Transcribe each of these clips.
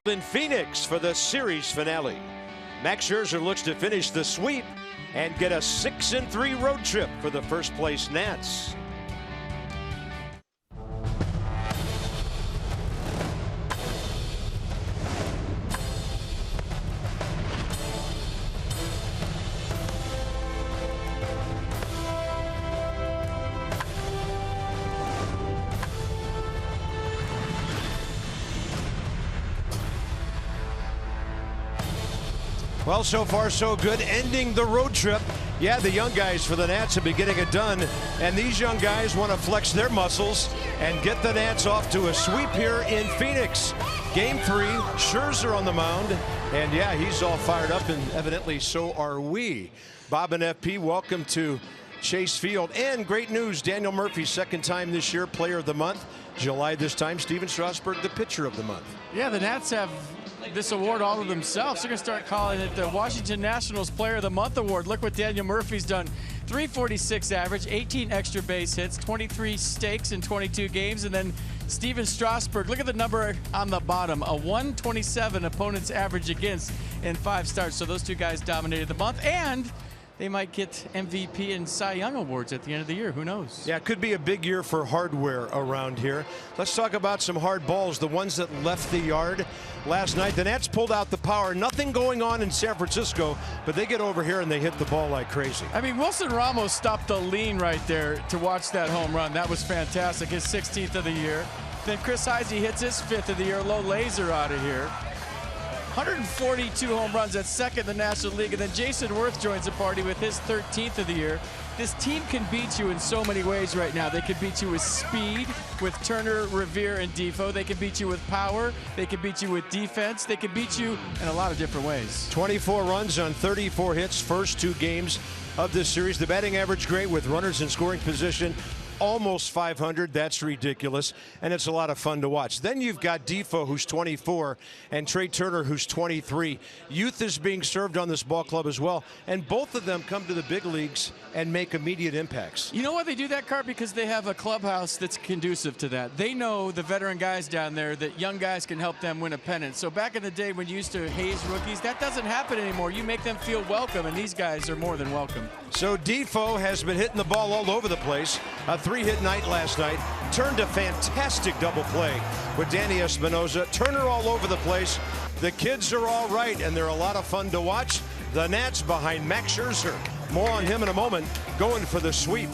in Phoenix for the series finale. Max Scherzer looks to finish the sweep and get a 6-3 road trip for the first place Nats. Well, so far so good, ending the road trip. Yeah, the young guys for the Nats have been getting it done, and these young guys want to flex their muscles and get the Nats off to a sweep here in Phoenix. Game 3, Scherzer on the mound, and yeah, he's all fired up, and evidently so are we. Bob and FP, welcome to Chase Field, and great news, Daniel Murphy, second time this year, Player of the Month. July this time, Steven Strasburg, the Pitcher of the Month. Yeah, the Nats have this award all to themselves. They're going to start calling it the Washington Nationals Player of the Month Award. Look what Daniel Murphy's done. 346 average, 18 extra base hits, 23 stakes in 22 games, and then Steven Strasburg, look at the number on the bottom, a 127 opponent's average against in 5 starts. So those two guys dominated the month, and they might get MVP and Cy Young awards at the end of the year. Who knows? Yeah, it could be a big year for hardware around here. Let's talk about some hard balls, the ones that left the yard last night. The Nats pulled out the power. Nothing going on in San Francisco, but they get over here and they hit the ball like crazy. I mean, Wilson Ramos stopped the lean right there to watch that home run. That was fantastic. His 16th of the year. Then Chris Heisey hits his 5th of the year. Low laser out of here. 142 home runs at second in the National League, and then Jason Worth joins the party with his 13th of the year. This team can beat you in so many ways right now. They can beat you with speed, with Turner, Revere, and Defoe. They can beat you with power. They can beat you with defense. They can beat you in a lot of different ways. 24 runs on 34 hits, first 2 games of this series. The batting average great with runners in scoring position. Almost 500. That's ridiculous, and it's a lot of fun to watch. Then you've got Defoe, who's 24, and Trey Turner, who's 23. Youth is being served on this ball club as well, and both of them come to the big leagues and make immediate impacts. You know why they do that, Cart? Because they have a clubhouse that's conducive to that. They know, the veteran guys down there, that young guys can help them win a pennant. So back in the day when you used to haze rookies, that doesn't happen anymore. You make them feel welcome, and these guys are more than welcome. So Defoe has been hitting the ball all over the place. A 3-hit night last night, turned a fantastic double play with Danny Espinosa. Turner all over the place. The kids are all right, and they're a lot of fun to watch. The Nats behind Max Scherzer. More on him in a moment, going for the sweep.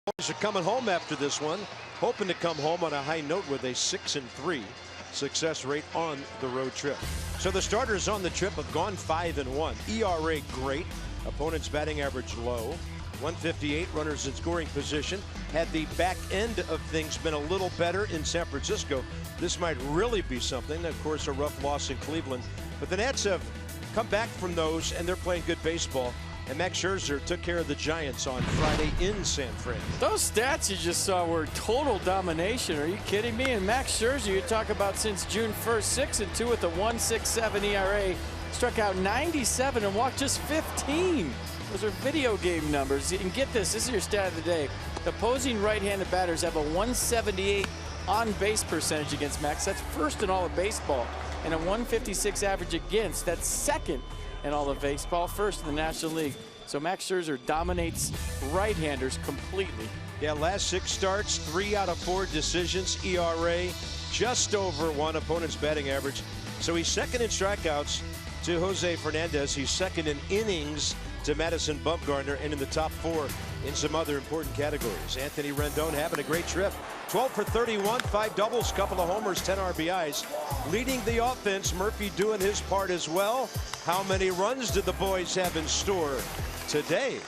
Boys are coming home after this one, hoping to come home on a high note with a 6-3 success rate on the road trip. So the starters on the trip have gone 5-1. ERA great. Opponent's batting average low. 158 runners in scoring position. Had the back end of things been a little better in San Francisco, this might really be something. Of course, a rough loss in Cleveland. But the Nats have come back from those, and they're playing good baseball. And Max Scherzer took care of the Giants on Friday in San Fran. Those stats you just saw were total domination. Are you kidding me? And Max Scherzer, you talk about since June 1st, 6-2 with a 1.67 ERA. Struck out 97 and walked just 15. Those are video game numbers. You can get this. This is your stat of the day. The opposing right-handed batters have a 178 on-base percentage against Max. That's first in all of baseball. And a 156 average against. That's second in all of baseball, first in the National League. So Max Scherzer dominates right-handers completely. Yeah, last 6 starts, 3 out of 4 decisions. ERA just over 1, opponent's batting average. So he's second in strikeouts to Jose Fernandez. He's second in innings to Madison Bumgarner, and in the top 4 in some other important categories. Anthony Rendon having a great trip. 12 for 31, 5 doubles, couple of homers, 10 RBIs. Leading the offense, Murphy doing his part as well. How many runs did the boys have in store today?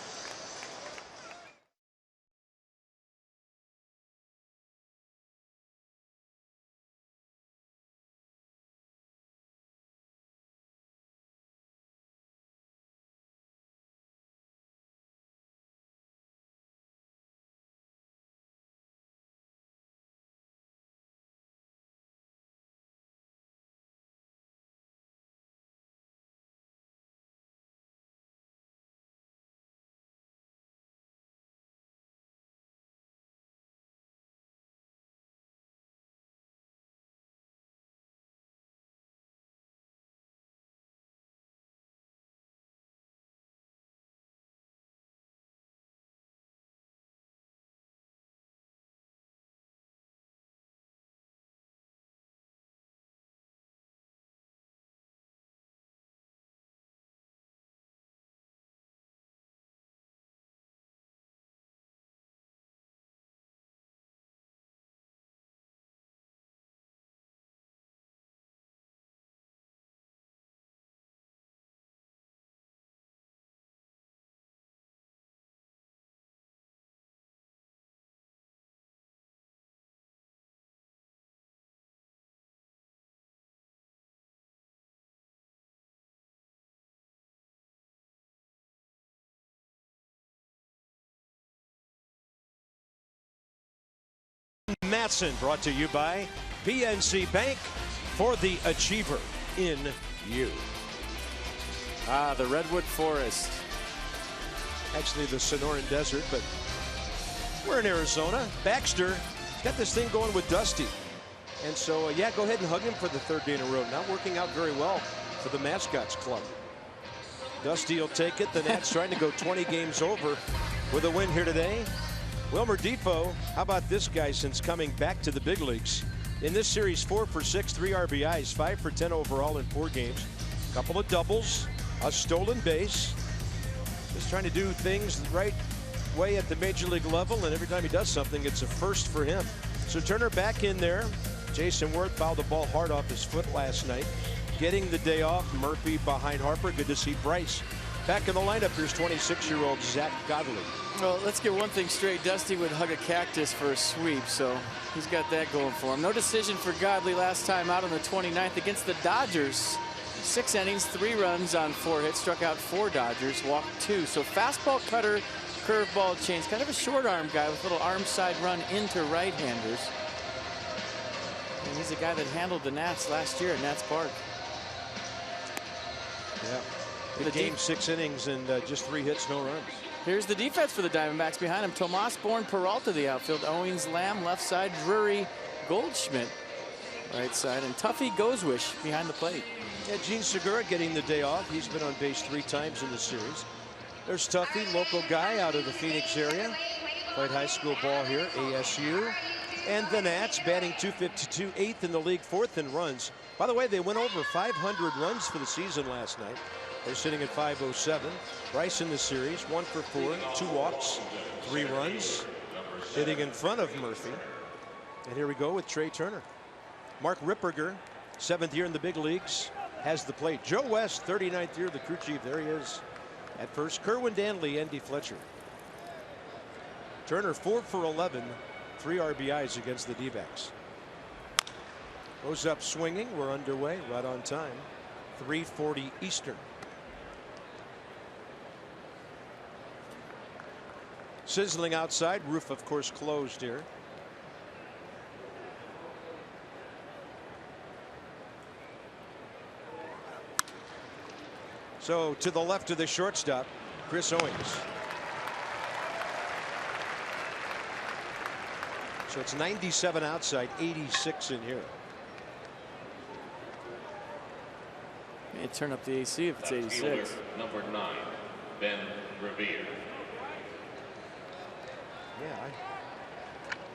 Matson, brought to you by PNC Bank, for the achiever in you. The Redwood Forest. Actually the Sonoran Desert, but we're in Arizona. Baxter got this thing going with Dusty. And so, yeah, go ahead and hug him for the 3rd day in a row. Not working out very well for the Mascots Club. Dusty will take it. The Nats trying to go 20 games over with a win here today. Wilmer Difo, how about this guy since coming back to the big leagues? In this series, 4 for 6, 3 RBIs, 5 for 10 overall in 4 games. Couple of doubles, a stolen base. Just trying to do things the right way at the major league level, and every time he does something, it's a first for him. So Turner back in there. Jason Worth fouled the ball hard off his foot last night. Getting the day off, Murphy behind Harper. Good to see Bryce back in the lineup. Here's 26-year-old Zach Godley. Well, let's get one thing straight. Dusty would hug a cactus for a sweep, so he's got that going for him. No decision for Godley last time out on the 29th against the Dodgers. 6 innings, 3 runs on 4 hits, struck out 4 Dodgers, walked 2. So fastball, cutter, curveball, change. Kind of a short arm guy with a little arm side run into right-handers. And he's a guy that handled the Nats last year at Nats Park. Yeah. The game, 6 innings and just 3 hits, no runs. Here's the defense for the Diamondbacks behind him. Tomas Bourne, Peralta the outfield. Owings, Lamb left side. Drury, Goldschmidt right side. And Tuffy Gozwish behind the plate. Yeah, Gene Segura getting the day off. He's been on base 3 times in the series. There's Tuffy, local guy out of the Phoenix area. Played high school ball here, ASU. And the Nats batting .252, 8th in the league, 4th in runs. By the way, they went over 500 runs for the season last night. They're sitting at 507. Bryce in the series, 1 for 4, 2 walks, 3 runs. hitting in front of Murphy. And here we go with Trey Turner. Mark Ripperger, 7th year in the big leagues, has the plate. Joe West, 39th year, the crew chief. There he is at first. Kerwin Danley, Andy Fletcher. Turner 4 for 11, 3 RBIs against the D-backs. Goes up swinging. We're underway, right on time. 3:40 Eastern. Sizzling outside. Roof, of course, closed here. So to the left of the shortstop, Chris Owings. So it's 97 outside, 86 in here. May turn up the AC if it's 86. Number 9, Ben Revere. Yeah, I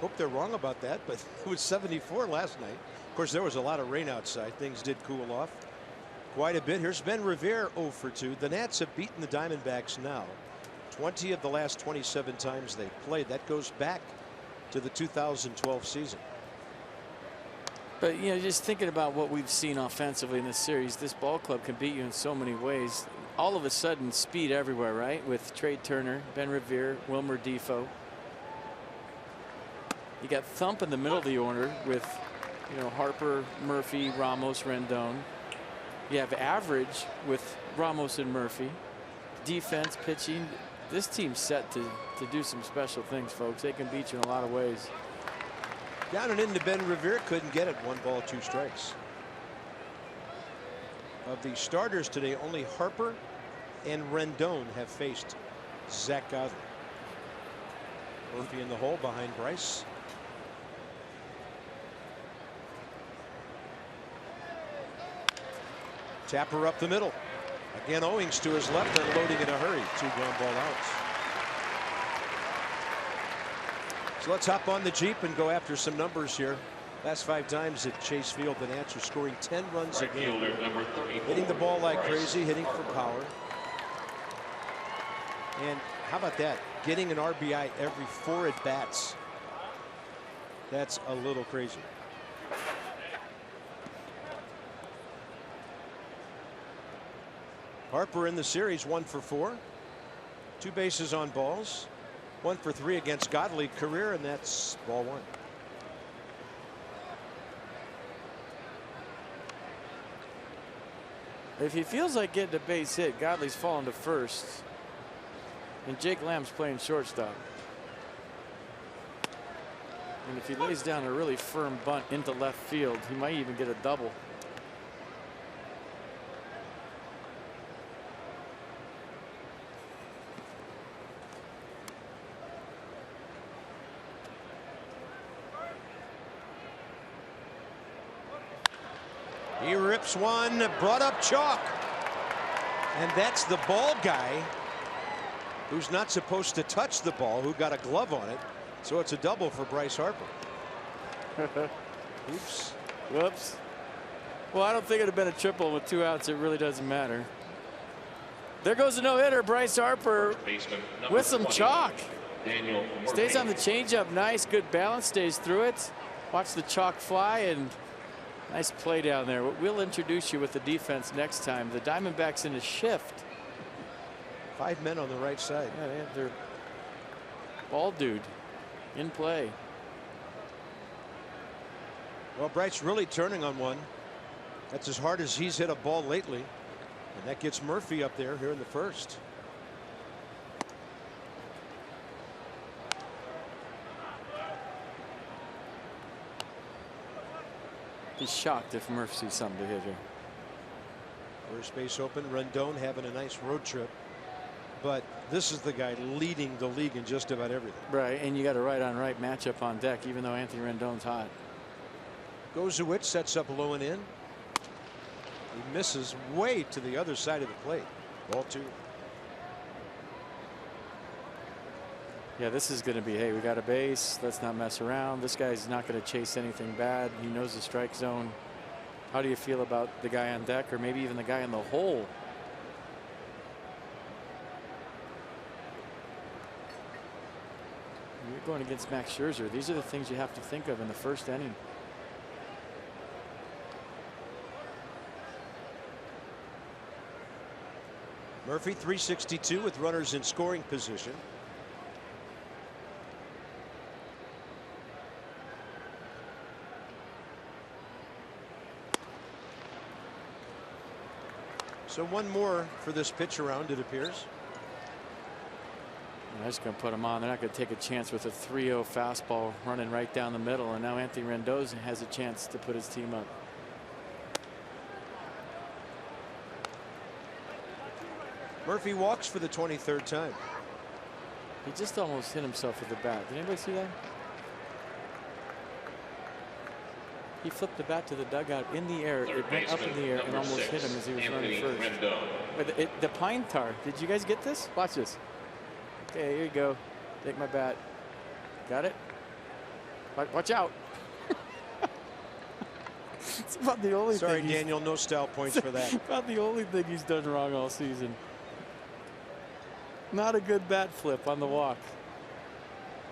hope they're wrong about that, but it was 74 last night. Of course, there was a lot of rain outside. Things did cool off quite a bit. Here's Ben Revere, 0 for 2. The Nats have beaten the Diamondbacks now 20 of the last 27 times they played. That goes back to the 2012 season. But, you know, just thinking about what we've seen offensively in this series, this ball club can beat you in so many ways. All of a sudden, speed everywhere, right? With Trey Turner, Ben Revere, Wilmer Difo. You got thump in the middle of the order with, you know, Harper, Murphy, Ramos, Rendon. You have average with Ramos and Murphy. Defense, pitching. This team's set to do some special things, folks. They can beat you in a lot of ways. Down and into Ben Revere, couldn't get it. 1 ball, 2 strikes. Of the starters today, only Harper and Rendon have faced Zach Godley. Murphy in the hole behind Bryce. Tapper up the middle. Again, Owings to his left, unloading in a hurry. 2 ground ball outs. So let's hop on the Jeep and go after some numbers here. Last 5 times at Chase Field, the Nats are scoring 10 runs a game. Hitting the ball like crazy, hitting for power. And how about that? Getting an RBI every 4 at bats. That's a little crazy. Harper in the series 1 for 4. 2 bases on balls. 1 for 3 against Godley career, and that's ball 1. If he feels like getting a base hit, Godley's falling to first. And Jake Lamb's playing shortstop. And if he lays down a really firm bunt into left field, he might even get a double. He rips one, brought up chalk. And that's the ball guy who's not supposed to touch the ball, who got a glove on it. So it's a double for Bryce Harper. Oops. Whoops. Well, I don't think it'd have been a triple with 2 outs. It really doesn't matter. There goes a no-hitter. Bryce Harper with some chalk. Stays on the changeup. Nice, good balance. Stays through it. Watch the chalk fly, and nice play down there. We'll introduce you with the defense next time. The Diamondbacks in a shift. 5 men on the right side. Yeah, they have their ball dude in play. Well, Bryce really turning on one. That's as hard as he's hit a ball lately. And that gets Murphy up there here in the first. Be shocked if Murphy sees something to hit here. First base open. Rendon having a nice road trip. But this is the guy leading the league in just about everything. Right, and you got a right-on-right matchup on deck, even though Anthony Rendon's hot. Gozowicz sets up low and in. He misses way to the other side of the plate. Ball 2. Yeah, this is going to be, hey, we got a base. Let's not mess around. This guy's not going to chase anything bad. He knows the strike zone. How do you feel about the guy on deck, or maybe even the guy in the hole? You're going against Max Scherzer. These are the things you have to think of in the first inning. Murphy 362 with runners in scoring position. So one more for this pitch around, it appears. They're just going to put him on. They're not going to take a chance with a 3-0 fastball running right down the middle. And now Anthony Rendon has a chance to put his team up. Murphy walks for the 23rd time. He just almost hit himself with the bat. Did anybody see that? He flipped the bat to the dugout in the air. It went up in the air and almost hit him as he was running first. But the pine tar. Did you guys get this? Watch this. Okay, here you go. Take my bat. Got it? Watch out. It's about the only Sorry, thing. Daniel, no style points for that. About the only thing he's done wrong all season. Not a good bat flip on the walk.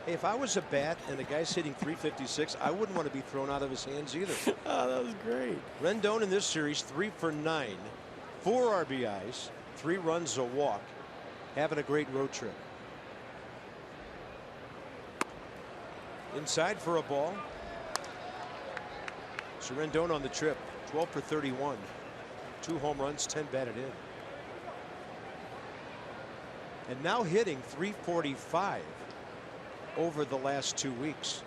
Hey, if I was a bat and the guy's hitting 356, I wouldn't want to be thrown out of his hands either. Oh, that was great. Rendon in this series 3 for 9, 4 RBIs, 3 runs, a walk, having a great road trip. Inside for a ball. So Rendon on the trip, 12 for 31, 2 home runs, 10 batted in. And now hitting 345 over the last 2 weeks.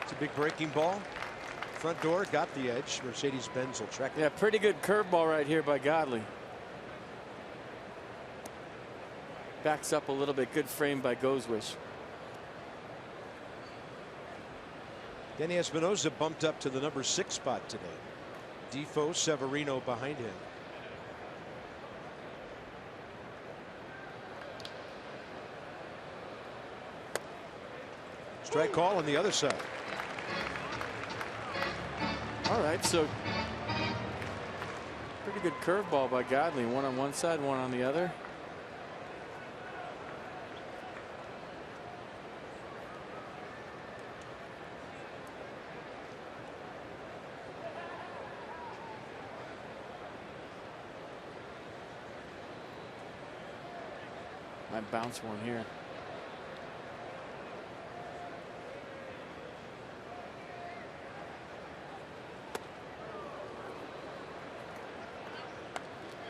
It's a big breaking ball. Front door got the edge. Mercedes-Benz will track it. Yeah, pretty good curveball right here by Godley. Backs up a little bit. Good frame by Gozwish. Danny Espinosa bumped up to the number 6 spot today. Defoe, Severino behind him. Strike call on the other side. All right, so pretty good curveball by Godley. One on one side, one on the other. Might bounce one here.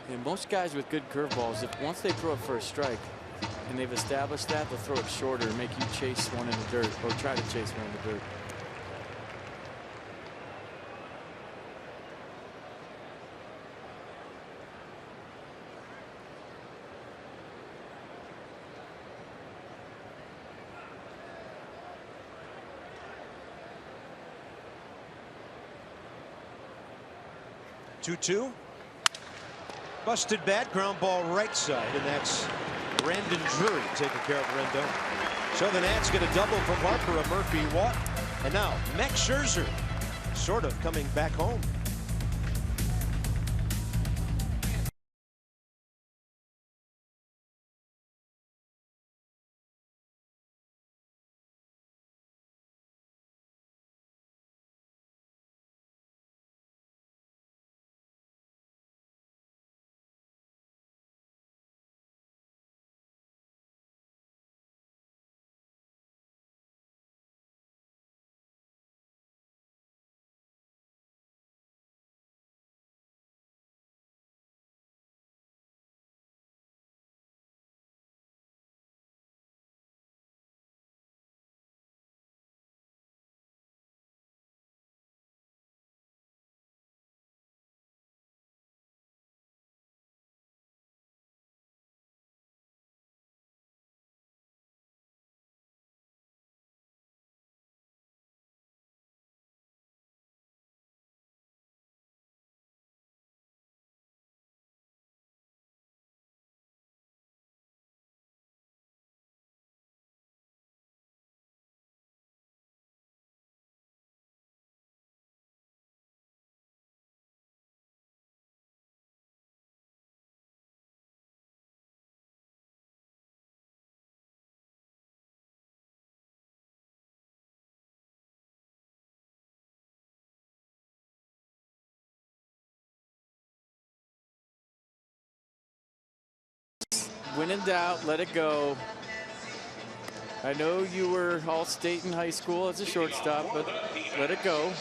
And most guys with good curveballs, if once they throw it for a strike and they've established that, they'll throw it shorter and make you chase one in the dirt or try to chase one in the dirt. Two. Busted bat, ground ball right side, and that's Brandon Drury taking care of Rendon. So the Nats get a double from Harper, a Murphy walk, and now Max Scherzer sort of coming back home. when in doubt, let it go. I know you were All-State in high school as a shortstop, but let it go,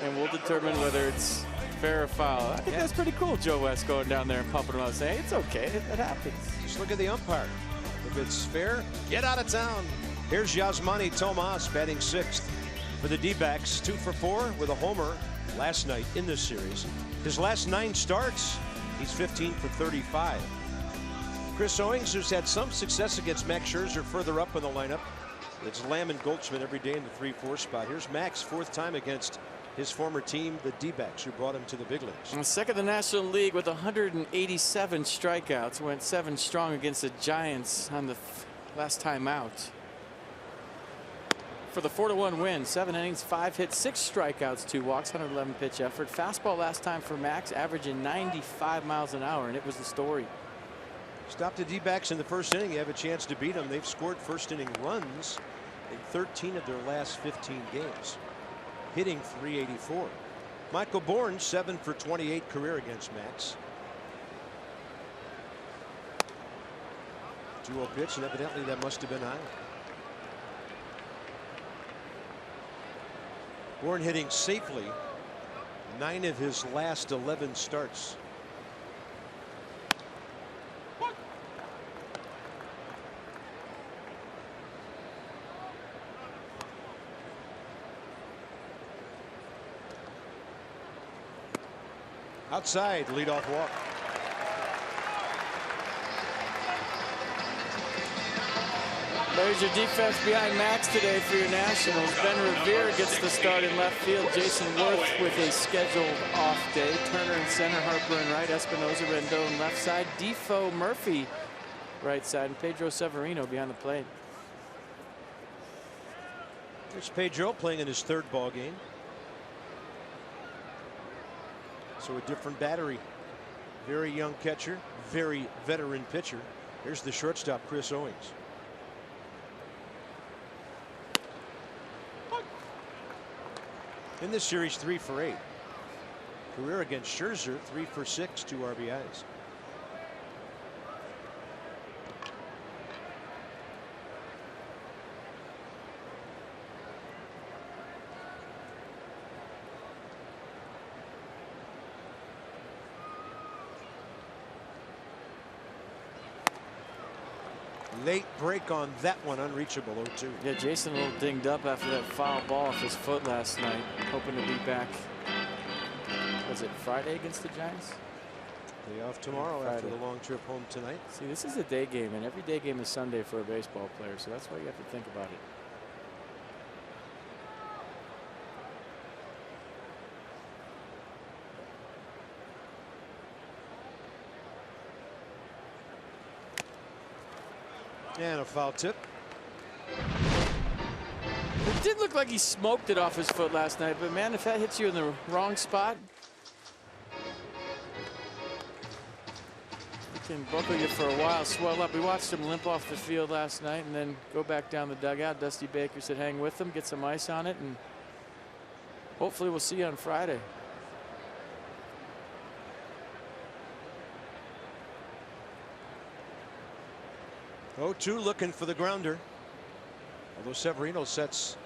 and we'll determine whether it's fair or foul. I think that's pretty cool, Joe West going down there and pumping him out, saying, it's okay, it happens. Just look at the umpire. If it's fair, get out of town. Here's Yasmani Tomas batting 6th for the D-backs, 2 for 4 with a homer last night in this series. His last 9 starts, he's 15 for 35. Chris Owings, who's had some success against Max Scherzer further up in the lineup. It's Lamb and Goldschmidt every day in the 3-4 spot. Here's Max, 4th time against his former team, the D-backs, who brought him to the big leagues. And second in the National League with 187 strikeouts. Went 7 strong against the Giants on the last time out. For the 4-1 win, 7 innings, 5 hits, 6 strikeouts, 2 walks, 111 pitch effort. Fastball last time for Max, averaging 95 miles an hour, and it was the story. Stop the D-backs in the first inning. You have a chance to beat them. They've scored first inning runs in 13 of their last 15 games. Hitting .384. Michael Bourne, 7 for 28 career against Max. 2-0 pitch, and evidently that must have been high. Bourne hitting safely 9 of his last 11 starts. Outside, leadoff walk. There's your defense behind Max today for your Nationals. Ben Revere gets the start in left field. Jason Worth with a scheduled off day. Turner in center, Harper in right, Espinosa, Rendon left side, Defoe, Murphy right side, and Pedro Severino behind the plate. There's Pedro playing in his 3rd ball game. So a different battery. Very young catcher, very veteran pitcher. Here's the shortstop, Chris Owings. In this series, 3 for 8. Career against Scherzer, 3 for 6, 2 RBIs. Late break on that one, unreachable, 0-2. Yeah, Jason a little dinged up after that foul ball off his foot last night. Hoping to be back. Was it Friday against the Giants? Day off tomorrow after the long trip home tonight. See, this is a day game, and every day game is Sunday for a baseball player, so that's why you have to think about it. And a foul tip. It did look like he smoked it off his foot last night, but man, if that hits you in the wrong spot, it can buckle you for a while, swell up. We watched him limp off the field last night and then go back down the dugout. Dusty Baker said hang with him, get some ice on it, and hopefully we'll see you on Friday. Oh, 2 looking for the grounder. Although Severino sets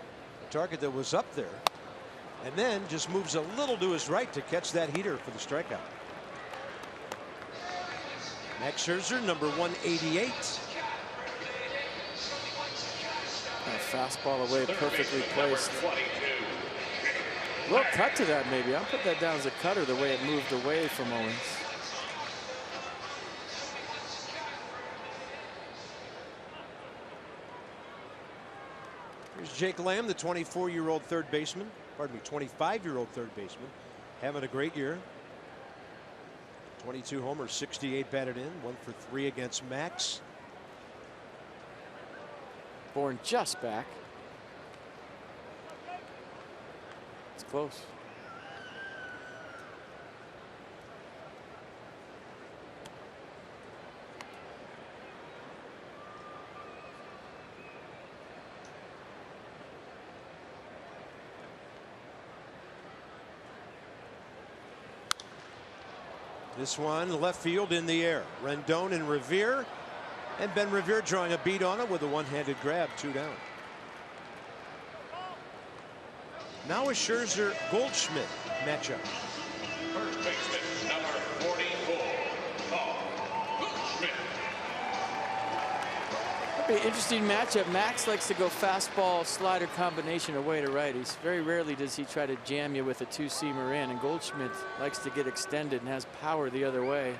a target that was up there and then just moves a little to his right to catch that heater for the strikeout. Max Scherzer, number 188. A fastball away, perfectly placed. A little cut to that, maybe. I'll put that down as a cutter the way it moved away from Owens. Here's Jake Lamb, the 24-year-old third baseman. Pardon me, 25-year-old third baseman. Having a great year. 22 homers, 68 batted in, 1 for 3 against Max. Bourne just back. It's close. This one left field in the air. Rendon and Revere And Ben Revere drawing a beat on it with a one-handed grab, 2 down. Now a Scherzer Goldschmidt matchup. First baseman, number 44, Paul Goldschmidt. It'll be an interesting matchup. Max likes to go fastball slider combination away to righties. Very rarely does he try to jam you with a two-seamer in, and Goldschmidt likes to get extended and has power the other way.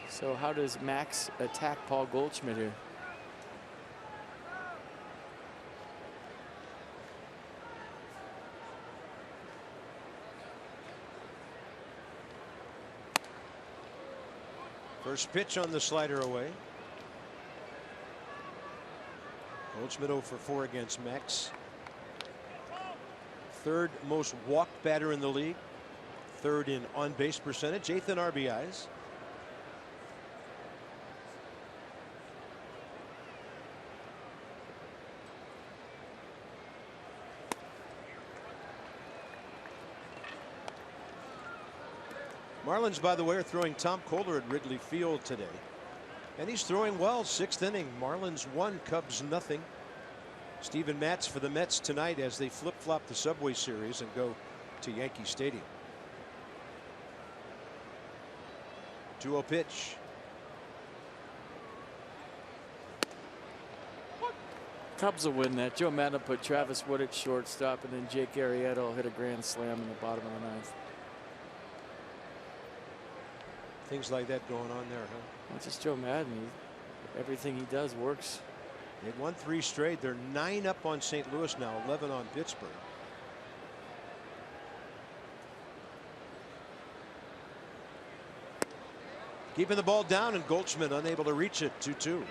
So how does Max attack Paul Goldschmidt here? First pitch on the slider away. Goldschmidt 0 for 4 against Max. Third most walked batter in the league. Third in on-base percentage. 8th in RBIs. Marlins, by the way, are throwing Tom Kohler at Wrigley Field today. And he's throwing well. 6th inning. Marlins 1, Cubs nothing. Steven Matz for the Mets tonight as they flip-flop the Subway Series and go to Yankee Stadium. 2-0 pitch. Cubs will win that. Joe Maddon put Travis Wood at shortstop, and then Jake Arrieta will hit a grand slam in the bottom of the 9th. Things like that going on there, huh? Well, just Joe Maddon. Everything he does works. They've won 3 straight. They're 9 up on St. Louis now, 11 on Pittsburgh. Keeping the ball down, and Goldschmidt unable to reach it. 2-2.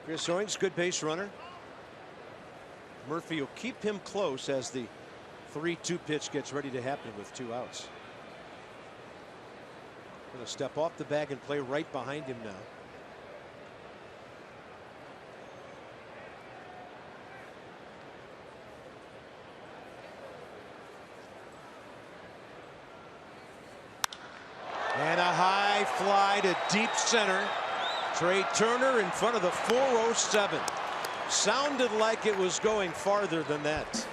Chris Owings, good base runner. Murphy will keep him close as the 3-2 pitch gets ready to happen with 2 outs. Going to step off the bag and play right behind him now. And a high fly to deep center. Trey Turner in front of the 407. Sounded like it was going farther than that.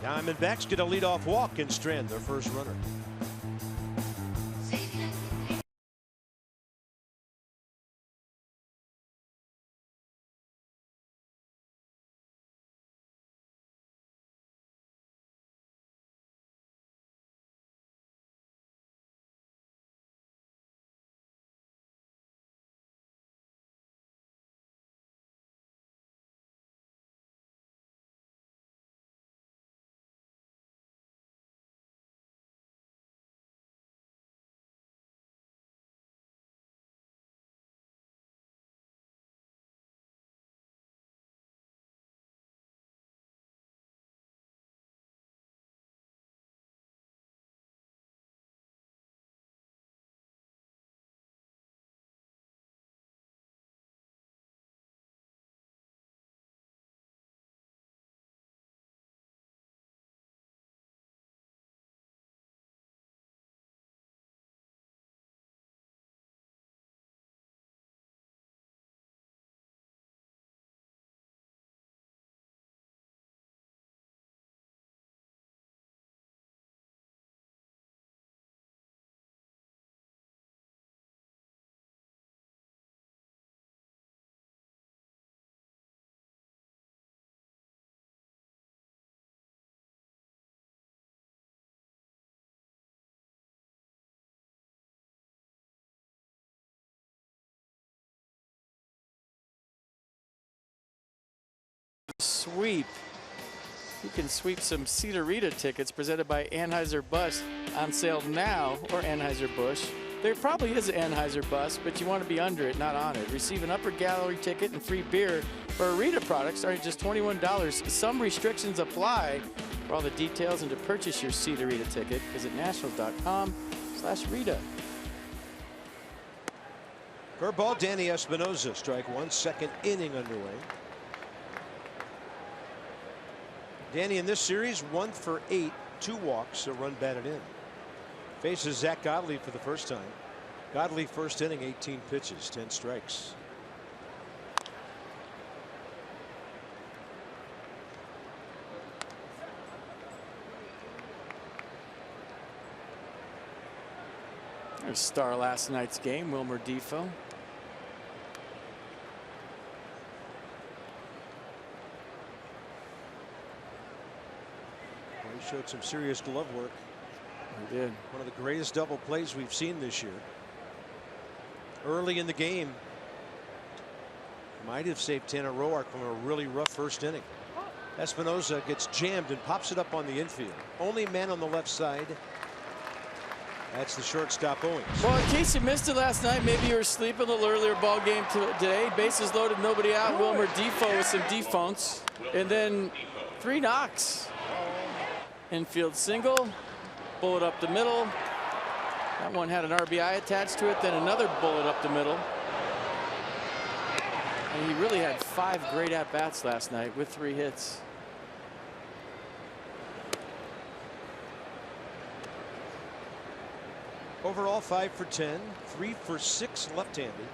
Diamondbacks get a leadoff walk and strand their first runner. Sweep. You can sweep some Cedarita tickets presented by Anheuser-Busch on sale now, or Anheuser-Busch. There probably is an Anheuser-Busch, but you want to be under it, not on it. Receive an upper gallery ticket and free beer for a Rita product starting at just $21. Some restrictions apply. For all the details and to purchase your Cedarita ticket, visit nationals.com/Rita. Curveball, Danny Espinosa, strike one, second inning underway. Danny in this series 1 for 8, 2 walks, a run batted in. Faces Zach Godley for the first time. Godley first inning, 18 pitches, 10 strikes. There's star last night's game, Wilmer Difo. He showed some serious glove work. He did. One of the greatest double plays we've seen this year. Early in the game, might have saved Tanner Roark from a really rough first inning. Espinosa gets jammed and pops it up on the infield. Only man on the left side. That's the shortstop Owings. Well, in case you missed it last night, maybe you were sleeping a little earlier ball game today. Bases loaded, nobody out. Wilmer Difo with some defunts. And then 3 knocks. Infield single, bullet up the middle. That one had an RBI attached to it, then another bullet up the middle. And he really had 5 great at-bats last night with 3 hits. Overall 5 for 10, 3 for 6 left-handed.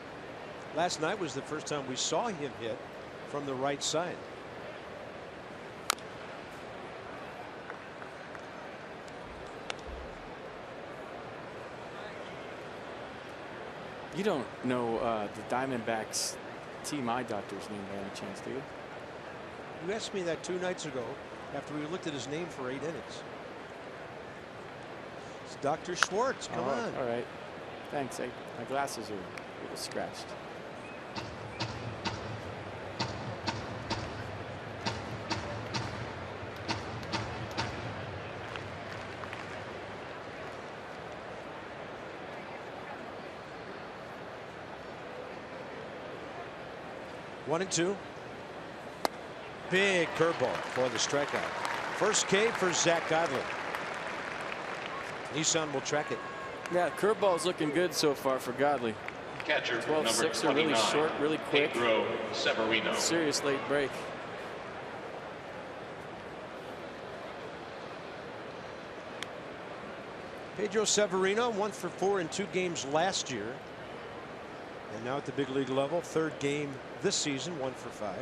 Last night was the first time we saw him hit from the right side. You don't know the Diamondbacks team eye doctor's name by any chance, do you? You asked me that 2 nights ago after we looked at his name for 8 innings. It's Dr. Schwartz. Come on. All right. Thanks. My glasses are a little scratched. One and 2. Big curveball for the strikeout. First K for Zach Godley. Nissan will track it. Yeah, curveball's looking good so far for Godley. Catcher 12-6 are really 29, short, really quick. Pedro Severino. Serious late break. Pedro Severino 1 for 4 in 2 games last year. And now at the big league level, 3rd game this season, 1 for 5.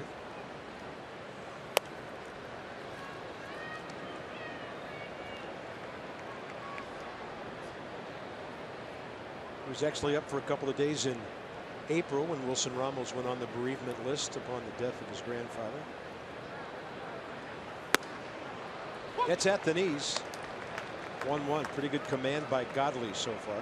He was actually up for a couple of days in April when Wilson Ramos went on the bereavement list upon the death of his grandfather. Gets at the knees. 1-1. Pretty good command by Godley so far.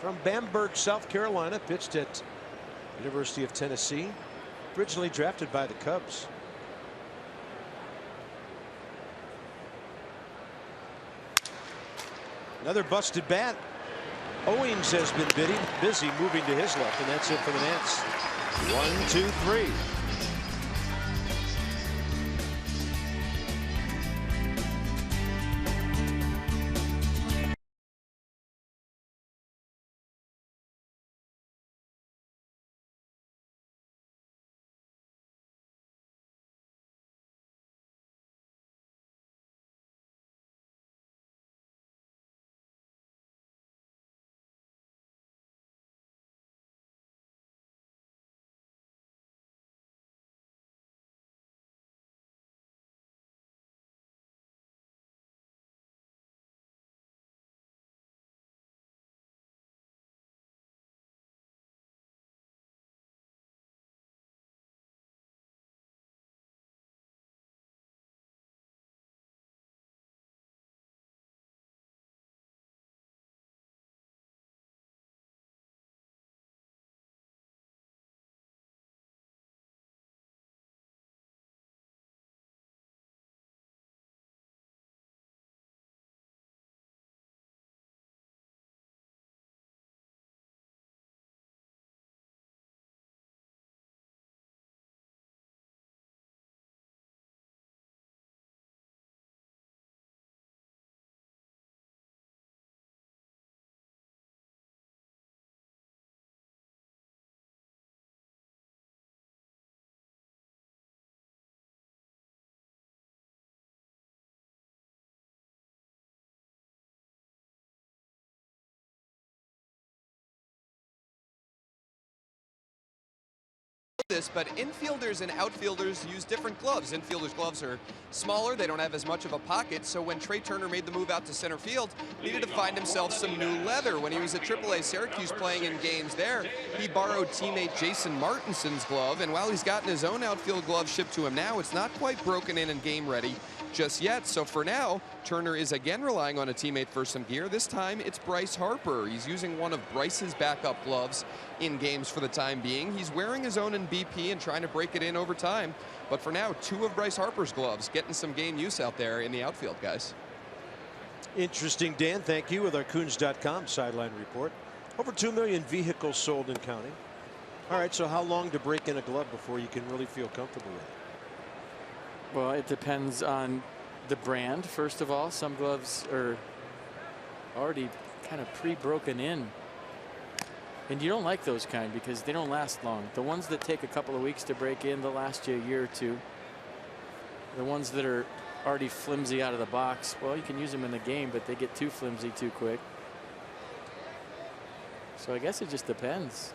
From Bamberg, South Carolina, pitched at University of Tennessee. Originally drafted by the Cubs. Another busted bat. Owings has been busy moving to his left, and that's it for the Nats. 1, 2, 3. this, but infielders and outfielders use different gloves. Infielders' gloves are smaller, they don't have as much of a pocket, so when Trey Turner made the move out to center field, he needed to find himself some new leather. When he was at AAA Syracuse playing in games there, he borrowed teammate Jason Martinson's glove, and while he's gotten his own outfield glove shipped to him now, it's not quite broken in and game ready just yet. So for now, Turner is again relying on a teammate for some gear. This time it's Bryce Harper. He's using one of Bryce's backup gloves in games for the time being. He's wearing his own in BP and trying to break it in over time. But for now, 2 of Bryce Harper's gloves getting some game use out there in the outfield, guys. Interesting, Dan. Thank you. With our Coons.com sideline report. Over 2 million vehicles sold and counting. All right, so how long to break in a glove before you can really feel comfortable with it? Well, it depends on the brand. First of all, some gloves are already kind of pre-broken in. And you don't like those kind because they don't last long. The ones that take a couple of weeks to break in, they'll last you a year or two. The ones that are already flimsy out of the box, well, you can use them in the game, but they get too flimsy too quick. So I guess it just depends.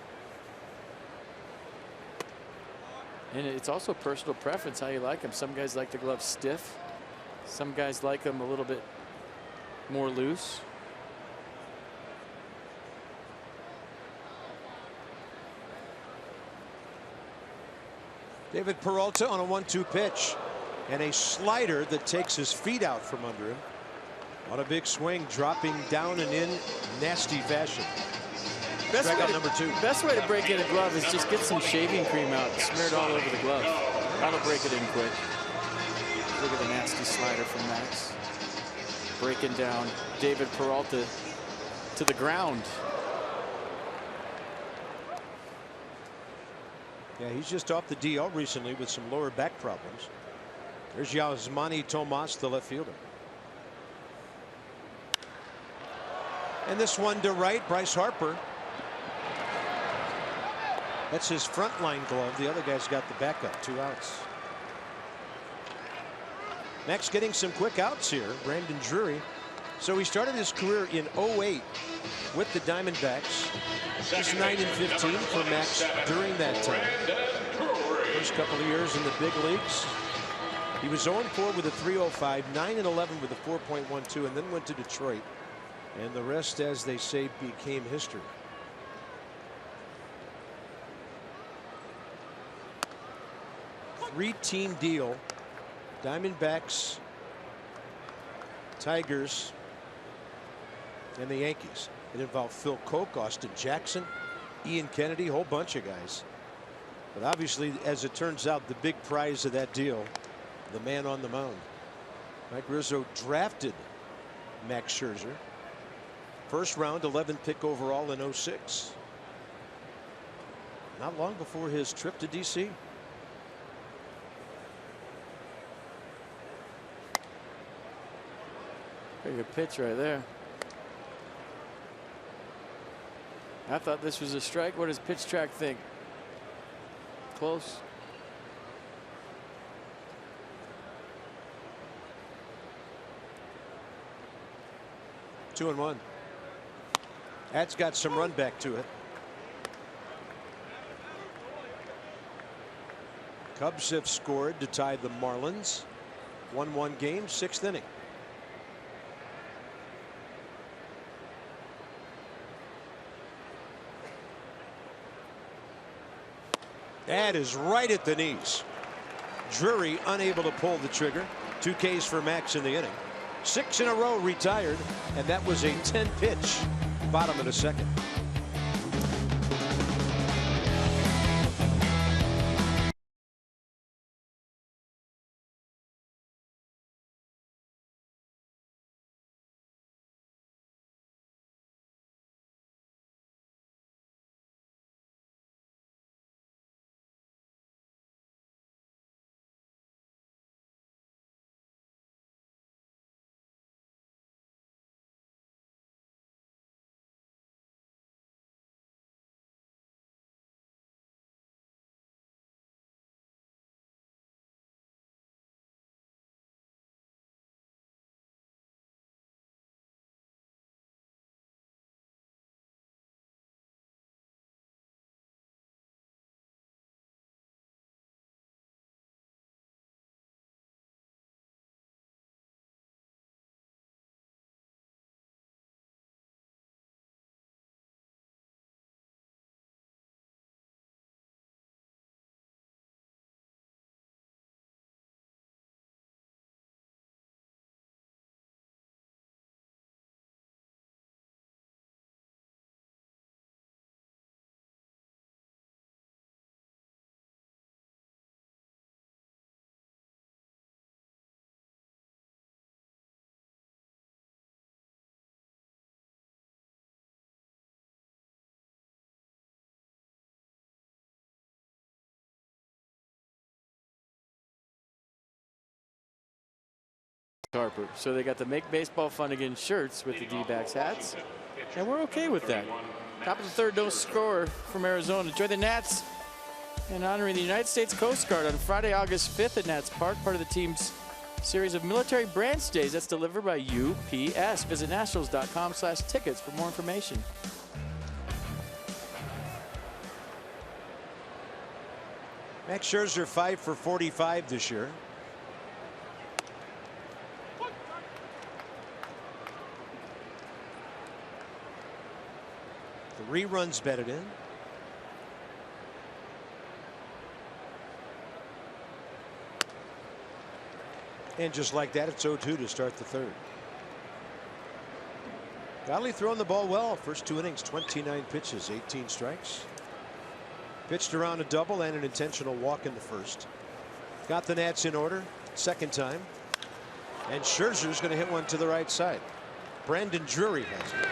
And it's also personal preference how you like them. Some guys like the gloves stiff. Some guys like them a little bit more loose. David Peralta on a 1-2 pitch. And a slider that takes his feet out from under him. On a big swing, dropping down and in nasty fashion. Strikeout number 2. Best way to break in a glove is just get some shaving cream out and smear it all over the glove. That'll break it in quick. Look at the nasty slider from Max. Breaking down David Peralta to the ground. Yeah, he's just off the DL recently with some lower back problems. There's Yasmani Tomas, the left fielder. And this one to right, Bryce Harper. That's his front line glove. The other guy's got the backup. 2 outs. Max getting some quick outs here. Brandon Drury. So he started his career in 08 with the Diamondbacks. Just 9-15 for Max during that time. First couple of years in the big leagues. He was 0-4 with a 3.05, 9-11 with a 4.12, and then went to Detroit. And the rest, as they say, became history. Three-team deal. Diamondbacks, Tigers, and the Yankees. It involved Phil Koch, Austin Jackson, Ian Kennedy, a whole bunch of guys. But obviously, as it turns out, the big prize of that deal, the man on the mound. Mike Rizzo drafted Max Scherzer. First round, 11th pick overall in 06. Not long before his trip to DC. Pretty good pitch right there. I thought this was a strike. What does Pitch Track think? Close. Two and one. That's got some run back to it. Cubs have scored to tie the Marlins. 1-1 game, 6th inning. That is right at the knees. Drury unable to pull the trigger. 2 Ks for Max in the inning. 6 in a row retired, and that was a 10-pitch bottom of the 2nd. Harper. So they got the Make Baseball Fun Again shirts with the D-backs hats, and we're okay with that. Top of the third, no score from Arizona. Join the Nats in honoring the United States Coast Guard on Friday, August 5th at Nats Park, part of the team's series of military branch days that's delivered by UPS. Visit nationals.com/tickets for more information. Max Scherzer 5 for 45 this year. The reruns bedded in. And just like that, it's 0-2 to start the third. Godley throwing the ball well. First 2 innings, 29 pitches, 18 strikes. Pitched around a double and an intentional walk in the first. Got the Nats in order second time. And Scherzer's going to hit one to the right side. Brandon Drury has it.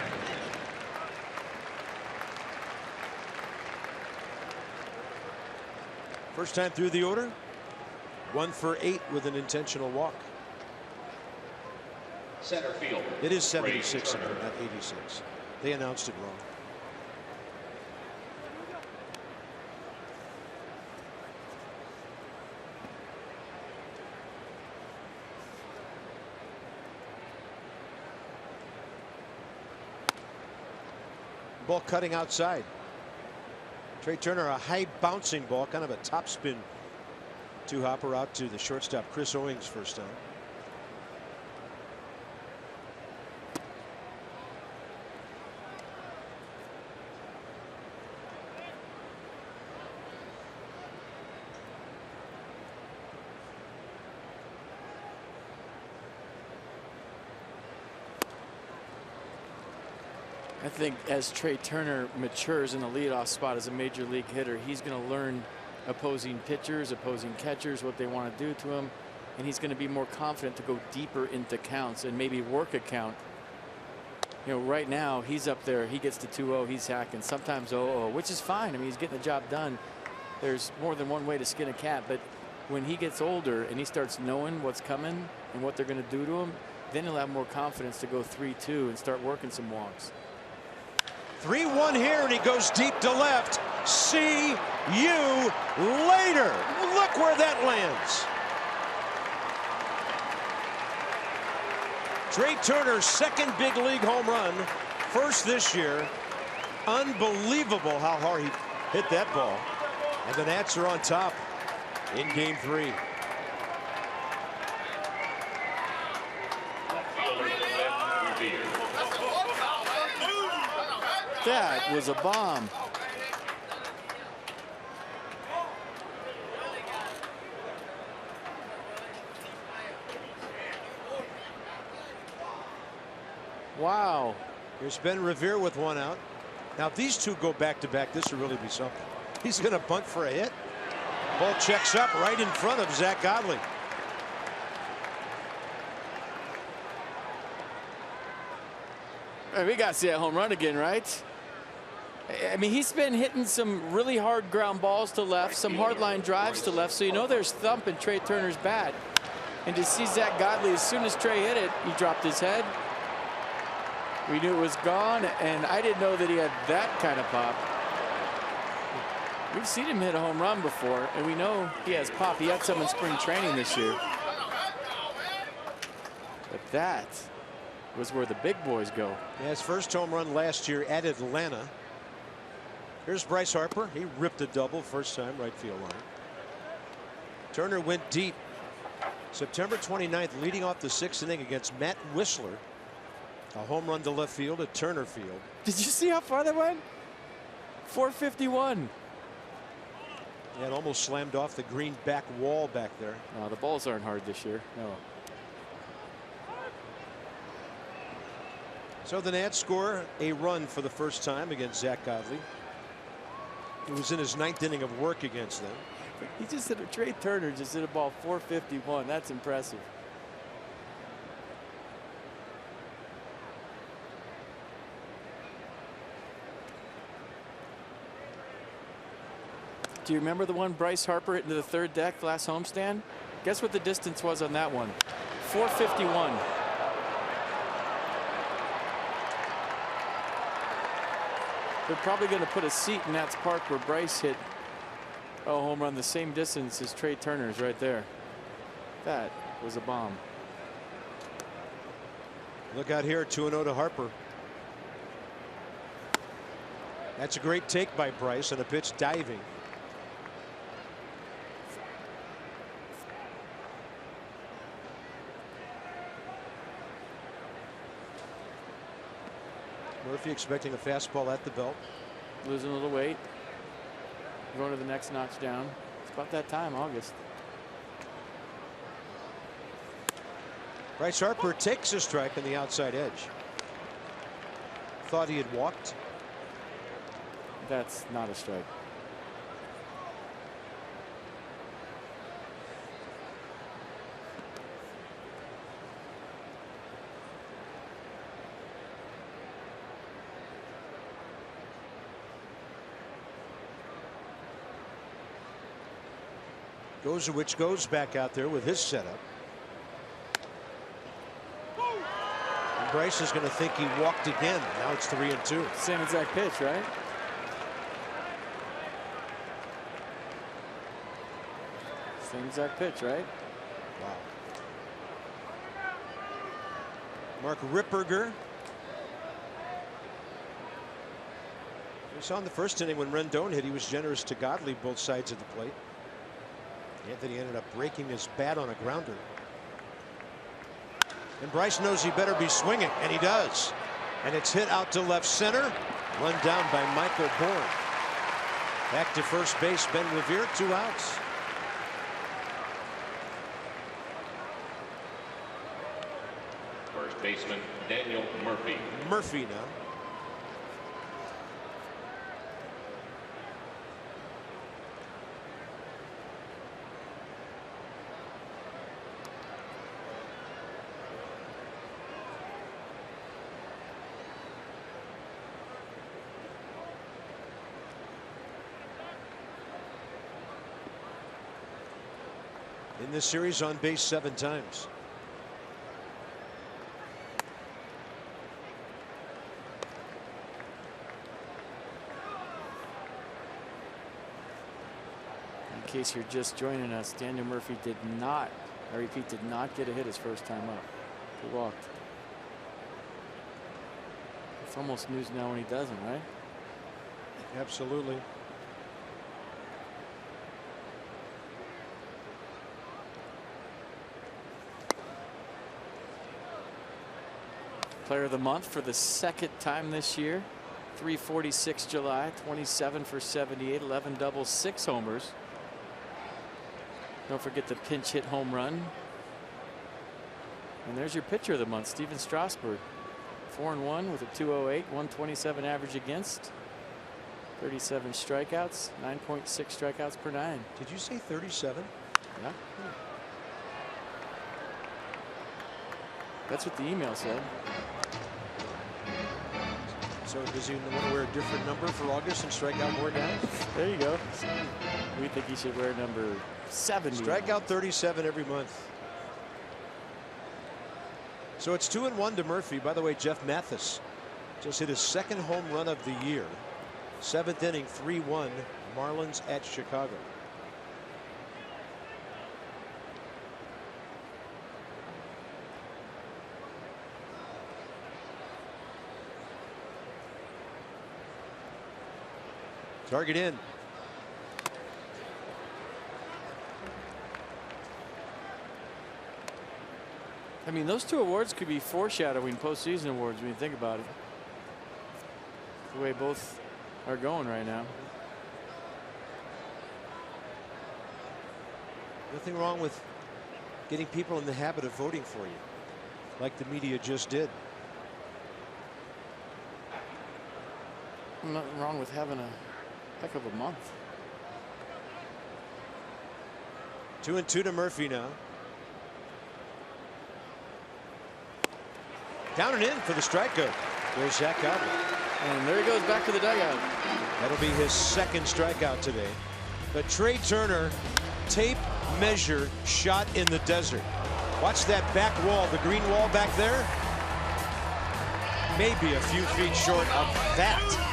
First time through the order. 1 for 8 with an intentional walk. Center field. It is 76 in there, not 86. They announced it wrong. Ball cutting outside. Trey Turner, a high bouncing ball, kind of a topspin two-hopper out to the shortstop Chris Owings first time. I think as Trey Turner matures in the leadoff spot as a major league hitter, he's going to learn opposing pitchers, opposing catchers, what they want to do to him, and he's going to be more confident to go deeper into counts and maybe work a count. You know, right now he's up there, he gets to 2-0, he's hacking, sometimes 0-0, which is fine. I mean, he's getting the job done. There's more than one way to skin a cat, but when he gets older and he starts knowing what's coming and what they're going to do to him, then he'll have more confidence to go 3-2 and start working some walks. 3-1 here, and he goes deep to left. See you later. Look where that lands. Trey Turner's second big league home run, first this year. Unbelievable how hard he hit that ball. And the Nats are on top in game 3. That was a bomb. Wow. Here's Ben Revere with 1 out. Now if these two go back to back, this will really be something. He's going to bunt for a hit. Ball checks up right in front of Zach Godley. Hey, we got to see that home run again, right? I mean, he's been hitting some really hard ground balls to left, some hard line drives to left, so you know there's thump in Trey Turner's bat. And to see Zach Godley, as soon as Trey hit it, he dropped his head. We knew it was gone, and I didn't know that he had that kind of pop. We've seen him hit a home run before, and we know he has pop. He had some in spring training this year. But that was where the big boys go. Yeah, his first home run last year at Atlanta. Here's Bryce Harper. He ripped a double first time right field line. Turner went deep. September 29th, leading off the 6th inning against Matt Whistler. A home run to left field at Turner Field. Did you see how far that went? 451. Yeah, it almost slammed off the green back wall back there. The balls aren't hard this year. No. So the Nats score a run for the first time against Zach Godley. It was in his 9th inning of work against them. He just hit a Trey Turner just hit a ball 451. That's impressive. Do you remember the one Bryce Harper hit into the third deck last homestand? Guess what the distance was on that one? 451. They're probably going to put a seat in Nats Park where Bryce hit a home run the same distance as Trey Turner's right there. That was a bomb. Look out here, 2-0 to Harper. That's a great take by Bryce on a pitch diving. Murphy expecting a fastball at the belt. Losing a little weight. Going to the next notch down. It's about that time, August. Bryce Harper takes a strike on the outside edge. Thought he had walked. That's not a strike. Gozowicz goes back out there with his setup. And Bryce is going to think he walked again. Now it's 3-2. Same exact pitch, right? Same exact pitch, right? Wow. Mark Ripperger. We saw in the first inning when Rendon hit, he was generous to Godley both sides of the plate. Anthony ended up breaking his bat on a grounder. And Bryce knows he better be swinging, and he does. And it's hit out to left center. Run down by Michael Bourne. Back to first base, Ben Revere, 2 outs. First baseman Daniel Murphy. Murphy now. In this series, on base 7 times. In case you're just joining us, Daniel Murphy did not, I repeat, did not get a hit his first time up. He walked. It's almost news now when he doesn't, right? Absolutely. Player of the month for the second time this year. 346 July, 27 for 78, 11 doubles, 6 homers. Don't forget the pinch hit home run. And there's your pitcher of the month, Steven Strasburg. 4-1 with a 208, 127 average against. 37 strikeouts, 9.6 strikeouts per 9. Did you say 37? Yeah. That's what the email said. So does he want to wear a different number for August and strike out more guys? There you go. We think he should wear number 70. Strike out 37 every month. So it's 2-1 to Murphy. By the way, Jeff Mathis just hit his second home run of the year. 7th inning, 3-1, Marlins at Chicago. Target in. I mean, those 2 awards could be foreshadowing postseason awards when you think about it. The way both are going right now. Nothing wrong with getting people in the habit of voting for you, like the media just did. Nothing wrong with having a heck of a month. 2-2 to Murphy now. Down and in for the strikeout. There's Zach Godley. And there he goes back to the dugout. That'll be his second strikeout today. But Trey Turner, tape measure shot in the desert. Watch that back wall, the green wall back there. Maybe a few feet short of that.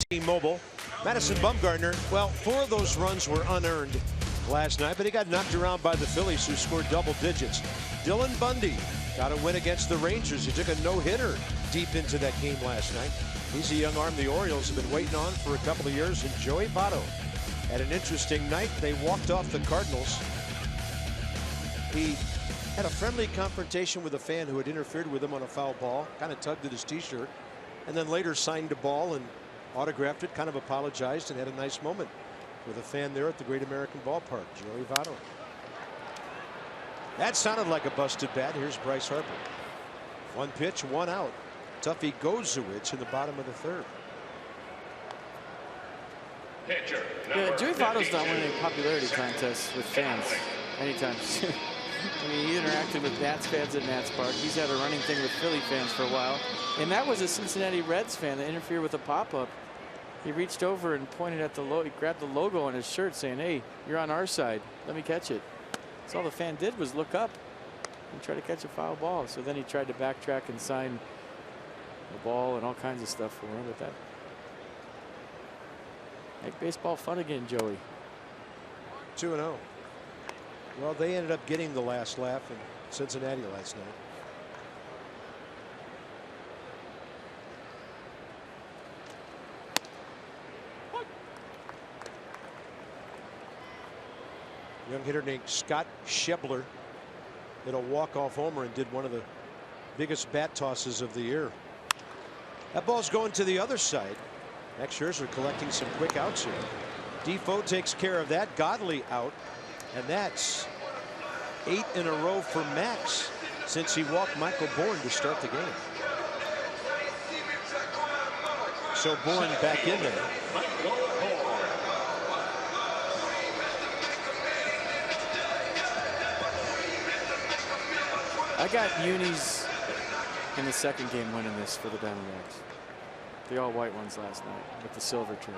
T-Mobile. Madison Bumgarner, well, 4 of those runs were unearned last night, but he got knocked around by the Phillies, who scored double digits. Dylan Bundy got a win against the Rangers. He took a no-hitter deep into that game last night. He's a young arm the Orioles have been waiting on for a couple of years. And Joey Votto had an interesting night. They walked off the Cardinals. He had a friendly confrontation with a fan who had interfered with him on a foul ball, kind of tugged at his t-shirt, and then later signed a ball and autographed it, kind of apologized, and had a nice moment with a fan there at the Great American Ballpark. Joey Votto. That sounded like a busted bat. Here's Bryce Harper. 1 pitch, 1 out. Tuffy Gozowicz in the bottom of the 3rd. Pitcher, Yeah, Joey Votto's not winning popularity contests with fans anytime soon. I mean, he interacted with Nats fans at Nats Park. He's had a running thing with Philly fans for a while. And that was a Cincinnati Reds fan that interfered with a pop-up. He reached over and pointed at the logo. He grabbed the logo on his shirt saying, "Hey, you're on our side. Let me catch it." So all the fan did was look up and try to catch a foul ball. So then he tried to backtrack and sign the ball and all kinds of stuff for him. But that make baseball fun again, Joey. 2-0. Well, they ended up getting the last laugh in Cincinnati last night. Young hitter named Scott Schebler hit a walk-off homer and did one of the biggest bat tosses of the year. That ball's going to the other side. Max Scherzer collecting some quick outs here. Defoe takes care of that. Godley out. And that's 8 in a row for Max since he walked Michael Bourn to start the game. So Bourn back in there. I got Unis in the 2nd game winning this for the Diamondbacks. The all-white ones last night with the silver trim.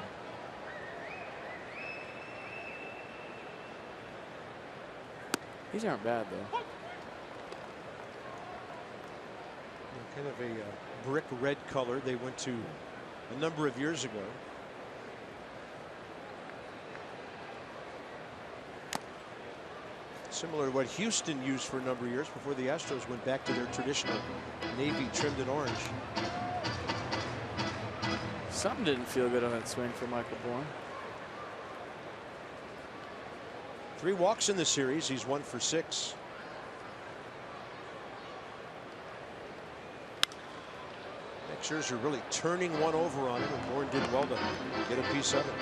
These aren't bad, though. Kind of a brick red color they went to a number of years ago. Similar to what Houston used for a number of years before the Astros went back to their traditional navy trimmed in orange. Something didn't feel good on that swing for Michael Bourn. 3 walks in the series. He's 1 for 6. Max Scherzer really turning one over on him, and Bourn did well to get a piece of it.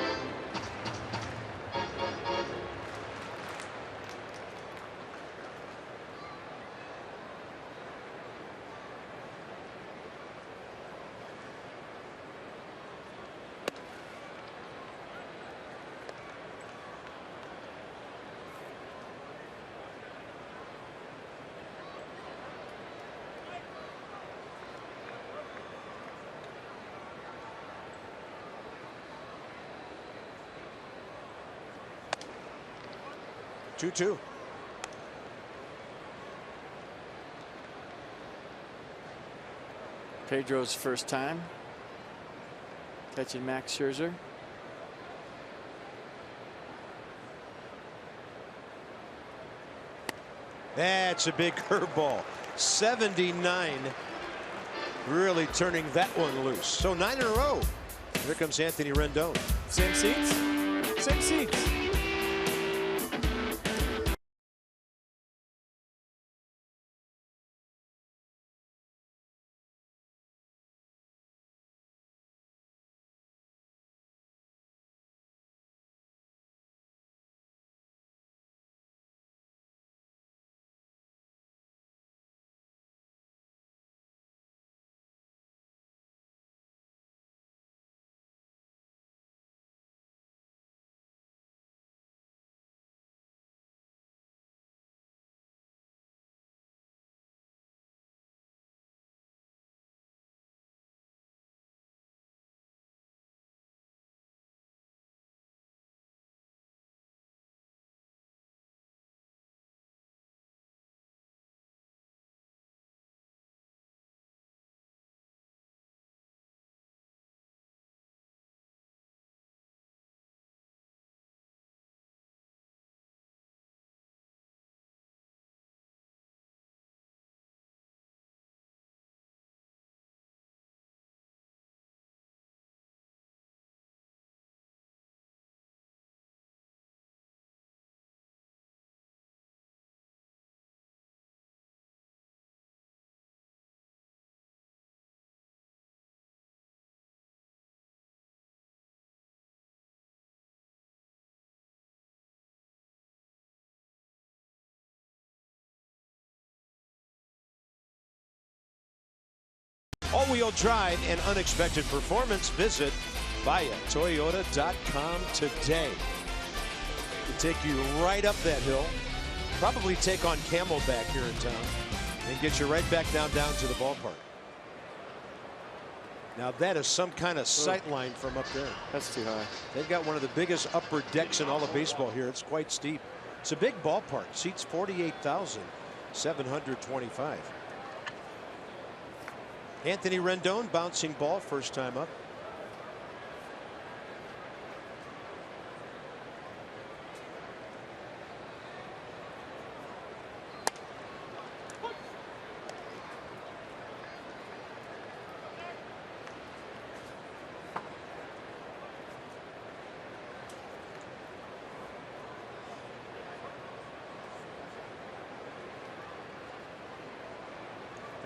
2-2. Pedro's first time catching Max Scherzer. That's a big curveball. 79. Really turning that one loose. So 9 in a row. Here comes Anthony Rendon. Same seats? Same seats. All-wheel drive and unexpected performance. Visit buyatoyota.com today. To take you right up that hill. Probably take on Camelback here in town and get you right back down to the ballpark. Now that is some kind of sight line from up there. That's too high. They've got one of the biggest upper decks in all of baseball here. It's quite steep. It's a big ballpark. Seats 48,725. Anthony Rendon bouncing ball first time up.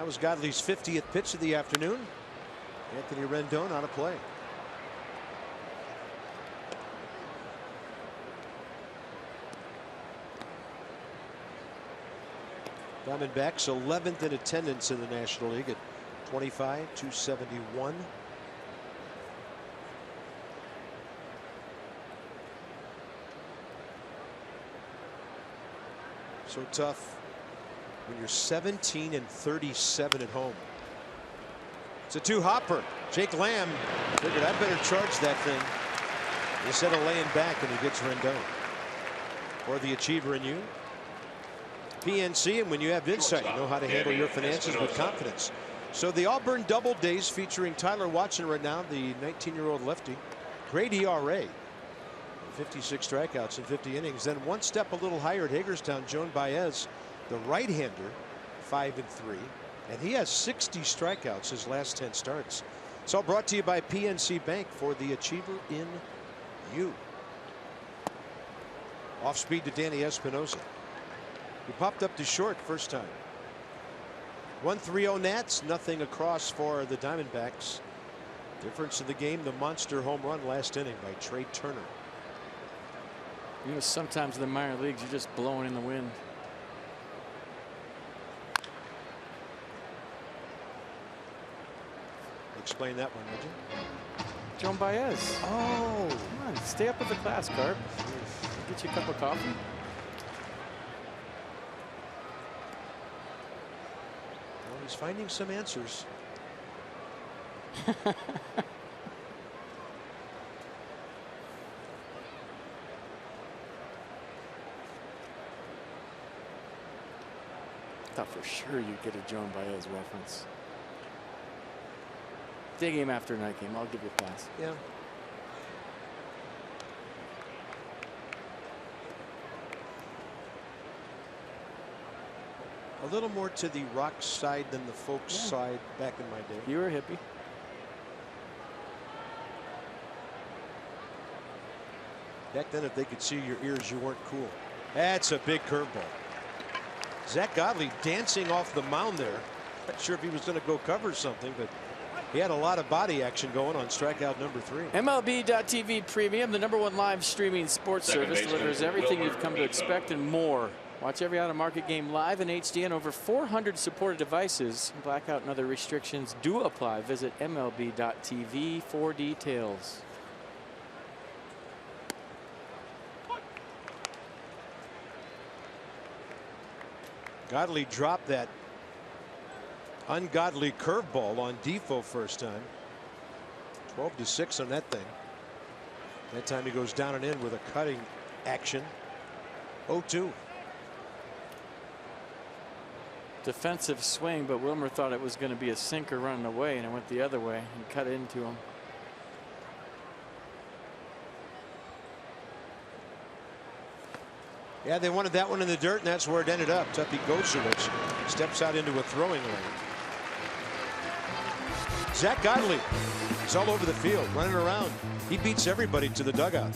That was Godley's 50th pitch of the afternoon. Anthony Rendon on a play. Diamondbacks 11th in attendance in the National League at 25,271. So tough when you're 17-37 at home. It's a two-hopper. Jake Lamb figured I better charge that thing instead of laying back, and he gets Rendon. For the achiever in you, PNC, and when you have insight, you know how to handle your finances with confidence. So the Auburn Double Days featuring Tyler Watson right now, the 19-year-old lefty. Great ERA. 56 strikeouts in 50 innings. Then one step a little higher at Hagerstown, Joan Baez, the right-hander, 5-3, and he has 60 strikeouts his last 10 starts. It's all brought to you by PNC Bank. For the achiever in you. Off speed to Danny Espinosa. He popped up to short first time. 1-3-0 Nats, nothing across for the Diamondbacks. Difference in the game, the monster home run last inning by Trey Turner. You know, sometimes in the minor leagues, you're just blowing in the wind. Explain that one, would you? Joan Baez. Oh, Come on, stay up with the class, Carp. Get you a cup of coffee. well, he's finding some answers. Thought for sure you'd get a Joan Baez reference. Day game after night game. I'll give you a pass. Yeah. A little more to the rock side than the folk side back in my day. You were a hippie. Back then, if they could see your ears, you weren't cool. That's a big curveball. Zack Godley dancing off the mound there. Not sure if he was going to go cover something, but he had a lot of body action going on strikeout number 3. MLB.TV Premium, the #1 live streaming sports service, delivers everything you've come to expect and more. Watch every out-of-market game live in HD on over 400 supported devices. Blackout and other restrictions do apply. Visit MLB.TV for details. Godley dropped that ungodly curveball on Defoe first time. 12-6 on that thing. That time he goes down and in with a cutting action. 0-2. Defensive swing, but Wilmer thought it was going to be a sinker running away, and it went the other way and cut into him. Yeah, they wanted that one in the dirt, and that's where it ended up. Tuppy Gosewicz steps out into a throwing lane. Zack Godley is all over the field, running around. He beats everybody to the dugout.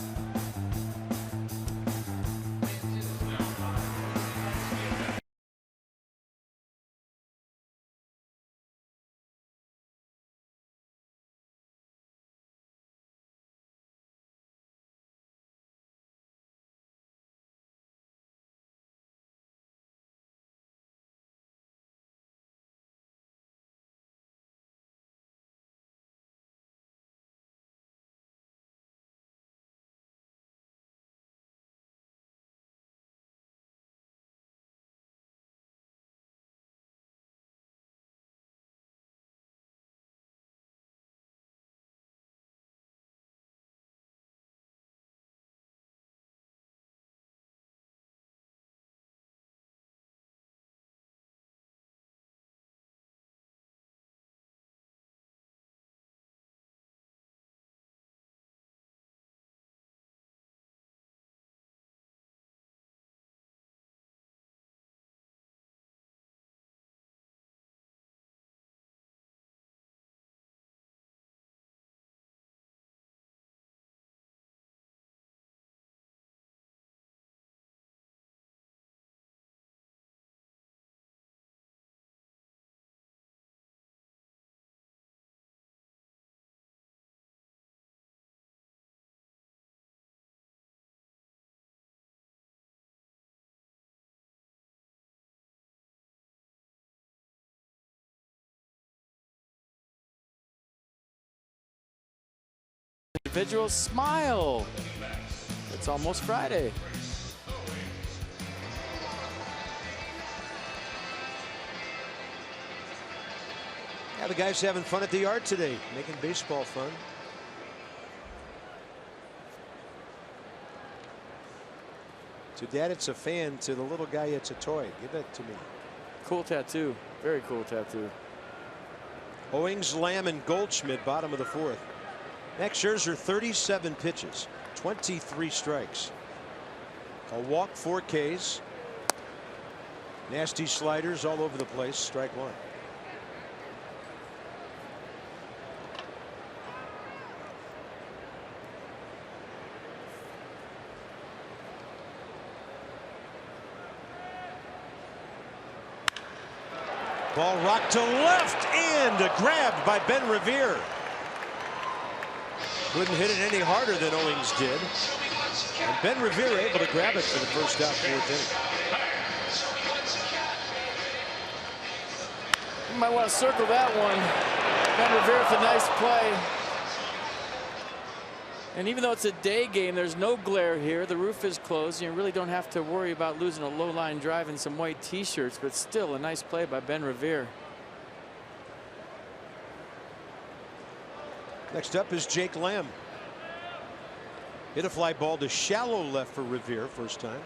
Individual smile. It's almost Friday. Yeah, the guys having fun at the yard today, making baseball fun. To Dad, it's a fan. To the little guy, it's a toy. Give it to me. Cool tattoo. Very cool tattoo. Owings, Lamb, and Goldschmidt, bottom of the 4th. Max Scherzer, 37 pitches, 23 strikes. A walk, 4 Ks. Nasty sliders all over the place. Strike 1. Ball rocked to left and grabbed by Ben Revere. Couldn't hit it any harder than Owings did. And Ben Revere able to grab it for the first out, 4th inning. You might want to circle that one. Ben Revere with a nice play. And even though it's a day game, there's no glare here. The roof is closed. You really don't have to worry about losing a low line drive and some white T-shirts, but still a nice play by Ben Revere. Next up is Jake Lamb. Hit a fly ball to shallow left for Revere first time.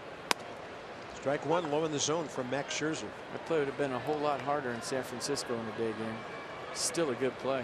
Strike one, low in the zone from Max Scherzer. That play would have been a whole lot harder in San Francisco in the day game. Still a good play.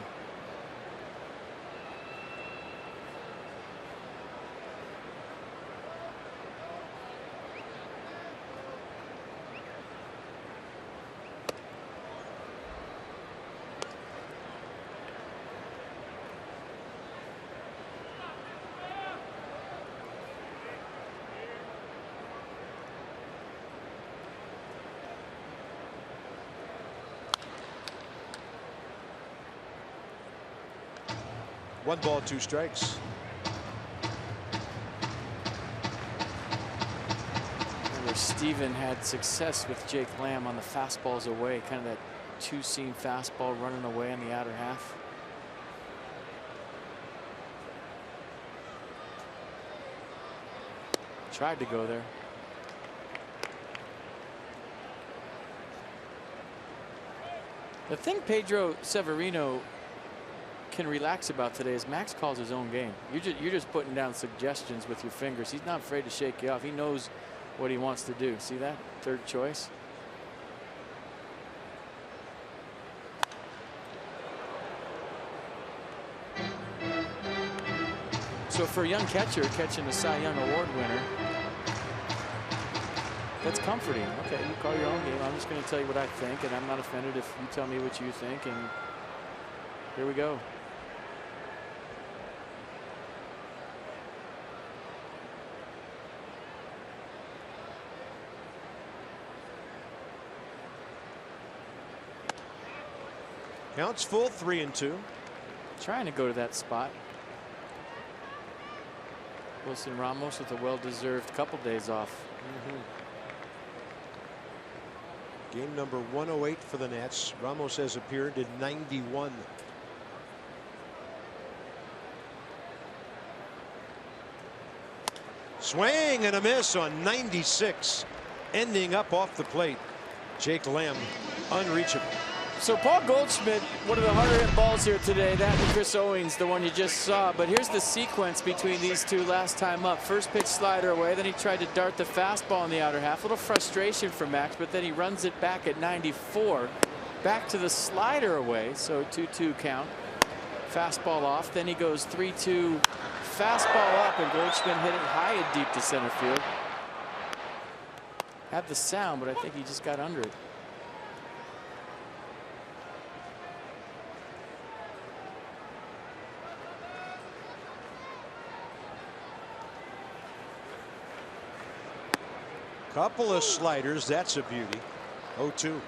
One ball, two strikes. Where Steven had success with Jake Lamb on the fastballs away, kind of that two-seam fastball running away in the outer half. Tried to go there. The thing Pedro Severino can relax about today is Max calls his own game. You're just putting down suggestions with your fingers. He's not afraid to shake you off. He knows what he wants to do. See that? Third choice. So for a young catcher catching the Cy Young Award winner, that's comforting. Okay, you call your own game. I'm just going to tell you what I think, and I'm not offended if you tell me what you think, and here we go. Counts full, 3-2. Trying to go to that spot. Wilson Ramos with a well-deserved couple days off. Game number 108 for the Nats. Ramos has appeared in 91. Swing and a miss on 96. Ending up off the plate. Jake Lamb unreachable. So Paul Goldschmidt, one of the harder hit balls here today. That and Chris Owings, the one you just saw. But here's the sequence between these two last time up. First pitch slider away. Then he tried to dart the fastball in the outer half. A little frustration for Max, but then he runs it back at 94. Back to the slider away. So 2-2 count. Fastball off. Then he goes 3-2. Fastball up, and Goldschmidt hit it high and deep to center field. Had the sound, but I think he just got under it. Couple of sliders. That's a beauty. 0-2.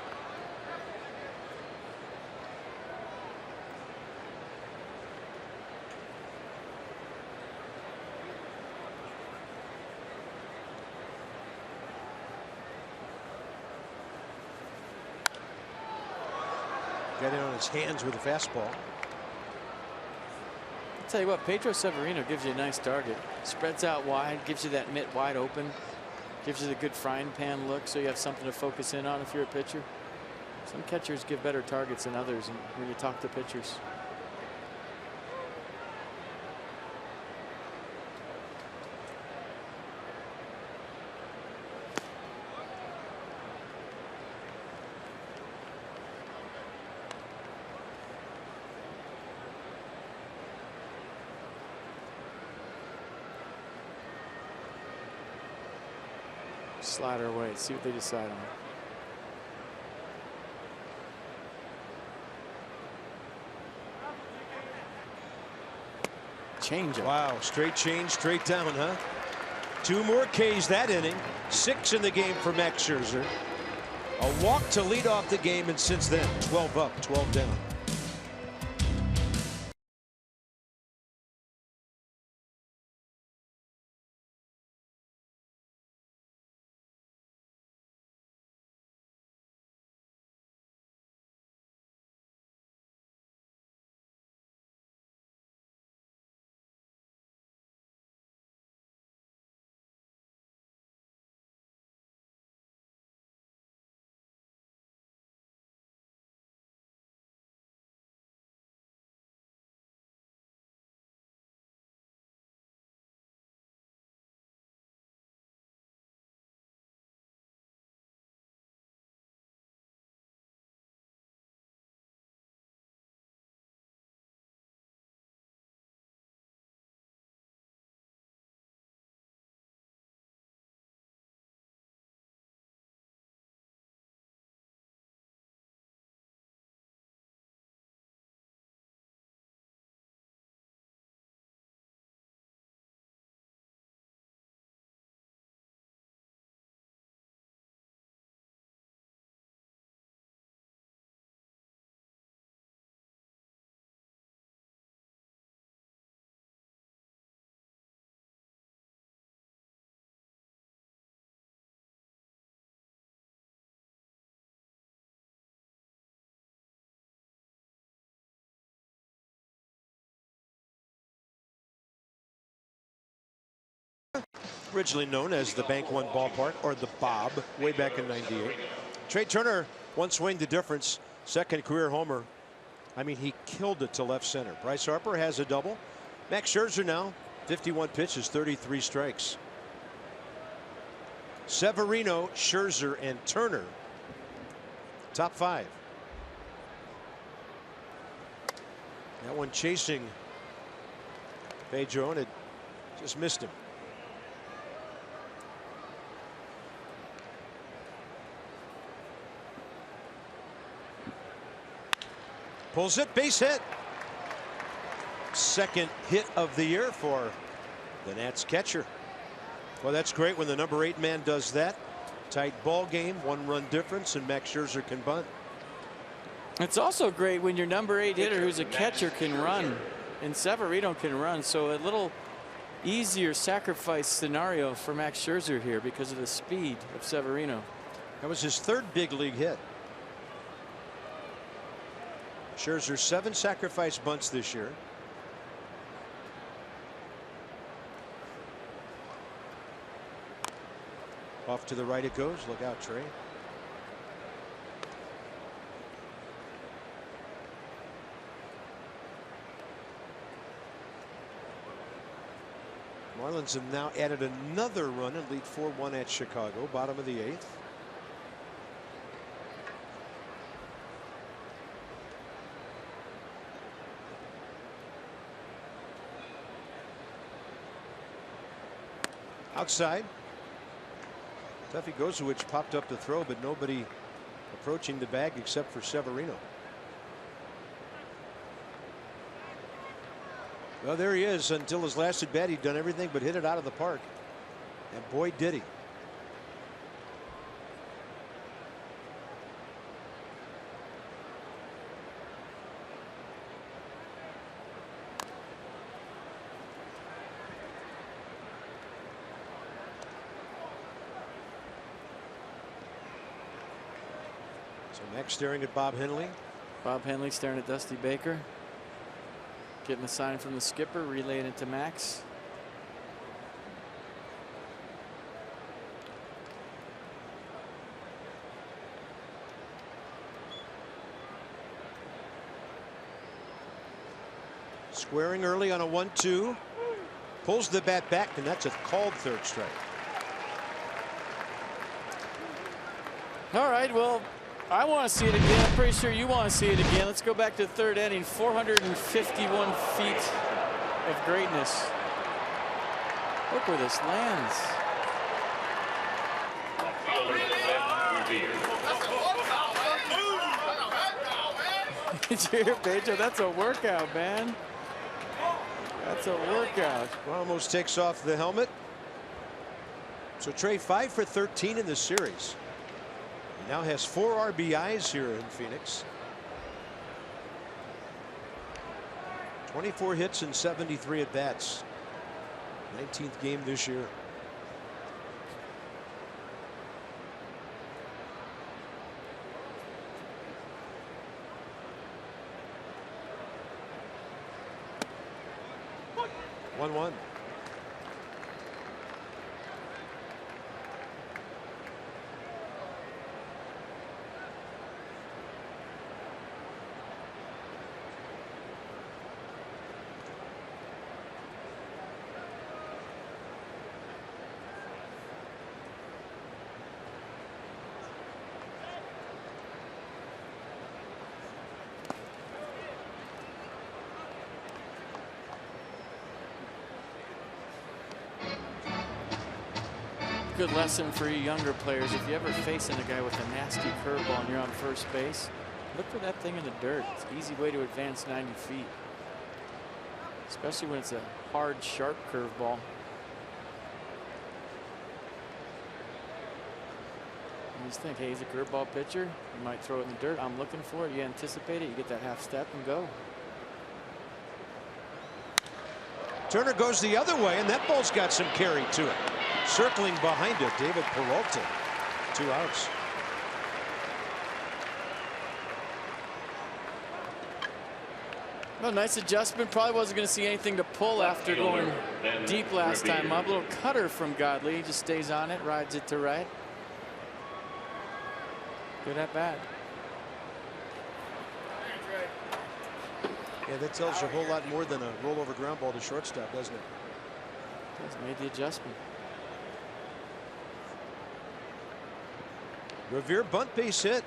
Got in on his hands with a fastball. I'll tell you what, Pedro Severino gives you a nice target. Spreads out wide, gives you that mitt wide open. Gives you the good frying pan look, so you have something to focus in on if you're a pitcher. Some catchers give better targets than others when you talk to pitchers. Slider away. See what they decide on. Change up. Wow, straight change, straight down, huh? 2 more Ks that inning. 6 in the game for Max Scherzer. A walk to lead off the game, and since then, 12 up, 12 down. Originally known as the Bank One Ballpark, or the Bob, way back in '98. Trey Turner, one swing the difference, second career homer. I mean, he killed it to left center. Bryce Harper has a double. Max Scherzer now, 51 pitches, 33 strikes. Severino, Scherzer, and Turner, top 5. That one chasing Pedro, and it just missed him. Pulls it, base hit. Second hit of the year for the Nats catcher. Well, that's great when the number 8 man does that. Tight ball game, 1-run difference, and Max Scherzer can bunt. It's also great when your number 8 hitter, who's a catcher, can run, and Severino can run. So a little easier sacrifice scenario for Max Scherzer here because of the speed of Severino. That was his 3rd big league hit. Scherzer 7 sacrifice bunts this year. Off to the right it goes. Look out, Trey. Marlins have now added another run and lead 4-1 at Chicago, bottom of the 8th. Outside. Tuffy Gozowicz popped up to throw, but nobody approaching the bag except for Severino. Well, there he is. Until his last at bat, he'd done everything but hit it out of the park. And boy, did he. So Max staring at Bob Henley. Bob Henley staring at Dusty Baker. Getting a sign from the skipper, relaying it to Max. Squaring early on a 1-2. Pulls the bat back, and that's a called 3rd strike. All right, well, I want to see it again. I'm pretty sure you want to see it again. Let's go back to the 3rd inning. 451 feet of greatness. Look where this lands. Did you hear Pedro? That's a workout, man. That's a workout. Well, almost takes off the helmet. So Trey 5 for 13 in the series. He now has 4 RBIs here in Phoenix. 24 hits and 73 at bats. 19th game this year. One. Good lesson for you younger players. If you ever facing a guy with a nasty curveball and you're on first base, look for that thing in the dirt. It's an easy way to advance 90 feet. Especially when it's a hard, sharp curveball. You just think, hey, he's a curveball pitcher. You might throw it in the dirt. I'm looking for it. You anticipate it. You get that half step and go. Turner goes the other way, and that ball's got some carry to it. Circling behind it, David Peralta. 2 outs. Well, nice adjustment. Probably wasn't going to see anything to pull after going deep last time up. A little cutter from Godley. He just stays on it, rides it to right. Good at bat. Yeah, that tells you a whole lot more than a rollover ground ball to shortstop, doesn't it? Just made the adjustment. Revere bunt base hit.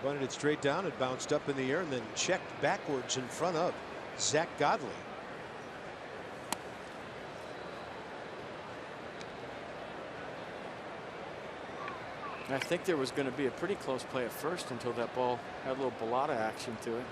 Bunted it straight down. It bounced up in the air and then checked backwards in front of Zack Godley. I think there was going to be a pretty close play at first until that ball had a little Bellata action to it.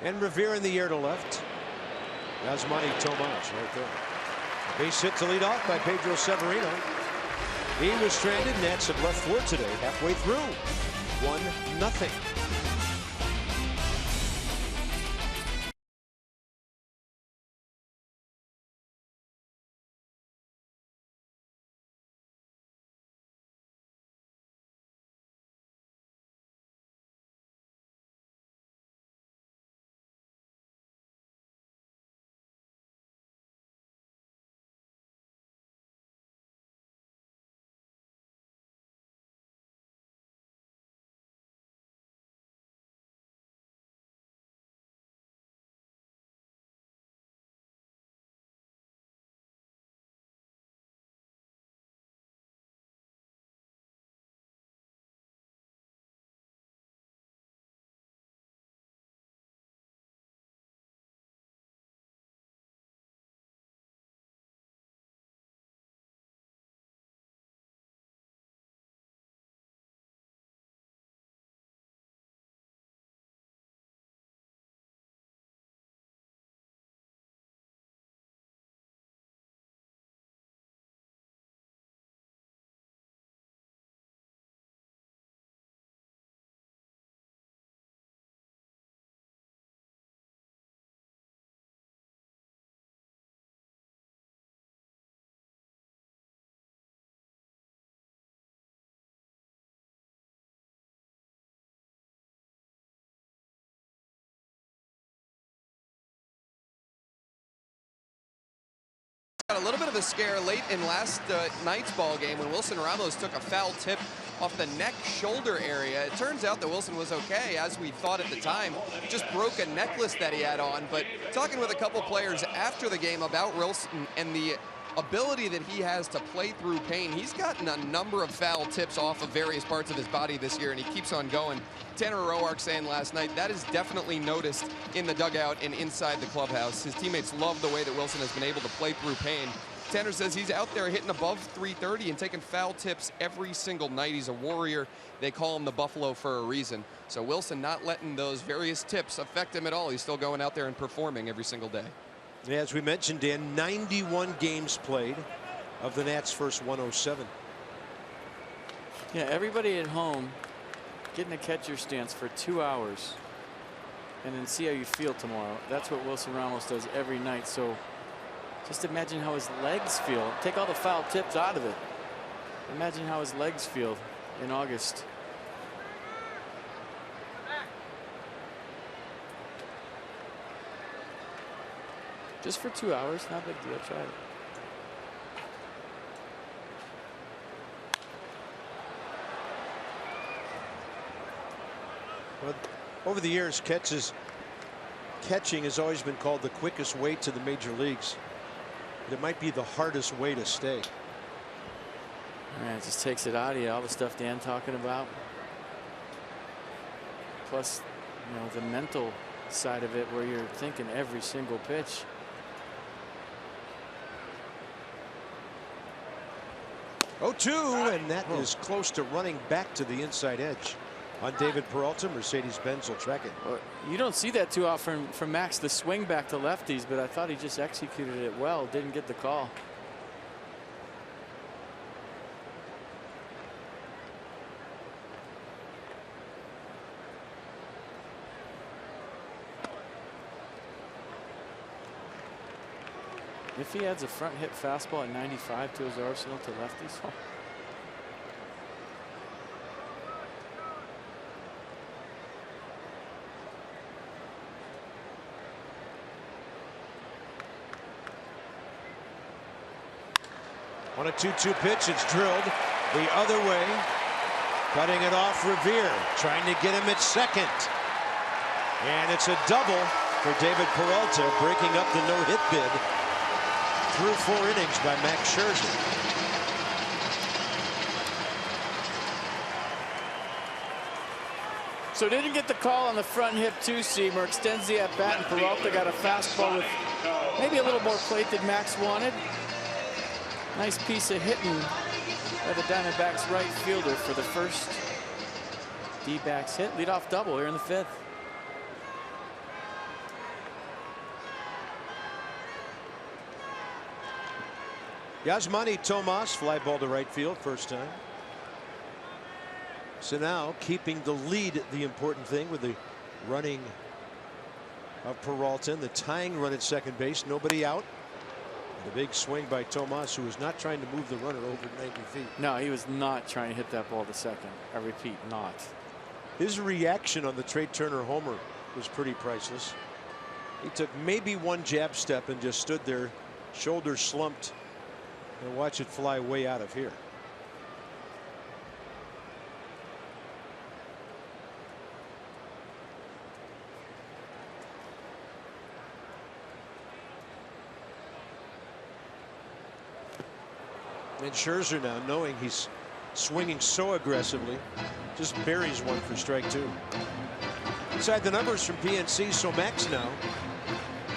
And Revere in the air to left. Yasmani Tomas right there. Base hit to lead off by Pedro Severino. He was stranded. Nats have left Ford today halfway through. 1-0. Got a little bit of a scare late in last night's ball game when Wilson Ramos took a foul tip off the neck shoulder area. It turns out that Wilson was okay, as we thought at the time. Just broke a necklace that he had on. But talking with a couple players after the game about Wilson and the ability that he has to play through pain, he's gotten a number of foul tips off of various parts of his body this year, and he keeps on going. Tanner Roark saying last night that is definitely noticed in the dugout and inside the clubhouse. His teammates love the way that Wilson has been able to play through pain. Tanner says he's out there hitting above 330 and taking foul tips every single night. He's a warrior. They call him the Buffalo for a reason. So Wilson not letting those various tips affect him at all. He's still going out there and performing every single day. Yeah, as we mentioned, Dan, 91 games played of the Nats' first 107. Yeah, everybody at home get in a catcher stance for 2 hours and then see how you feel tomorrow. That's what Wilson Ramos does every night. So just imagine how his legs feel. Take all the foul tips out of it. Imagine how his legs feel in August. Just for 2 hours, not a big deal. Try it. Well, over the years, catching has always been called the quickest way to the major leagues. But it might be the hardest way to stay. Man, it just takes it out of you. All the stuff Dan talking about. Plus, you know, the mental side of it where you're thinking every single pitch. Oh, 2, and that is close to running back to the inside edge on David Peralta. Mercedes-Benz will track it. Well, you don't see that too often from Max, the swing back to lefties, but I thought he just executed it well. Didn't get the call. If he adds a front hip fastball at 95 to his arsenal to lefties. Oh. On a 2-2 pitch, it's drilled the other way. Cutting it off, Revere, trying to get him at second. And it's a double for David Peralta, breaking up the no-hit bid through 4 innings by Max Scherzer. So didn't get the call on the front hip two-seamer, extends the at-bat, and Peralta got a fastball with maybe a little more plate than Max wanted. Nice piece of hitting by the Diamondbacks right fielder for the first D-backs hit. Leadoff double here in the 5th. Yasmani Tomas, fly ball to right field, first time. So now keeping the lead, the important thing with the running of Peralta, and the tying run at second base, nobody out. The big swing by Tomas, who was not trying to move the runner over 90 feet. No, he was not trying to hit that ball to second. I repeat, not. His reaction on the Trey Turner homer was pretty priceless. He took maybe one jab step and just stood there, shoulders slumped, and watch it fly way out of here. And Scherzer now, knowing he's swinging so aggressively, just buries one for strike 2. Inside the numbers from PNC, so Max now,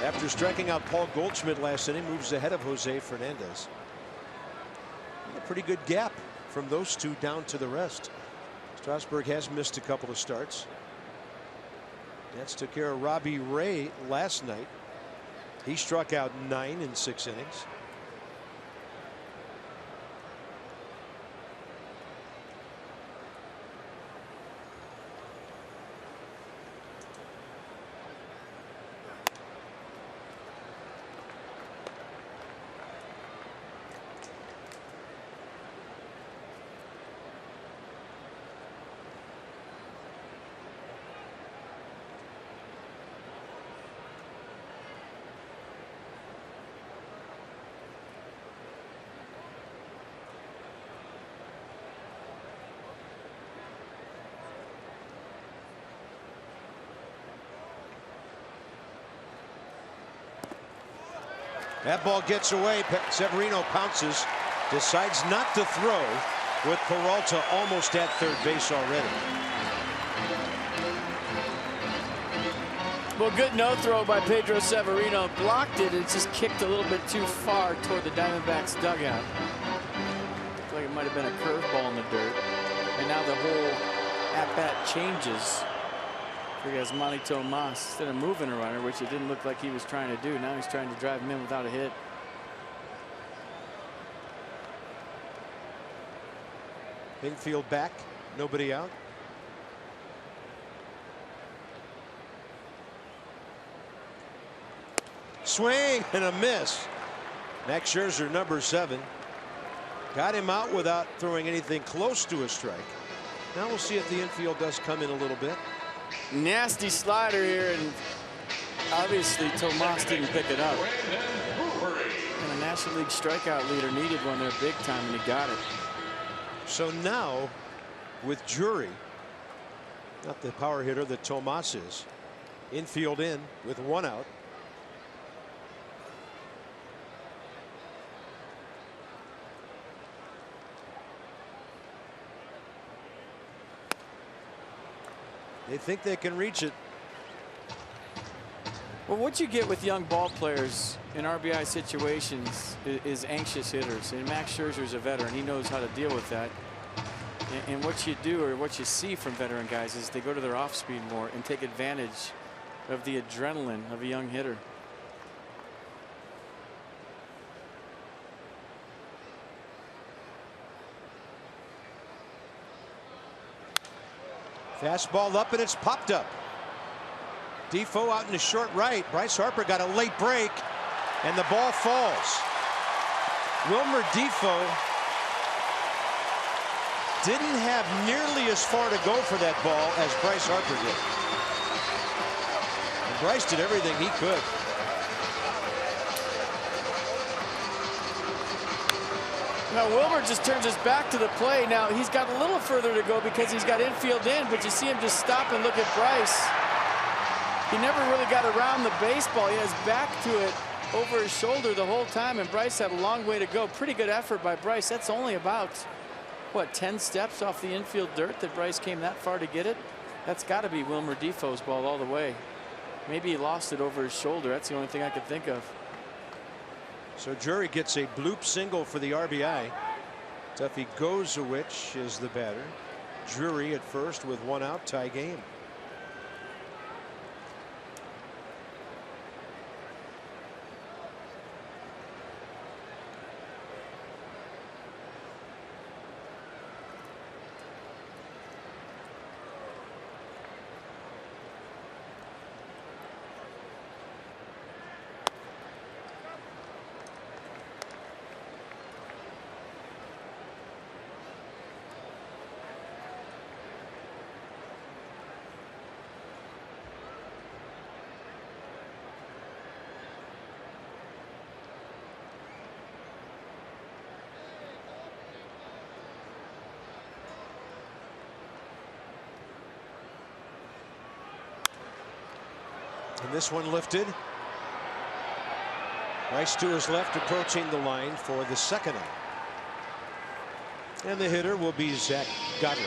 after striking out Paul Goldschmidt last inning, moves ahead of Jose Fernandez. A pretty good gap from those two down to the rest. Strasburg has missed a couple of starts. Nats took care of Robbie Ray last night. He struck out 9 in 6 innings. That ball gets away. Severino pounces, decides not to throw, with Peralta almost at third base already. Well, good no throw by Pedro Severino. Blocked it. It just kicked a little bit too far toward the Diamondbacks dugout. Looked like it might have been a curveball in the dirt. And now the whole at-bat changes for Yasmani Tomas. Instead of moving a runner, which it didn't look like he was trying to do, now he's trying to drive him in without a hit. Infield back, nobody out. Swing and a miss. Max Scherzer, number 7. Got him out without throwing anything close to a strike. Now we'll see if the infield does come in a little bit. Nasty slider here, and obviously Tomas didn't pick it up. And a National League strikeout leader needed one there big time, and he got it. So now with Drury, not the power hitter that Tomas is, infield in with 1 out. They think they can reach it. Well, what you get with young ball players in RBI situations is anxious hitters. And Max Scherzer's a veteran. He knows how to deal with that. And what you do, or what you see from veteran guys, is they go to their off speed more and take advantage of the adrenaline of a young hitter. Fastball up, and it's popped up. Defoe out in the short right. Bryce Harper got a late break, and the ball falls. Wilmer Defoe didn't have nearly as far to go for that ball as Bryce Harper did. And Bryce did everything he could. Now Wilmer just turns his back to the play. Now he's got a little further to go because he's got infield in, but you see him just stop and look at Bryce. He never really got around the baseball. He has back to it over his shoulder the whole time, and Bryce had a long way to go. Pretty good effort by Bryce. That's only about, what, 10 steps off the infield dirt that Bryce came that far to get it. That's got to be Wilmer Defoe's ball all the way. Maybe he lost it over his shoulder. That's the only thing I could think of. So Drury gets a bloop single for the RBI. Duffy Gozowicz is the batter. Drury at first with one out, tie game. And this one lifted. Rice to his left, approaching the line for the second out. And the hitter will be Zack Godley.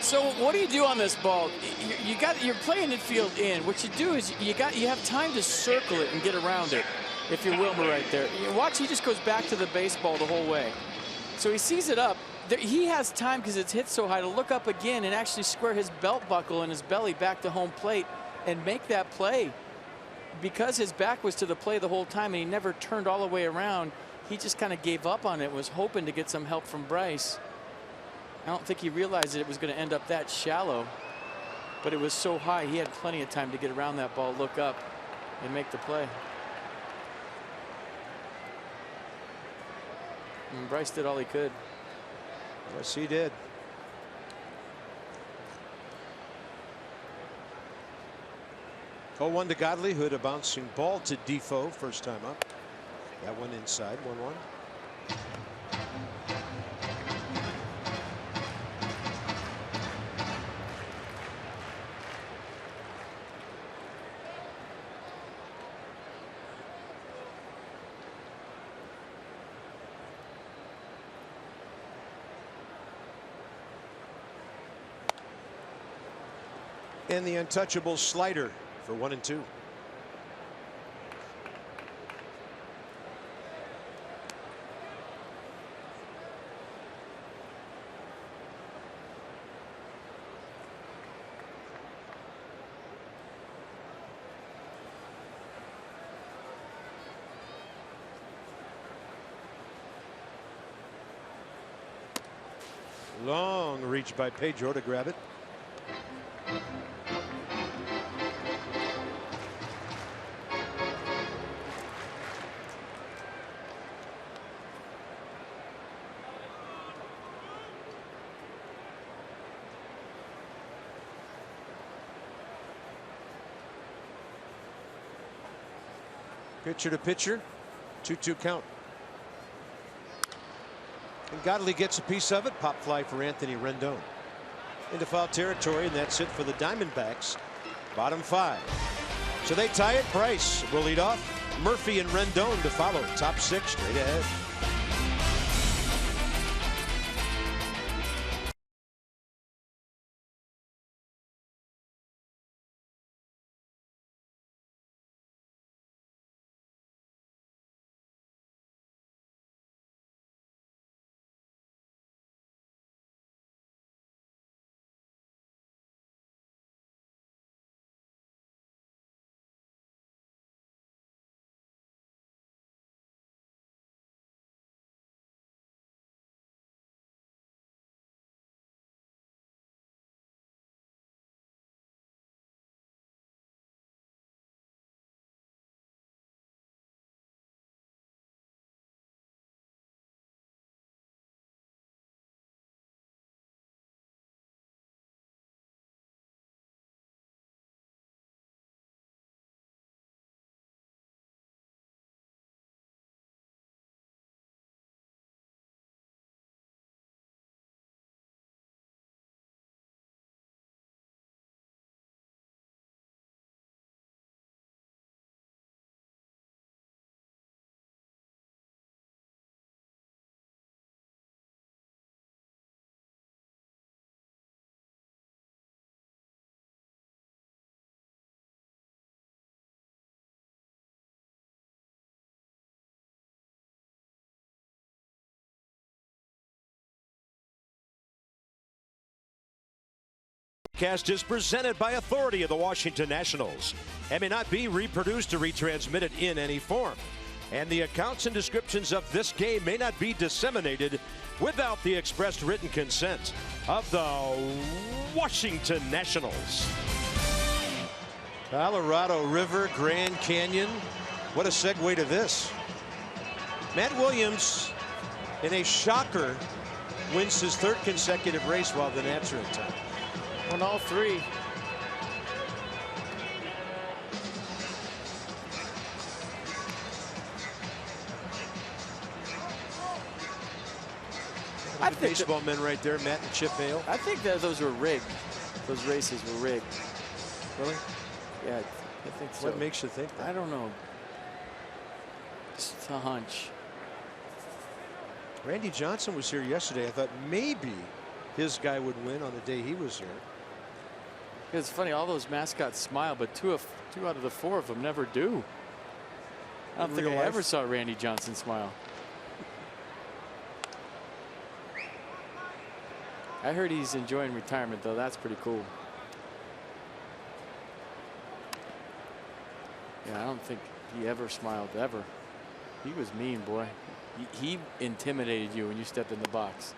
So what do you do on this ball? You're playing infield in. What you do is you have time to circle it and get around it. If you're Wilmer right there, you watch, he just goes back to the baseball the whole way. So he sees it up. He has time, because it's hit so high, to look up again and actually square his belt buckle and his belly back to home plate and make that play. Because his back was to the play the whole time and he never turned all the way around, he just kind of gave up on it, was hoping to get some help from Bryce. I don't think he realized that it was going to end up that shallow, but it was so high he had plenty of time to get around that ball, look up, and make the play. And Bryce did all he could. Yes, he did. Oh, 1 to Godley, who had a bouncing ball to Defoe first time up. That one inside, 1-1. And the untouchable slider for 1-2. Long reach by Pedro to grab it. Pitcher to pitcher, 2-2 count. And Godley gets a piece of it. Pop fly for Anthony Rendon. Into foul territory, and that's it for the Diamondbacks. Bottom 5. So they tie it. Bryce will lead off. Murphy and Rendon to follow. Top 6 straight ahead. Cast is presented by authority of the Washington Nationals and may not be reproduced or retransmitted in any form. And the accounts and descriptions of this game may not be disseminated without the expressed written consent of the Washington Nationals. Colorado River, Grand Canyon. What a segue to this. Matt Williams, in a shocker, wins his 3rd consecutive race while the Nats are in town. Won all 3. I think baseball men right there, Matt and Chip Hale. I think that those were rigged. Those races were rigged. Really? Yeah, I think so. What makes you think that? I don't know. Just a hunch. Randy Johnson was here yesterday. I thought maybe his guy would win on the day he was here. It's funny, all those mascots smile, but two out of the 4 of them never do. I don't think I ever saw Randy Johnson smile. I heard he's enjoying retirement, though. That's pretty cool. Yeah, I don't think he ever smiled, ever. He was mean, boy. He intimidated you when you stepped in the box.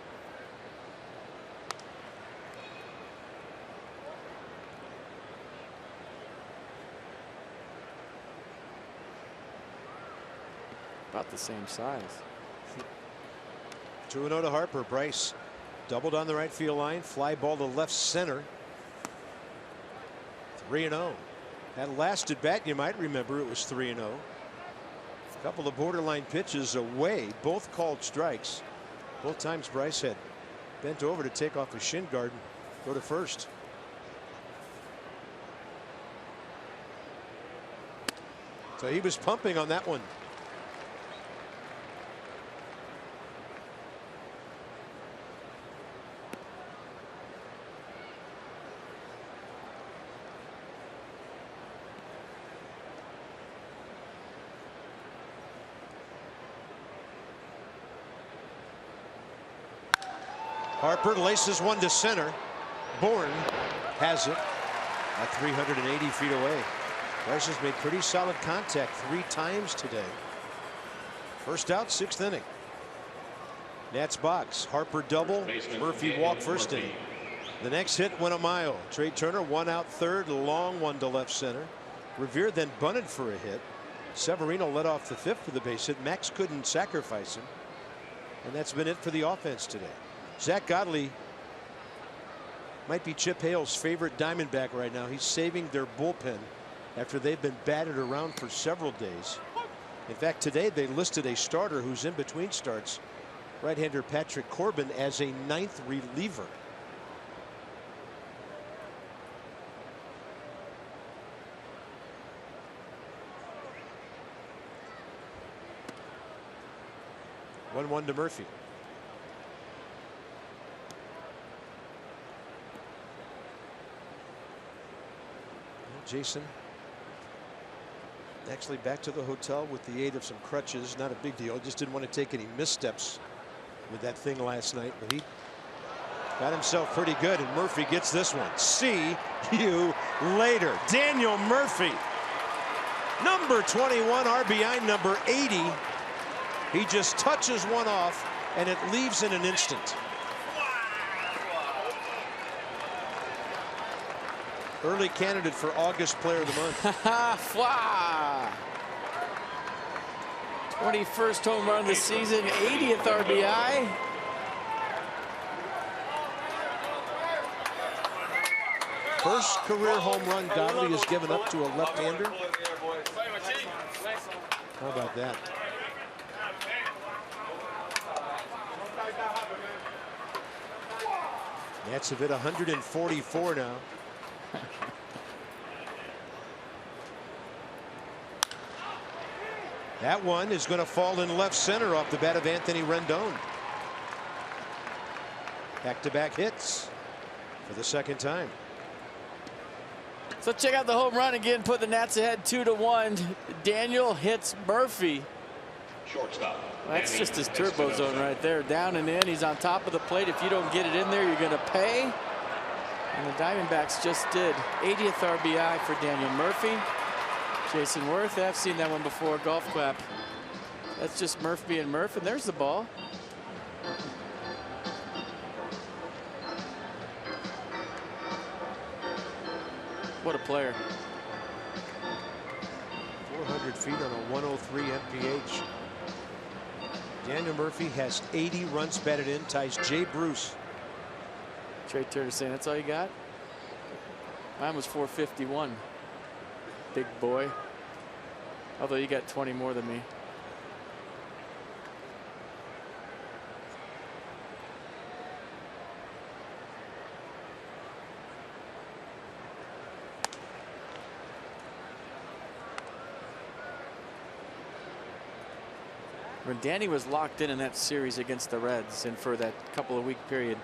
About the same size. 2-0 to Harper. Bryce doubled on the right field line. Fly ball to left center. 3-0. That last at bat, you might remember, it was 3-0. A couple of borderline pitches away, both called strikes. Both times Bryce had bent over to take off his shin guard and go to first. So he was pumping on that one. Harper laces one to center. Bourne has it at 380 feet away. Bryce has made pretty solid contact 3 times today. First out, 6th inning. Nats box. Harper double. Murphy walk first inning. The next hit went a mile. Trey Turner 1 out 3rd. Long one to left center. Revere then bunted for a hit. Severino led off the 5th for the base hit. Max couldn't sacrifice him. And that's been it for the offense today. Zach Godley might be Chip Hale's favorite Diamondback right now. He's saving their bullpen after they've been battered around for several days. In fact, today they listed a starter who's in between starts, right-hander Patrick Corbin, as a 9th reliever. One to Murphy. Jason actually back to the hotel with the aid of some crutches. Not a big deal. Just didn't want to take any missteps with that thing last night. But he got himself pretty good. And Murphy gets this one. See you later. Daniel Murphy. Number 21, RBI number 80. He just touches one off and it leaves in an instant. Early candidate for August Player of the Month. Fly. 21st home run of the season, 80th RBI. First career home run Godley has given up to a left-hander. How about that? Nats have hit 144 now. That one is going to fall in left center off the bat of Anthony Rendon. Back-to-back hits for the 2nd time. So check out the home run again. Put the Nats ahead 2-1. Daniel hits Murphy. Shortstop. That's just his turbo zone right there. Down and in. He's on top of the plate. If you don't get it in there, you're going to pay. And the Diamondbacks just did 80th RBI for Daniel Murphy. Jason Worth, I've seen that one before. Golf clap. That's just Murph being Murph, and there's the ball. What a player. 400 feet on a 103 mph. Daniel Murphy has 80 runs batted in, ties Jay Bruce. Trey Turner saying, that's all you got? Mine was 451. Big boy. Although you got 20 more than me. When Danny was locked in that series against the Reds, and for that couple of week period,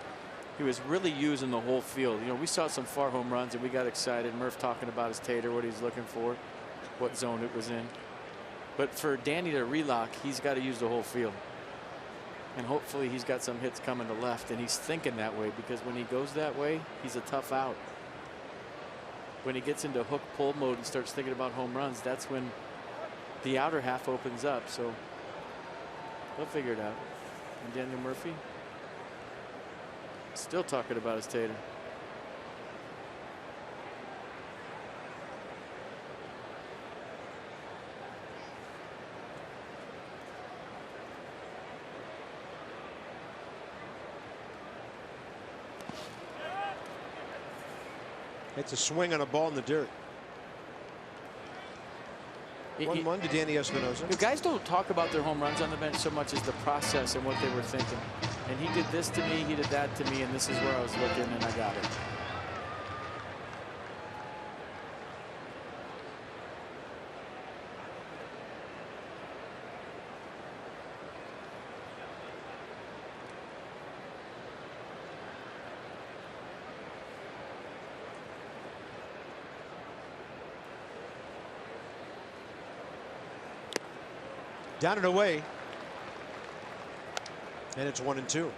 he was really using the whole field. You know, we saw some far home runs and we got excited. Murph talking about his tater, what he's looking for, what zone it was in. But for Danny to relock, he's got to use the whole field. And hopefully he's got some hits coming to left, and he's thinking that way, because when he goes that way, he's a tough out. When he gets into hook pull mode and starts thinking about home runs, that's when the outer half opens up. So they'll figure it out. And Daniel Murphy still talking about his tater. It's a swing on a ball in the dirt. 1-1 to Danny Espinosa. You guys don't talk about their home runs on the bench so much as the process and what they were thinking. And he did this to me, he did that to me, and this is where I was looking, and I got it. Down and away. And it's 1-2.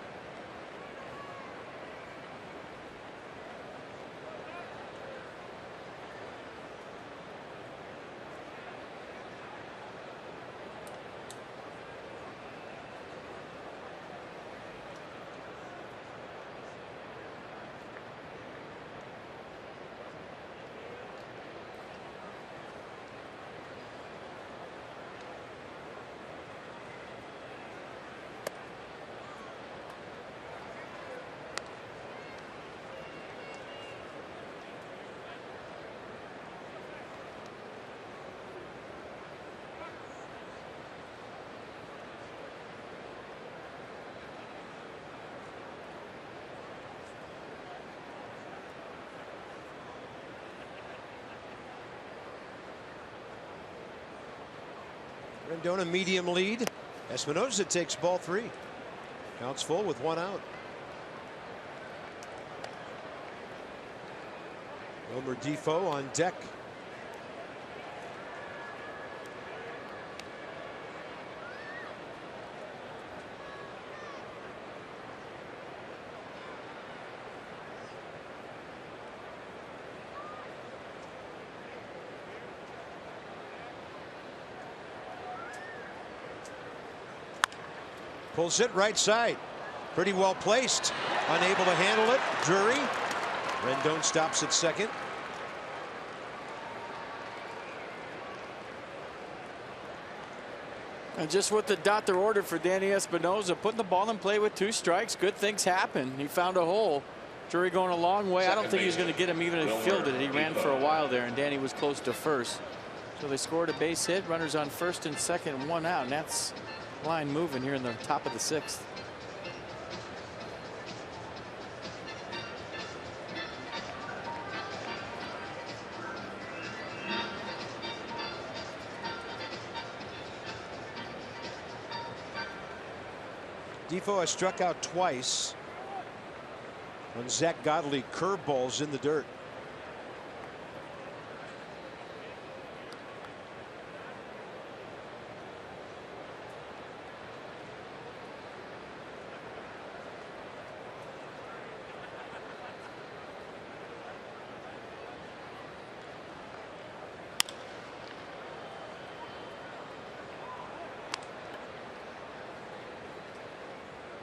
Rendon a medium lead. Espinosa takes ball 3. Counts full with 1 out. Wilmer Defoe on deck. Pulls it right side. Pretty well placed. Unable to handle it. Drury. Rendon stops at second. And just what the doctor ordered for Danny Espinosa, putting the ball in play with 2 strikes, good things happen. He found a hole. Drury going a long way. I don't think he was going to get him even if he fielded it. He ran for a while there, and Danny was close to first. So they scored a base hit. Runners on first and second, 1 out. And that's line moving here in the top of the 6th. Defoe has struck out twice on Zach Godley curveballs in the dirt.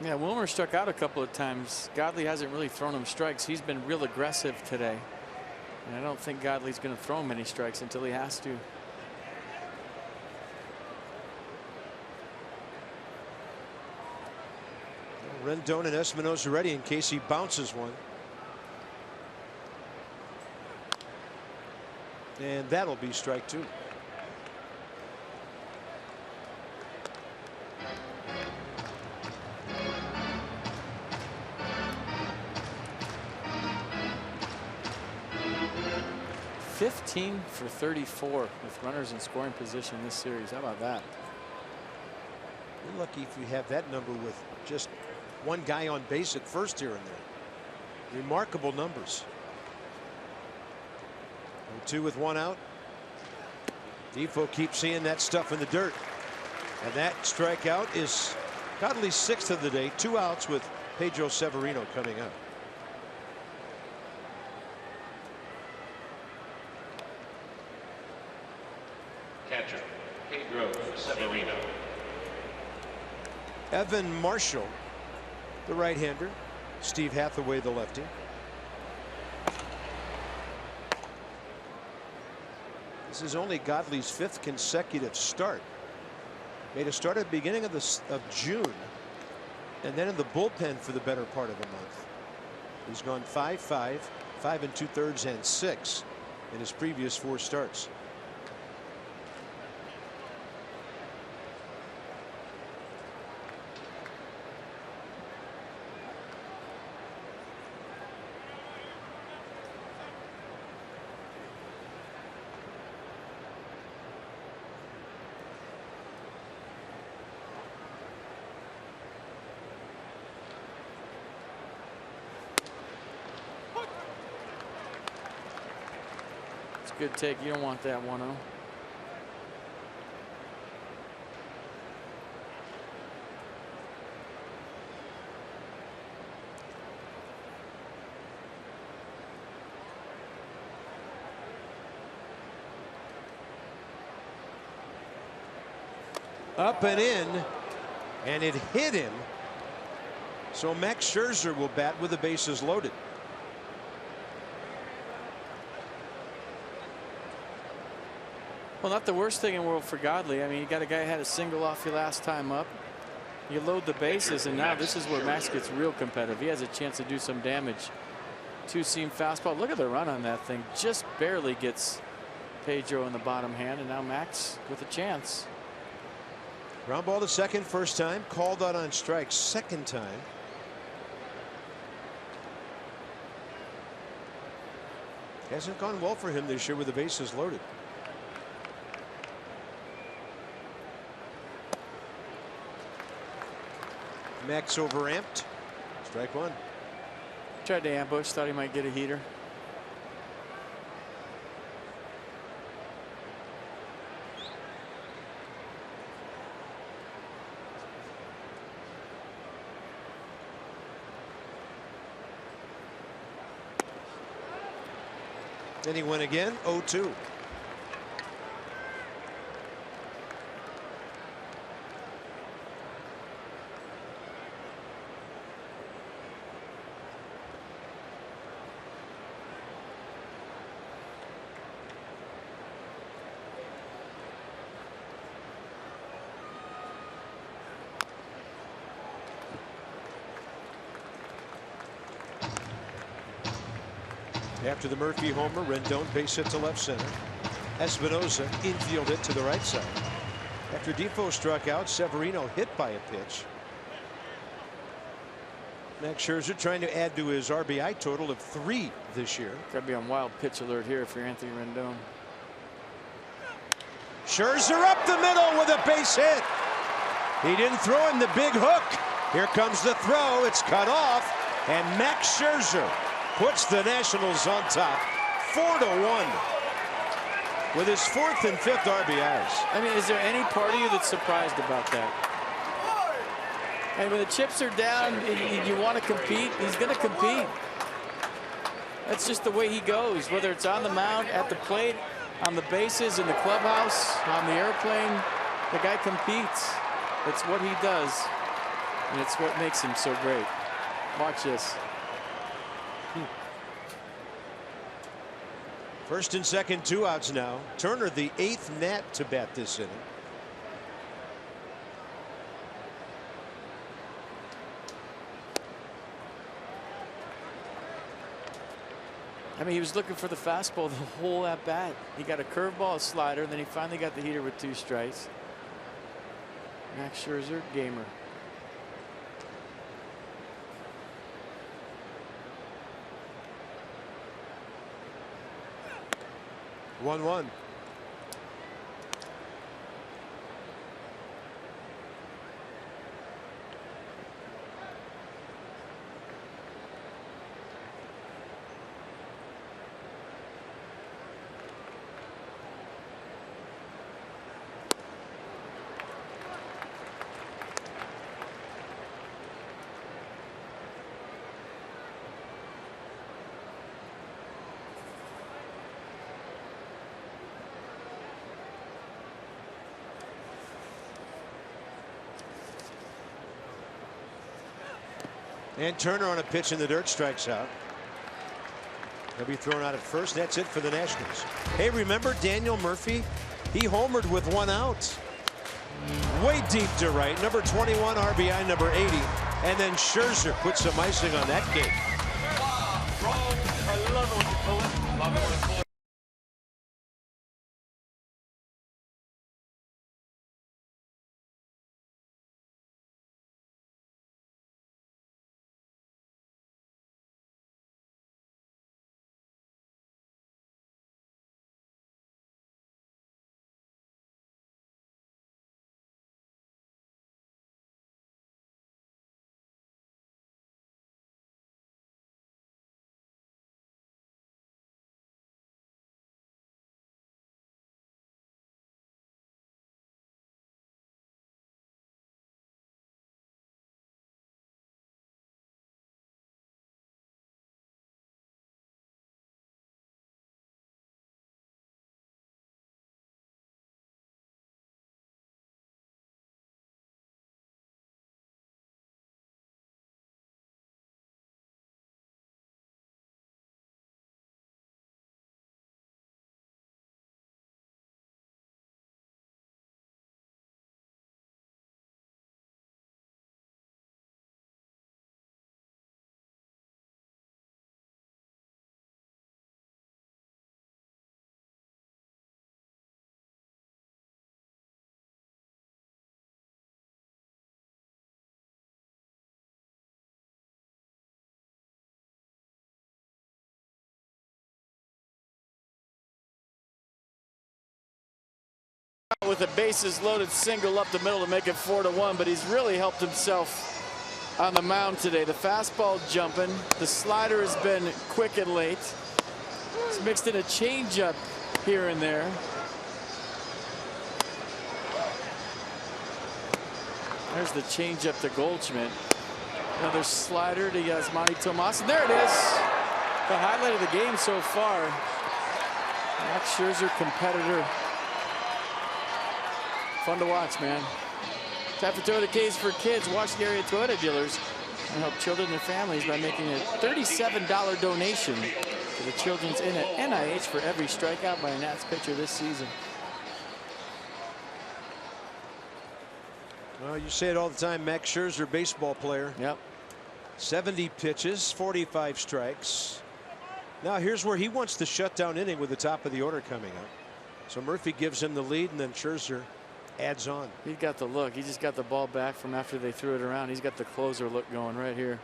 Yeah, Wilmer struck out a couple of times. Godley hasn't really thrown him strikes. He's been real aggressive today. And I don't think Godley's going to throw him many strikes until he has to. Rendon and Espinosa ready in case he bounces one. And that'll be strike 2. $15 for 34 with runners in scoring position this series. How about that? You're lucky if you have that number with just one guy on base at first here and there. Remarkable numbers. 2 with 1 out. Difo keeps seeing that stuff in the dirt. And that strikeout is Godley's 6th of the day. 2 outs with Pedro Severino coming up. Catcher, Pedro Severino. Evan Marshall, the right-hander. Steve Hathaway, the lefty. This is only Godley's 5th consecutive start. Made a start at the beginning of June, and then in the bullpen for the better part of a month. He's gone 5-5, 5 2/3, and 6 in his previous 4 starts. Good take. You don't want that 1-0. Up and in, and it hit him. So Max Scherzer will bat with the bases loaded. Well, not the worst thing in the world for Godley. I mean, you got a guy who had a single off you last time up. You load the bases, and now this is where Max gets real competitive. He has a chance to do some damage. 2-seam fastball. Look at the run on that thing. Just barely gets Pedro in the bottom hand, and now Max with a chance. Ground ball to second first time. Called out on strike second time. Hasn't gone well for him this year with the bases loaded. Max overamped. Strike 1. Tried to ambush, thought he might get a heater. Then he went again. 0-2. After the Murphy homer, Rendon base hit to left center. Espinosa infield it to the right side. After Difo struck out, Severino hit by a pitch. Max Scherzer trying to add to his RBI total of 3 this year. Got to be on wild pitch alert here if you're Anthony Rendon. Scherzer up the middle with a base hit. He didn't throw him the big hook. Here comes the throw. It's cut off, and Max Scherzer puts the Nationals on top 4-1 with his 4th and 5th RBIs. I mean, is there any part of you that's surprised about that? And when the chips are down and you want to compete, he's going to compete. That's just the way he goes, whether it's on the mound, at the plate, on the bases, in the clubhouse, on the airplane. The guy competes. It's what he does. And it's what makes him so great. Watch this. First and second, 2 outs now. Turner, the 8th Nat to bat this inning. I mean, he was looking for the fastball the whole at bat. He got a curveball, a slider, and then he finally got the heater with 2 strikes. Max Scherzer, gamer. One. And Turner on a pitch in the dirt strikes out. He'll be thrown out at first. That's it for the Nationals. Hey, remember Daniel Murphy? He homered with 1 out. Way deep to right. Number 21 RBI, number 80. And then Scherzer put some icing on that cake. With a bases loaded single up the middle to make it 4-1, but he's really helped himself on the mound today. The fastball jumping, the slider has been quick and late. He's mixed in a changeup here and there. There's the changeup to Goldschmidt. Another slider to Yasmani Tomas, and there it is. The highlight of the game so far. Max Scherzer, competitor. Fun to watch, man. Time for Toyota Case for Kids. Washington area Toyota dealers and help children and their families by making a $37 donation to the Children's NIH for every strikeout by a Nats pitcher this season. Well, you say it all the time, Max Scherzer, baseball player. Yep. 70 pitches, 45 strikes. Now here's where he wants the shutdown inning with the top of the order coming up. So Murphy gives him the lead, and then Scherzer adds on. He got the look. He just got the ball back from after they threw it around. He's got the closer look going right here.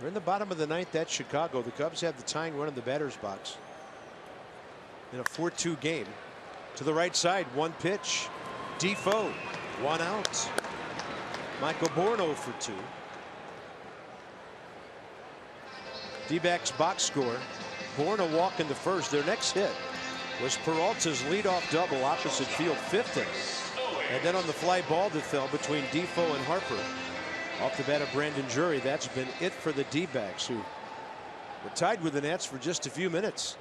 We're in the bottom of the 9th. That's Chicago. The Cubs have the tying run in the batter's box in a 4-2 game. To the right side, 1 pitch. Defoe, 1 out. Michael Bourne 0 for 2. D-backs box score. Bourne a walk in the first. Their next hit was Peralta's leadoff double opposite field, 5th inning. And then on the fly ball that fell between Defoe and Harper. Off the bat of Brandon Drury. That's been it for the D-backs, who were tied with the Nats for just a few minutes.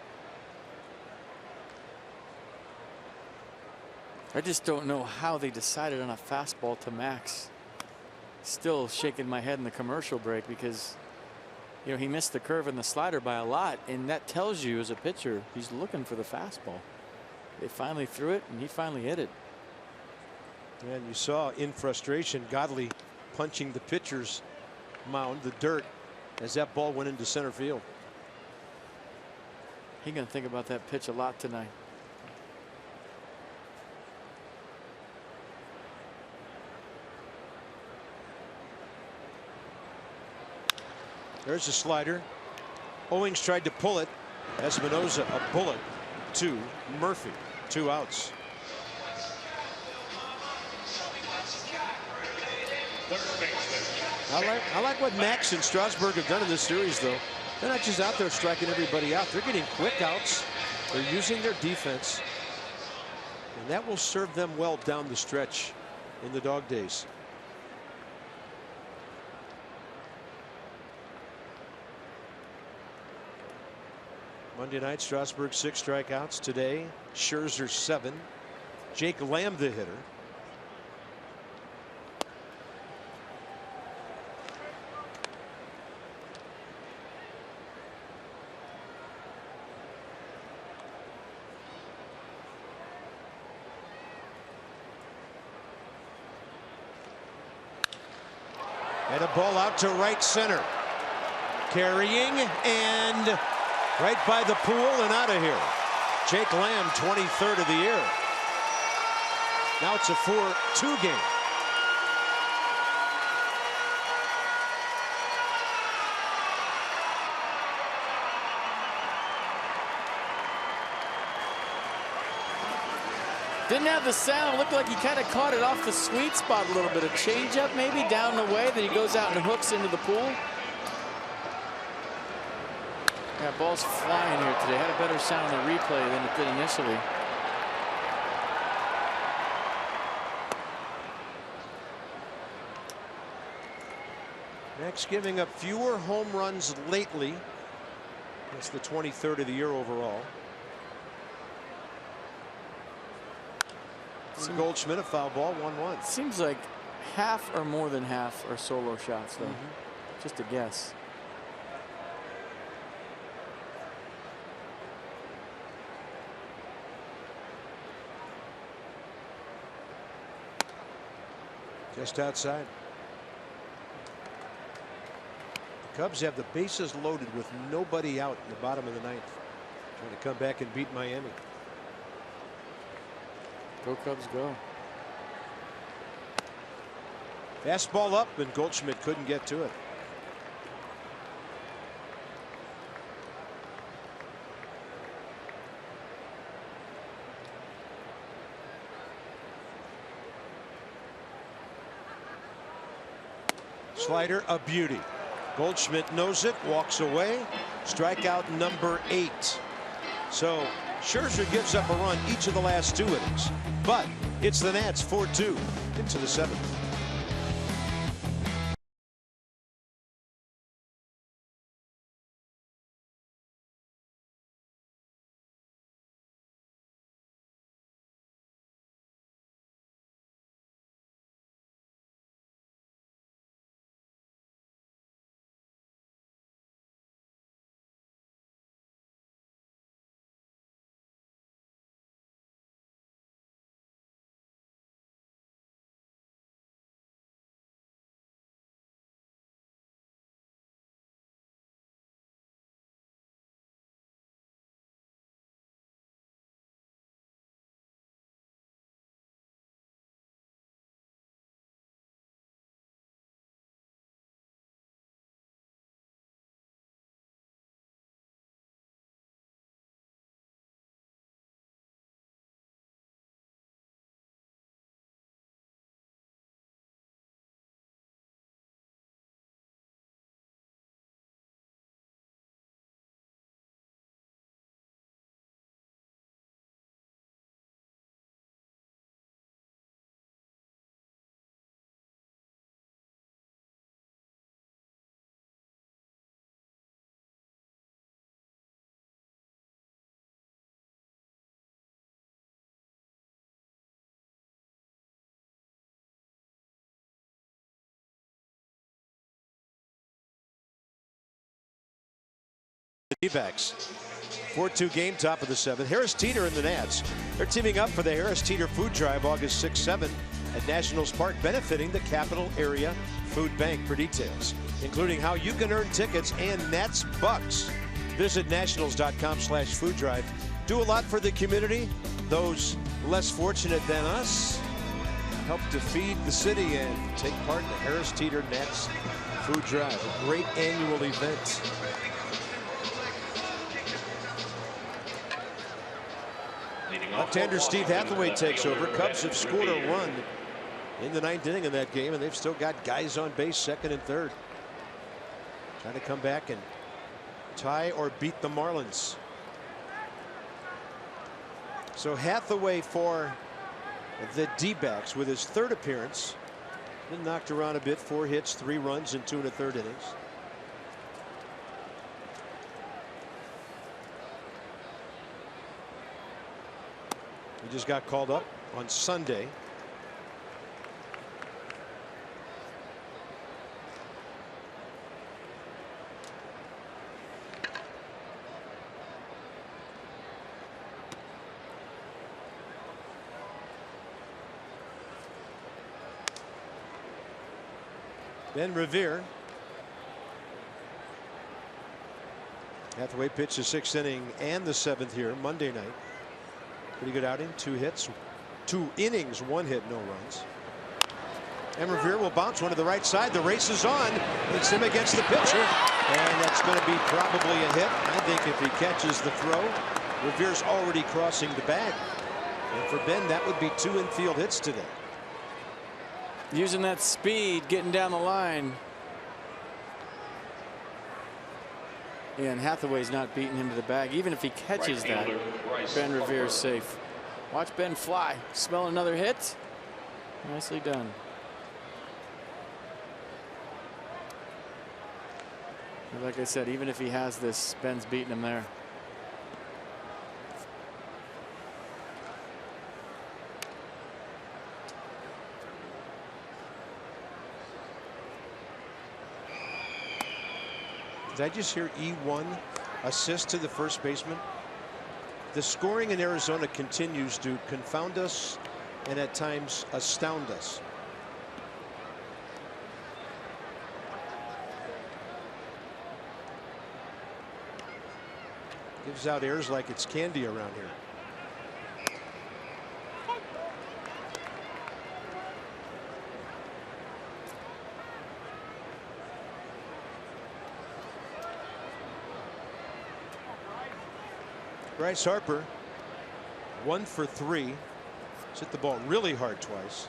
I just don't know how they decided on a fastball to Max. Still shaking my head in the commercial break because, you know, he missed the curve and the slider by a lot, and that tells you as a pitcher he's looking for the fastball. They finally threw it and he finally hit it. And you saw in frustration Godley punching the pitcher's mound, the dirt, as that ball went into center field. He's going to think about that pitch a lot tonight. There's a slider. Owings tried to pull it. Espinosa a bullet to Murphy. 2 outs. I like what Max and Strasburg have done in this series, though. They're not just out there striking everybody out. They're getting quick outs. They're using their defense. And that will serve them well down the stretch in the dog days. Monday night, Strasburg 6 strikeouts. Today, Scherzer 7. Jake Lamb the hitter. And a ball out to right center. Carrying and right by the pool and out of here. Jake Lamb, 23rd of the year. Now it's a 4-2 game. Didn't have the sound. Looked like he kind of caught it off the sweet spot a little bit. A changeup maybe down the way. Then he goes out and hooks into the pool. Yeah, ball's flying here today. Had a better sound in the replay than it did initially. Max giving up fewer home runs lately. That's the 23rd of the year overall. Goldschmidt, a foul ball, 1-1. Seems like half or more than half are solo shots, though. Just a guess. Just outside. The Cubs have the bases loaded with nobody out in the bottom of the ninth. Trying to come back and beat Miami. Go Cubs, go. Fastball up, and Goldschmidt couldn't get to it. Slider, a beauty. Goldschmidt knows it, walks away. Strikeout number 8. So Scherzer gives up a run each of the last 2 innings, but it's the Nats 4-2 into the 7th. D-backs. 4-2 game, top of the 7th. Harris Teeter and the Nats. They're teaming up for the Harris Teeter Food Drive August 6-7 at Nationals Park, benefiting the Capital Area Food Bank. For details, including how you can earn tickets and Nats bucks, visit nationals.com/food drive. Do a lot for the community. Those less fortunate than us help to feed the city and take part in the Harris Teeter Nats Food Drive, a great annual event. Left-hander Steve Hathaway takes over. Cubs have scored a run in the 9th inning of that game, and they've still got guys on base, 2nd and 3rd. Trying to come back and tie or beat the Marlins. So Hathaway for the D-backs with his 3rd appearance. Been knocked around a bit, 4 hits, 3 runs in 2 1/3 innings. He just got called up on Sunday. Ben Revere. Hathaway pitched the 6th inning and the 7th here Monday night. Pretty good outing. 2 hits, 2 innings, 1 hit, no runs. And Revere will bounce one to the right side. The race is on. It's him against the pitcher, and that's going to be probably a hit. I think if he catches the throw, Revere's already crossing the bag. And for Ben, that would be 2 infield hits today. Using that speed, getting down the line. And Hathaway's not beating him to the bag. Even if he catches that, Ben Revere's safe. Watch Ben fly. Smell another hit. Nicely done. Like I said, even if he has this, Ben's beating him there. Did I just hear E1 assist to the first baseman? The scoring in Arizona continues to confound us and at times astound us. Gives out airs like it's candy around here. Bryce Harper, 1 for 3. He's hit the ball really hard twice.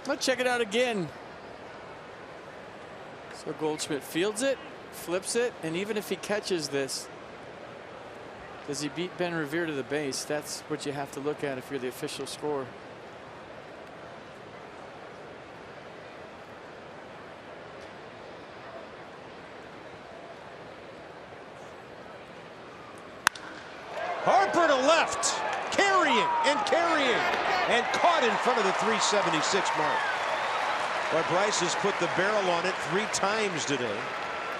Let's check it out again. So Goldschmidt fields it, flips it, and even if he catches this, does he beat Ben Revere to the base? That's what you have to look at if you're the official scorer. Harper to left, carrying and caught in front of the 376 mark. But Bryce has put the barrel on it 3 times today.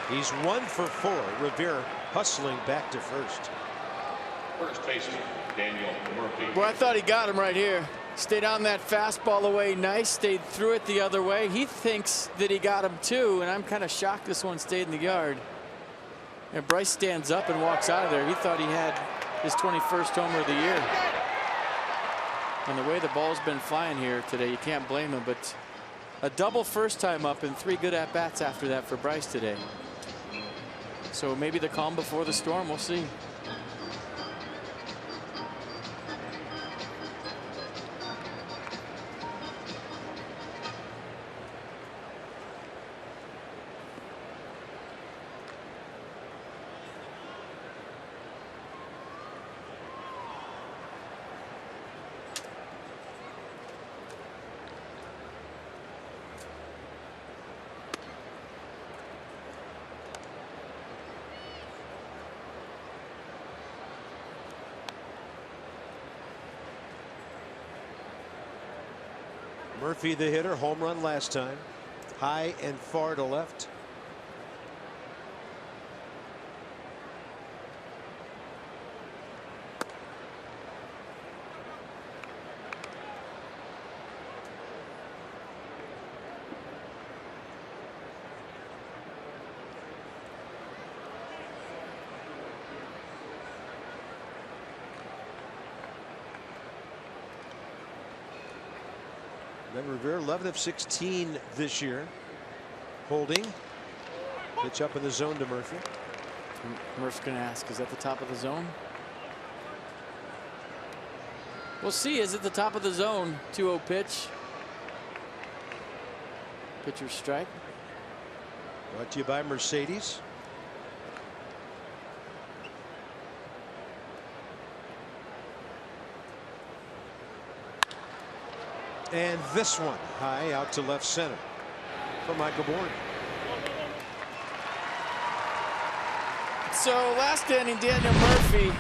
He's 1 for 4. Revere hustling back to first. First baseman, Daniel Murphy. Boy, I thought he got him right here. Stayed on that fastball away nice, stayed through it the other way. He thinks that he got him too, and I'm kind of shocked this one stayed in the yard. And Bryce stands up and walks out of there. He thought he had his 21st homer of the year. And the way the ball's been flying here today, you can't blame him. But a double first time up and 3 good at-bats after that for Bryce today. So maybe the calm before the storm. We'll see. Murphy, the hitter, home run last time. High and far to left. Ben Revere 11 of 16 this year. Holding. Pitch up in the zone to Murphy. Murph's going to ask, is that the top of the zone? We'll see. Is it the top of the zone? 2-0 pitch. Pitcher strike. Brought to you by Mercedes. And this one high out to left center for Michael Bourn. So last inning, Daniel Murphy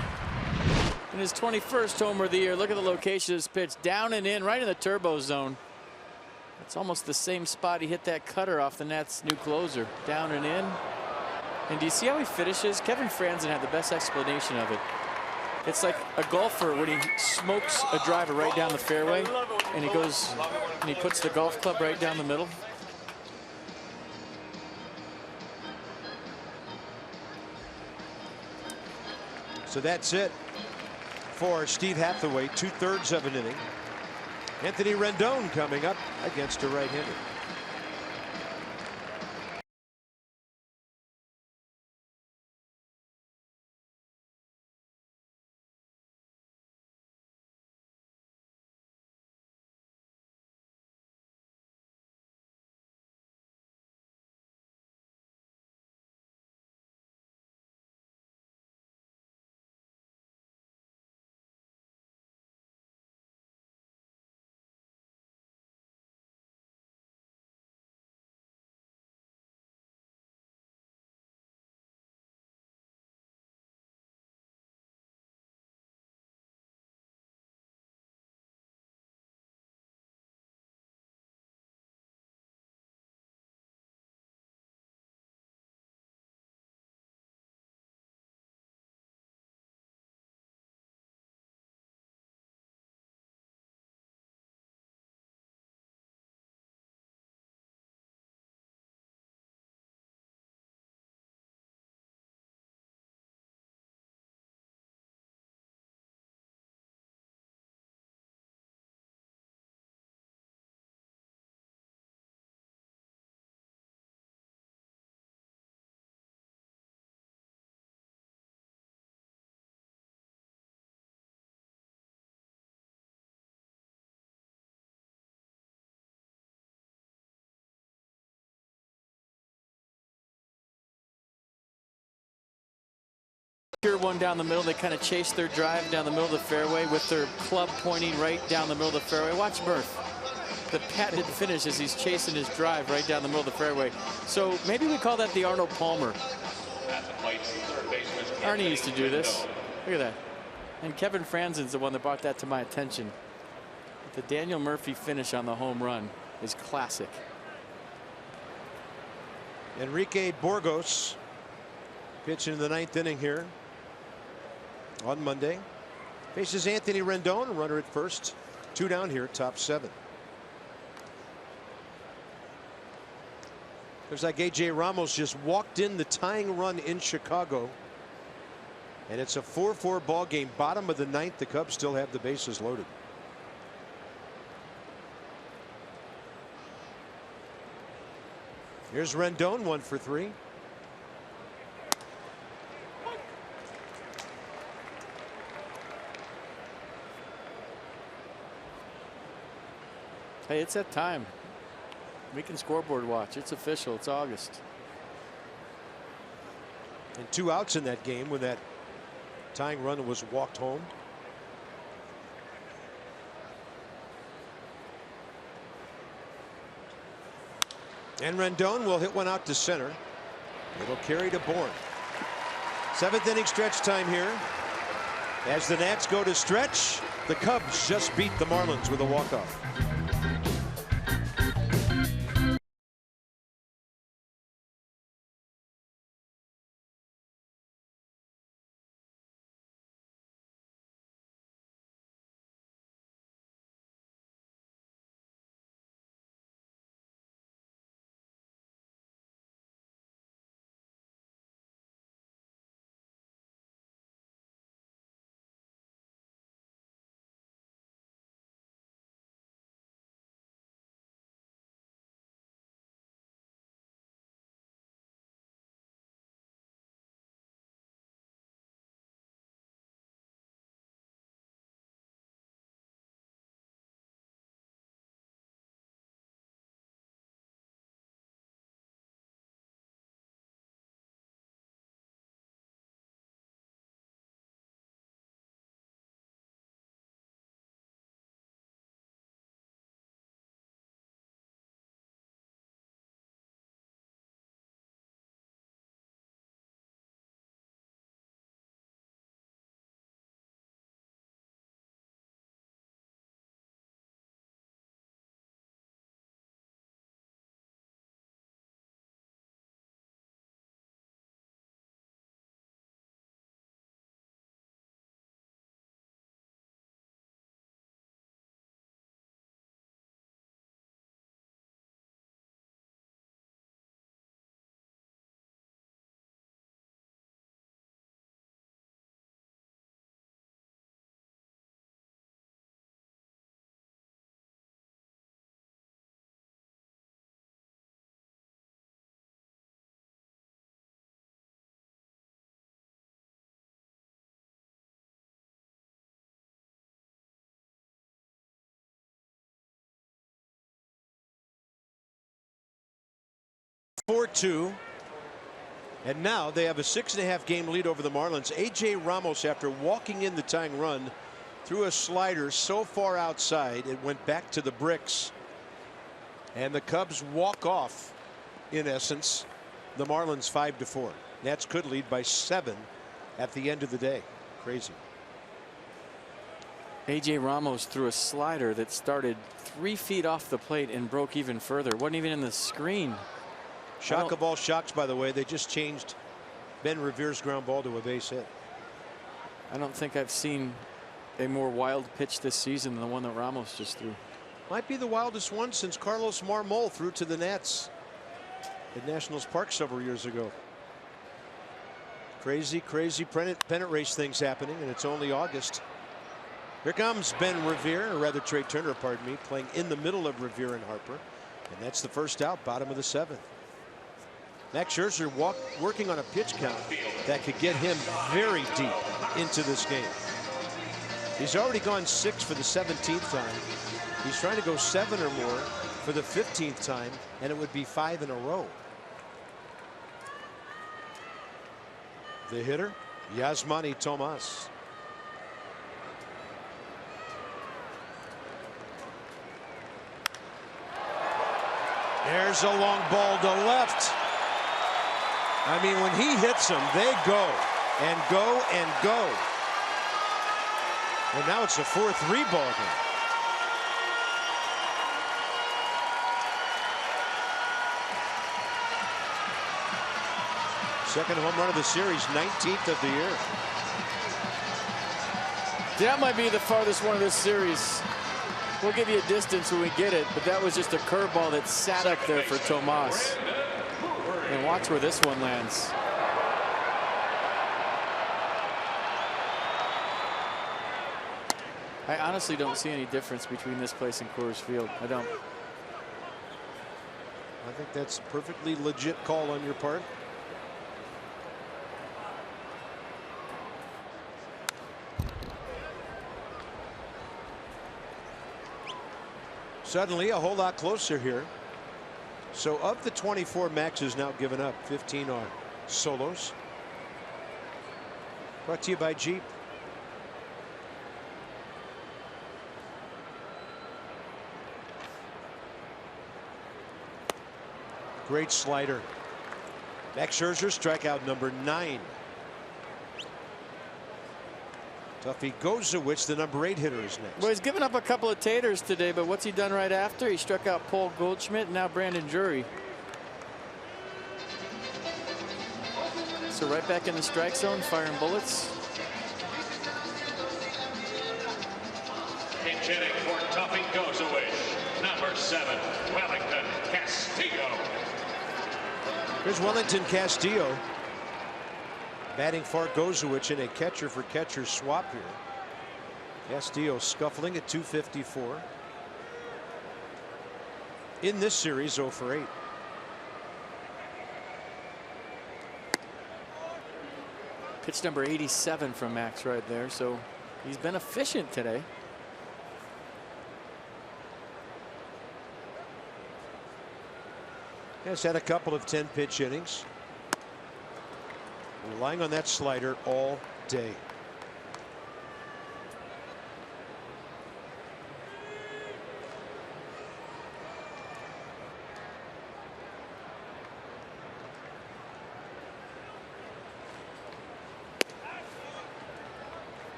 in his 21st homer of the year. Look at the location of this pitch. Down and in, right in the turbo zone. It's almost the same spot he hit that cutter off the Nats' new closer. Down and in. And do you see how he finishes? Kevin Franzen had the best explanation of it. It's like a golfer when he smokes a driver right down the fairway and he goes and he puts the golf club right down the middle. So that's it for Steve Hathaway. 2/3 of an inning. Anthony Rendon coming up against a right-hander. One down the middle. They kind of chase their drive down the middle of the fairway with their club pointing right down the middle of the fairway. Watch Murph. The patented finish as he's chasing his drive right down the middle of the fairway. So maybe we call that the Arnold Palmer. Arnie used to do this. Look at that. And Kevin Franzen's the one that brought that to my attention. The Daniel Murphy finish on the home run is classic. Enrique Burgos pitching in the 9th inning here on Monday. Faces Anthony Rendon, a runner at first. 2 down here, top 7. Looks like A.J. Ramos just walked in the tying run in Chicago. And it's a 4-4 ball game. Bottom of the 9th. The Cubs still have the bases loaded. Here's Rendon, 1 for 3. Hey, it's that time. We can scoreboard watch. It's official. It's August. And 2 outs in that game when that tying run was walked home. And Rendon will hit one out to center. It'll carry to Bourn. 7th inning stretch time here. As the Nats go to stretch, the Cubs just beat the Marlins with a walk-off. 4-2. And now they have a 6.5 game lead over the Marlins. A.J. Ramos, after walking in the tying run, threw a slider so far outside it went back to the bricks. And the Cubs walk off, in essence, the Marlins 5-4. Nats could lead by 7 at the end of the day. Crazy. A.J. Ramos threw a slider that started 3 feet off the plate and broke even further. Wasn't even in the screen. Shock of all shocks, by the way, they just changed Ben Revere's ground ball to a base hit. I don't think I've seen a more wild pitch this season than the one that Ramos just threw. Might be the wildest one since Carlos Marmol threw to the Nats at Nationals Park several years ago. Crazy pennant race things happening, and it's only August. Here comes Ben Revere, or rather Trey Turner, pardon me, playing in the middle of Revere and Harper. And that's the first out, bottom of the 7th. Max Scherzer working on a pitch count that could get him very deep into this game. He's already gone 6 for the 17th time. He's trying to go 7 or more for the 15th time, and it would be 5 in a row. The hitter, Yasmani Tomas. There's a long ball to left. I mean, when he hits them, they go and go and go. And now it's a 4-3 ball game. Second home run of the series, 19th of the year. That might be the farthest one of this series. We'll give you a distance when we get it, but that was just a curveball that sat up there for Tomas. And watch where this one lands. I honestly don't see any difference between this place and Coors Field. I don't. I think that's a perfectly legit call on your part. Suddenly a whole lot closer here. So of the 24 Max has now given up, 15 are solos. Brought to you by Jeep. Great slider. Max Scherzer, strikeout number 9. Tuffy Gozowicz, the number 8 hitter, is next. Well, he's given up a couple of taters today, but what's he done right after? He struck out Paul Goldschmidt, and now Brandon Drury. So right back in the strike zone, firing bullets. Hitting for Tuffy Gozowicz, number 7, Wellington Castillo. Here's Wellington Castillo batting for Gozowicz in a catcher for catcher swap here. Castillo scuffling at 254. In this series, 0 for 8. Pitch number 87 from Max right there, so he's been efficient today. Has had a couple of 10-pitch innings. Relying on that slider all day.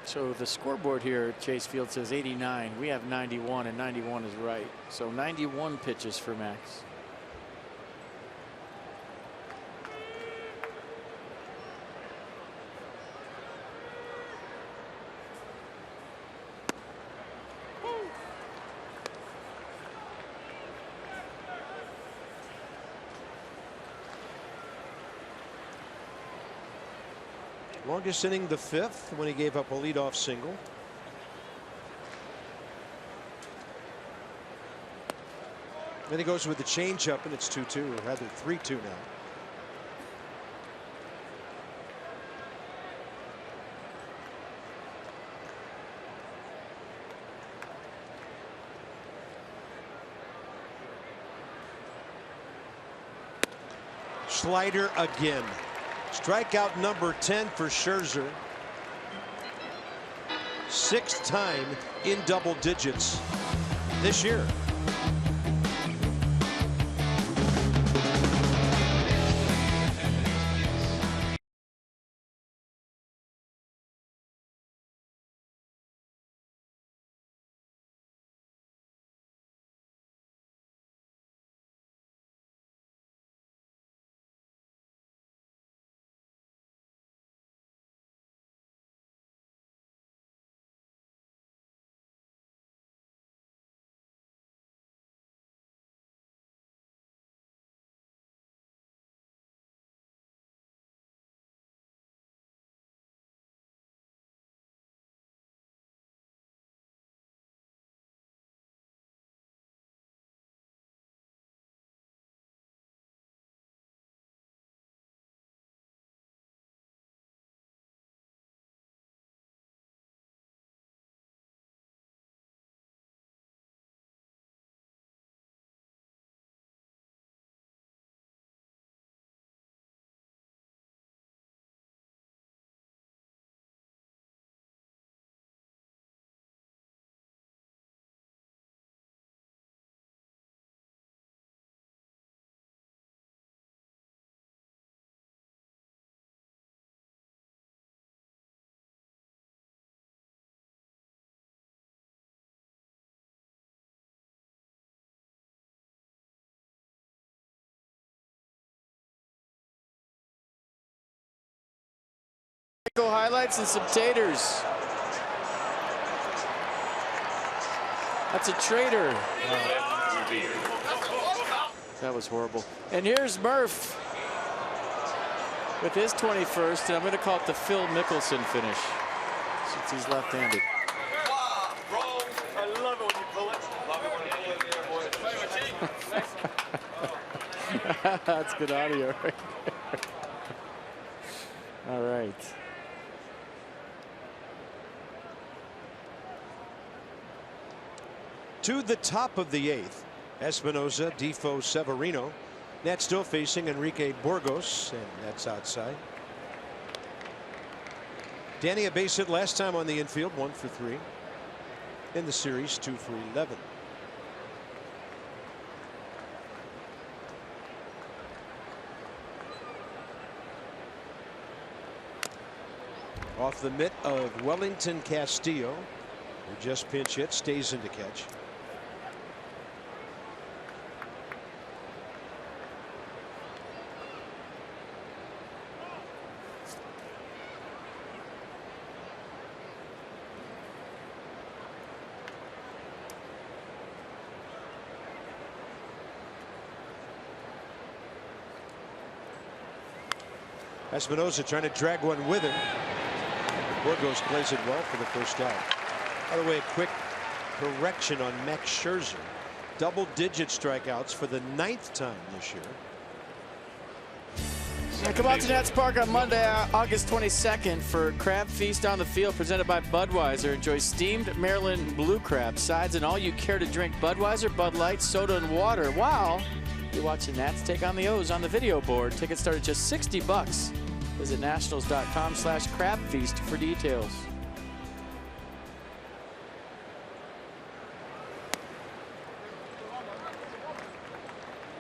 So the scoreboard here at Chase Field says 89. We have 91, and 91 is right. So 91 pitches for Max. Longest inning, the 5th, when he gave up a leadoff single. Then he goes with the changeup, and it's 2-2, or rather 3-2 now. slider again. Strikeout number 10 for Scherzer. 6th time in double digits this year. Highlights and some taters. That's a traitor. That was horrible. And here's Murph with his 21st, and I'm going to call it the Phil Mickelson finish since he's left-handed. I love it when you pull it. That's good audio right there. All right. To the top of the 8th, Espinosa, Defoe, Severino. Nats still facing Enrique Burgos, and that's outside. Danny a base hit last time on the infield, 1 for 3. In the series, 2 for 11. Off the mitt of Wellington Castillo, who just pinch hit, stays in to catch. Espinosa trying to drag one with him. Burgos plays it well for the first out. By the way, a quick correction on Max Scherzer. Double-digit strikeouts for the 9th time this year. And come out to Nats Park on Monday, August 22nd for Crab Feast on the Field presented by Budweiser. Enjoy steamed Maryland blue crab sides and all you care to drink Budweiser, Bud Light, soda, and water. Wow. You're watching Nats take on the O's on the video board. Tickets start at just $60. Visit nationals.com/crabfeast for details.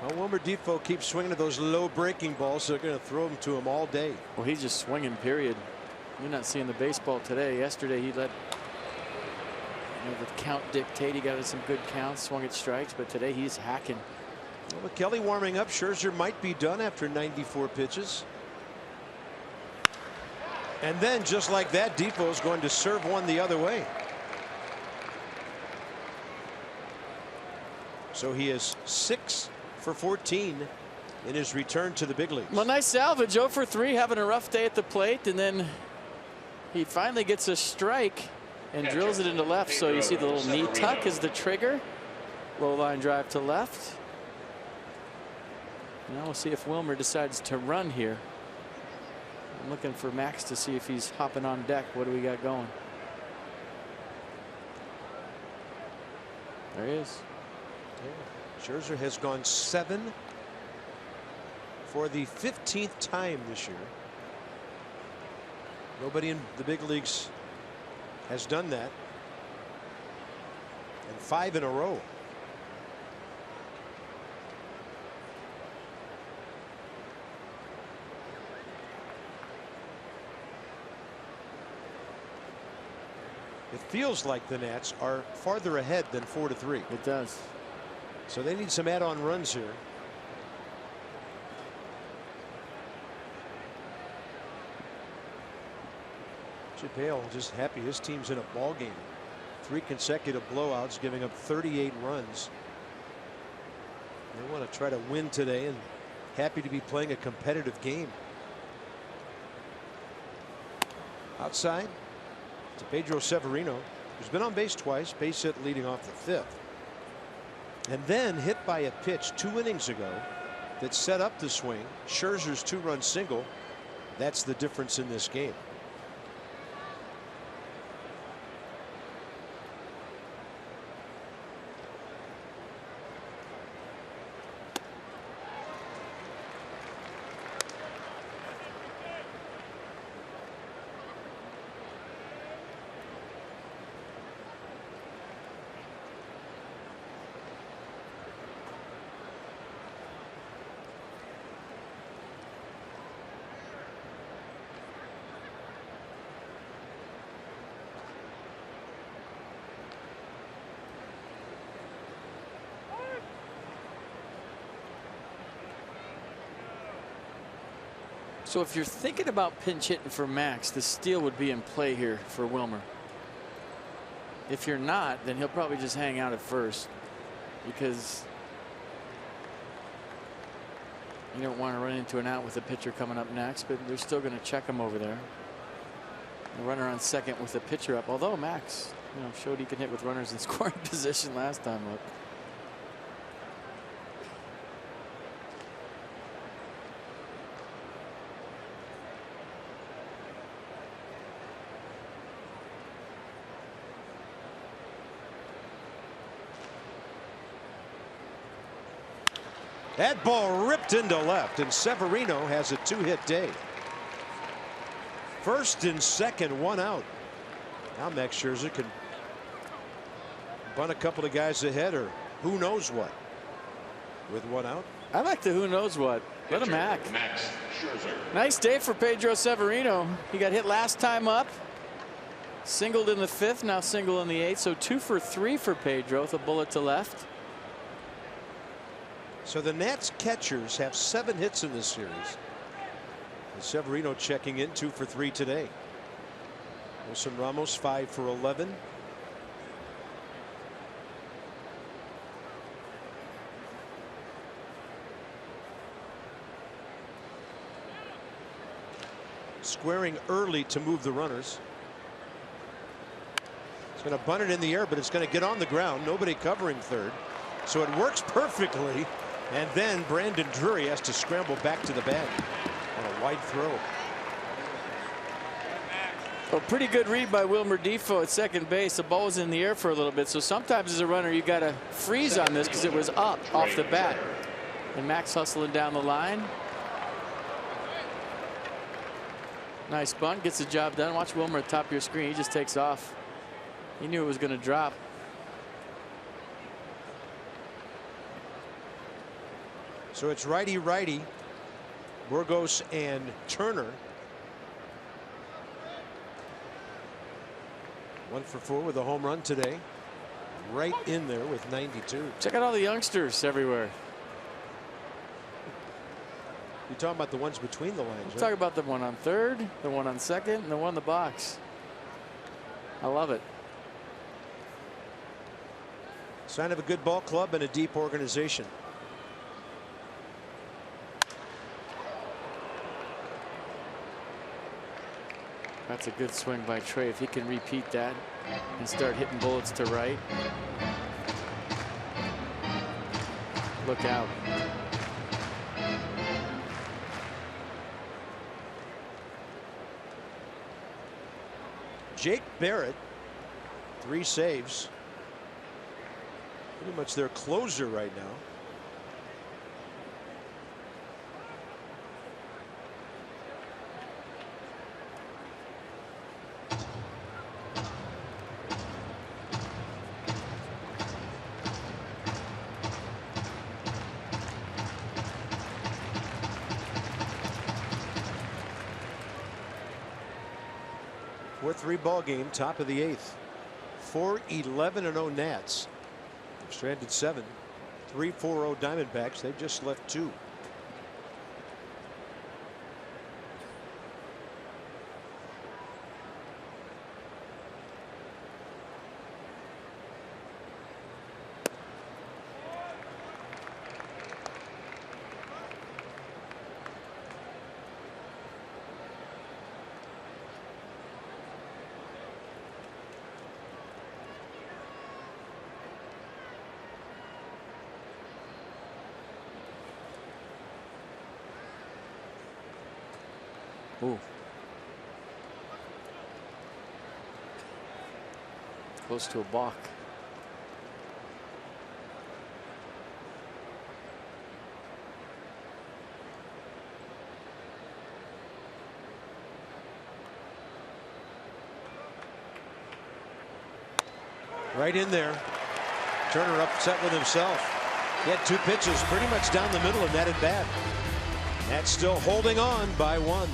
Well, Wilmer Defoe keeps swinging at those low breaking balls, so they're going to throw them to him all day. Well, he's just swinging, period. You're not seeing the baseball today. Yesterday, he let the count dictate. He got in some good counts, swung at strikes, but today he's hacking. Well, with Kelly warming up, Scherzer might be done after 94 pitches. And then, just like that, Defoe's going to serve one the other way. So he is 6 for 14 in his return to the big leagues. Well, nice salvage. 0 for 3, having a rough day at the plate, and then he finally gets a strike and drills it into left. So you see the little knee tuck is the trigger. Low line drive to left. Now we'll see if Wilmer decides to run here. I'm looking for Max to see if he's hopping on deck. What do we got going? There he is. Yeah. Scherzer has gone 7 for the 15th time this year. Nobody in the big leagues has done that, and 5 in a row. It feels like the Nats are farther ahead than 4-3. It does. So they need some add-on runs here. Chip Hale just happy his team's in a ball game. 3 consecutive blowouts, giving up 38 runs. They want to try to win today and happy to be playing a competitive game. Outside to Pedro Severino, who's been on base twice, base hit leading off the 5th. And then hit by a pitch 2 innings ago that set up the swing. Scherzer's 2-run single. That's the difference in this game. So if you're thinking about pinch hitting for Max, the steal would be in play here for Wilmer. If you're not, then he'll probably just hang out at first, because you don't want to run into an out with the pitcher coming up next, but they're still going to check him over there. The runner on second with the pitcher up, although Max, showed he can hit with runners in scoring position last time up. That ball ripped into left, and Severino has a 2-hit day. First and second, 1 out. Now Max Scherzer can bunt a couple of guys ahead, or who knows what, with 1 out. I like the who knows what. Let him act. Max Scherzer. Nice day for Pedro Severino. He got hit last time up. Singled in the 5th, now single in the 8th. So 2 for 3 for Pedro with a bullet to left. So the Nats catchers have 7 hits in this series. And Severino checking in 2 for 3 today. Wilson Ramos 5 for 11. Squaring early to move the runners. It's going to bunt it in the air, but it's going to get on the ground. Nobody covering third. So it works perfectly. And then Brandon Drury has to scramble back to the bag on a wide throw. A pretty good read by Wilmer Difo at second base. The ball was in the air for a little bit. So sometimes as a runner, you got to freeze on this because it was up off the bat. And Max hustling down the line. Nice bunt, gets the job done. Watch Wilmer at the top of your screen. He just takes off. He knew it was going to drop. So it's righty-righty, Burgos and Turner. 1 for 4 with a home run today. Right in there with 92. Check out all the youngsters everywhere. You're talking about the ones between the lines. Talk about the one on third, the one on second, and the one in the box. I love it. Sign of a good ball club and a deep organization. That's a good swing by Trey. If he can repeat that and start hitting bullets to right. Look out. Jake Barrett, 3 saves. Pretty much their closer right now. 4-3 ball game, top of the 8th. 4-11-0 Nats. They've stranded 7. 3-4-0 Diamondbacks. They've just left 2. Ooh. Close to a balk. Right in there. Turner upset with himself. He had 2 pitches pretty much down the middle of that at bat. That's still holding on by 1.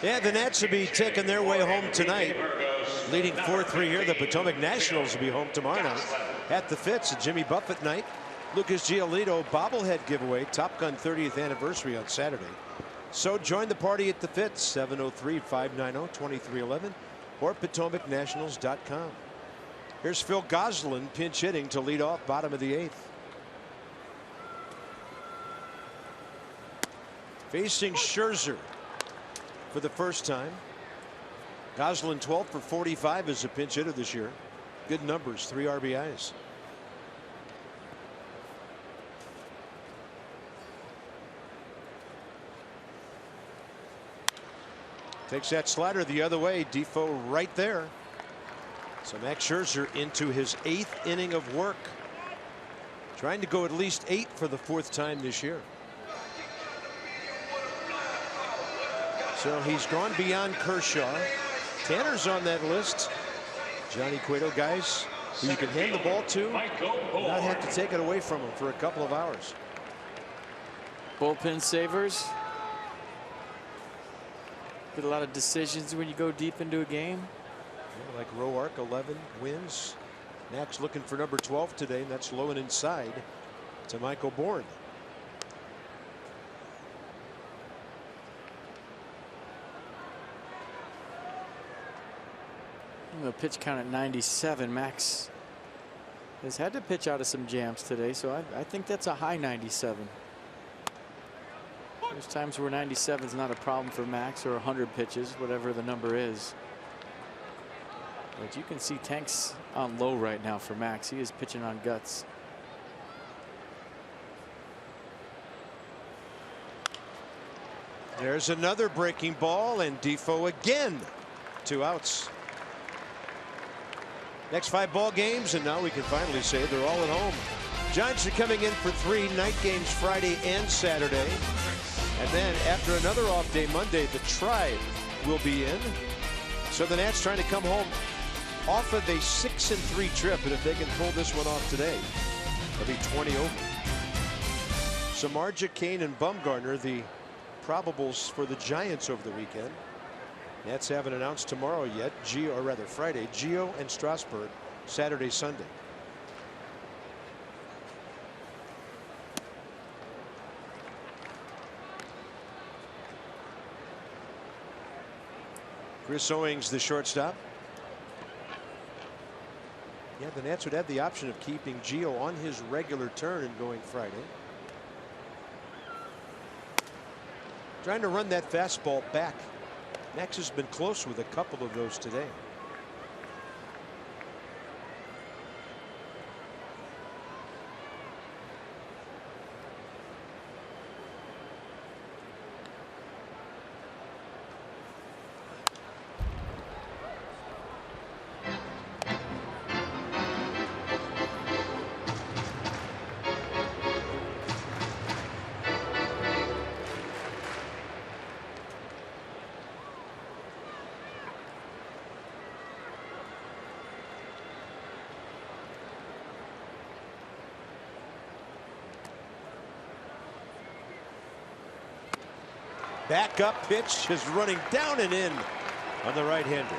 Yeah, the Nats will be taking their way home tonight. Leading 4-3 here. The Potomac Nationals will be home tomorrow night at the Fitz. A Jimmy Buffett night. Lucas Giolito bobblehead giveaway. Top Gun 30th anniversary on Saturday. So join the party at the Fitz. 703-590-2311 or PotomacNationals.com. Here's Phil Gosselin pinch hitting to lead off bottom of the 8th. Facing Scherzer for the first time. Gosselin 12 for 45 as a pinch hitter this year. Good numbers, 3 RBIs. Takes that slider the other way. Defoe right there. So Max Scherzer into his 8th inning of work. Trying to go at least 8 for the 4th time this year. So he's gone beyond Kershaw. Tanner's on that list. Johnny Cueto, guys who you can hand the ball to, not have to take it away from him for a couple of hours. Bullpen savers. Get a lot of decisions when you go deep into a game. Yeah, like Roark, 11 wins. Nats looking for number 12 today, and that's low and inside to Michael Bourne. The pitch count at 97. Max has had to pitch out of some jams today, so I think that's a high 97. There's times where 97 is not a problem for Max, or 100 pitches, whatever the number is. But you can see Tank's on low right now for Max. He is pitching on guts. There's another breaking ball, and Defoe again. 2 outs. Next 5 ball games, and now we can finally say they're all at home. Giants are coming in for 3 night games Friday and Saturday. And then after another off day Monday, the Tribe will be in. So the Nats trying to come home off of a 6-3 trip, and if they can pull this one off today, they'll be 20 over. Samardzija, Kane, and Bumgarner, the probables for the Giants over the weekend. Nats haven't announced tomorrow yet. Gio, or rather Friday. Gio and Strasburg Saturday, Sunday. Chris Owings, the shortstop. Yeah, the Nats would have the option of keeping Gio on his regular turn and going Friday. Trying to run that fastball back. Max has been close with a couple of those today. Back up pitch is running down and in on the right-hander.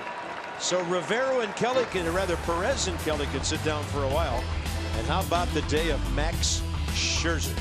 So Rivero and Kelly can, or rather Perez and Kelly, can sit down for a while. And how about the day of Max Scherzer?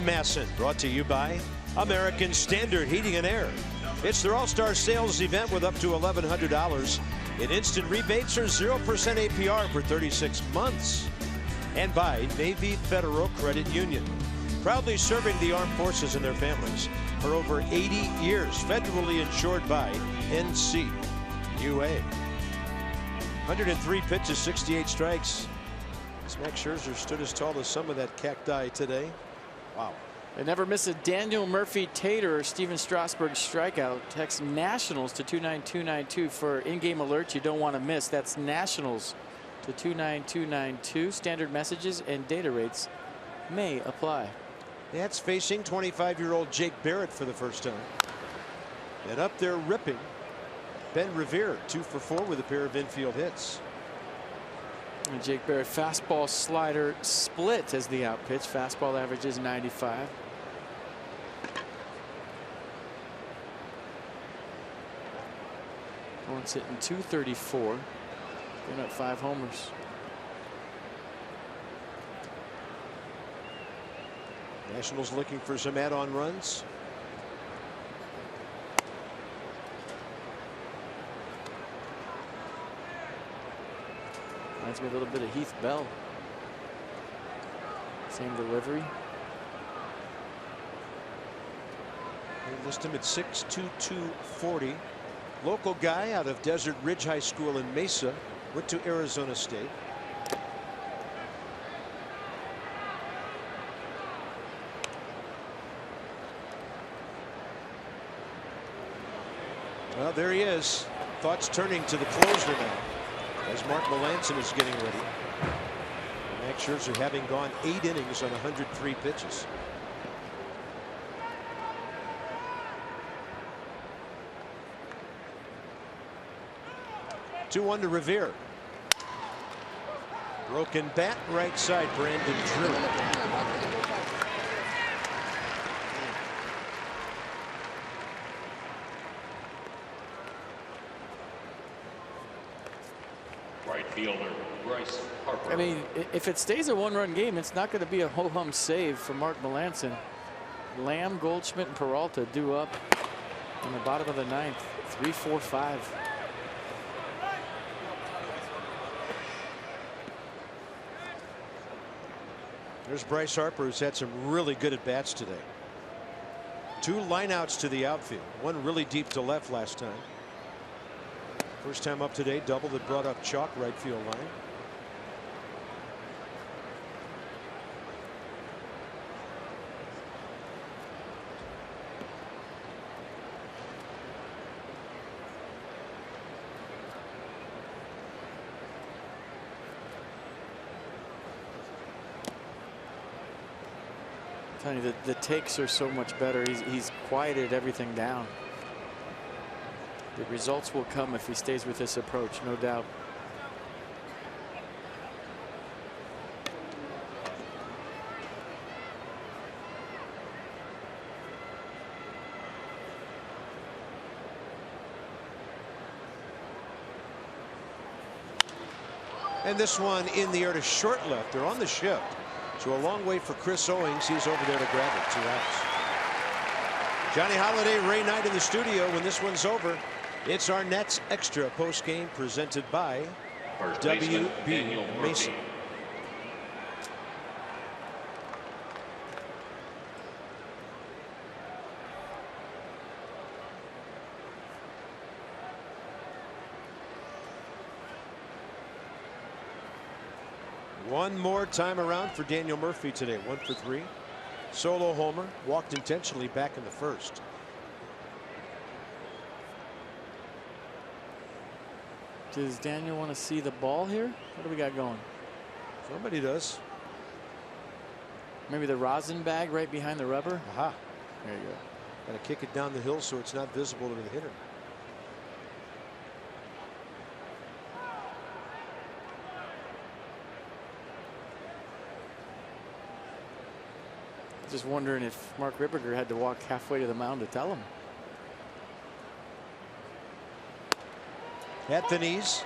Masson, brought to you by American Standard Heating and Air. It's their All-Star Sales event with up to $1,100 in instant rebates or 0% APR for 36 months. And by Navy Federal Credit Union, proudly serving the armed forces and their families for over 80 years, federally insured by NCUA. 103 pitches, 68 strikes. Max Scherzer stood as tall as some of that cacti today. Wow. They never miss a Daniel Murphy Tater or Steven Strasburg strikeout. Text Nationals to 29292 for in-game alerts you don't want to miss. That's Nationals to 29292. Standard messages and data rates may apply. That's facing 25-year-old Jake Barrett for the first time. And up there ripping Ben Revere, 2 for 4 with a pair of infield hits. And Jake Barrett, fastball slider split as the out pitch. Fastball average is 95. Once hitting 234. Giving up 5 homers. Nationals looking for some add-on runs. Reminds me a little bit of Heath Bell. Same delivery. They list him at 6'2", 240. Local guy out of Desert Ridge High School in Mesa. Went to Arizona State. Well, there he is. Thoughts turning to the closer now as Mark Melancon is getting ready. Max Scherzer having gone 8 innings on 103 pitches. Two-one to Revere. Broken bat, right side, Brandon Drew. Right fielder, Bryce Harper. I mean, if it stays a one-run game, it's not going to be a ho-hum save for Mark Melancon. Lamb, Goldschmidt, and Peralta due up in the bottom of the ninth. 3-4-5. There's Bryce Harper, who's had some really good at-bats today. 2 lineouts to the outfield. One really deep to left last time. First time up today, double that brought up chalk right field line. I'm telling you, the takes are so much better. He's quieted everything down. The results will come if he stays with this approach, no doubt. And this one in the air to short left. They're on the shift. So a long way for Chris Owings. He's over there to grab it. 2 outs. Johnny Holiday, Ray Knight in the studio. When this one's over, it's our Nets Extra post game presented by First baseman, WB Daniel Murphy. Mason. One more time around for Daniel Murphy today. 1 for 3. Solo homer. Walked intentionally back in the first. Does Daniel want to see the ball here? What do we got going? Somebody does. Maybe the rosin bag right behind the rubber. Aha. There you go. Got to kick it down the hill so it's not visible to the hitter. Just wondering if Mark Ripperger had to walk halfway to the mound to tell him. At the knees.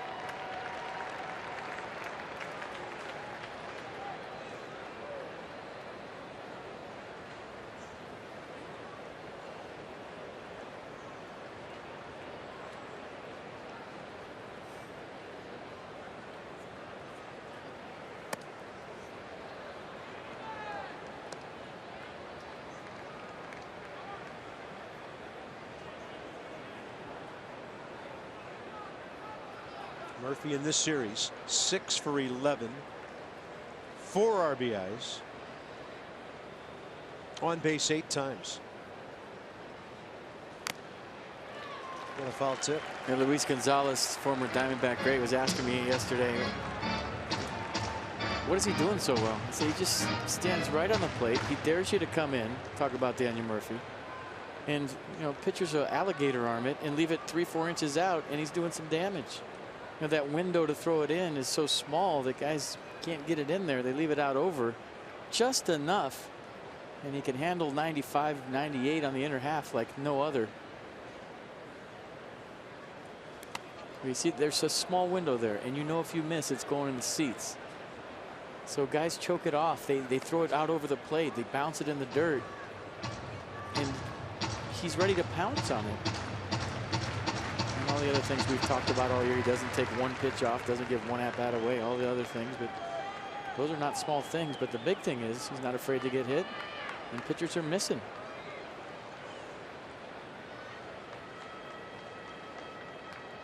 Murphy in this series 6 for 11, 4 RBIs, on base 8 times. What a foul tip. And Luis Gonzalez, former Diamondback great, was asking me yesterday, what is he doing so well? I said he just stands right on the plate. He dares you to come in. Talk about Daniel Murphy. And you know, pitchers will alligator arm it and leave it 3-4 inches out, and he's doing some damage. You know, that window to throw it in is so small that guys can't get it in there. They leave it out over just enough, and he can handle 95, 98 on the inner half like no other. You see, there's a small window there, and you know if you miss, it's going in the seats. So guys choke it off. They throw it out over the plate. They bounce it in the dirt. And he's ready to pounce on it. And all the other things we've talked about all year. He doesn't take one pitch off, doesn't give one at-bat away, all the other things. But those are not small things. But the big thing is he's not afraid to get hit. And pitchers are missing.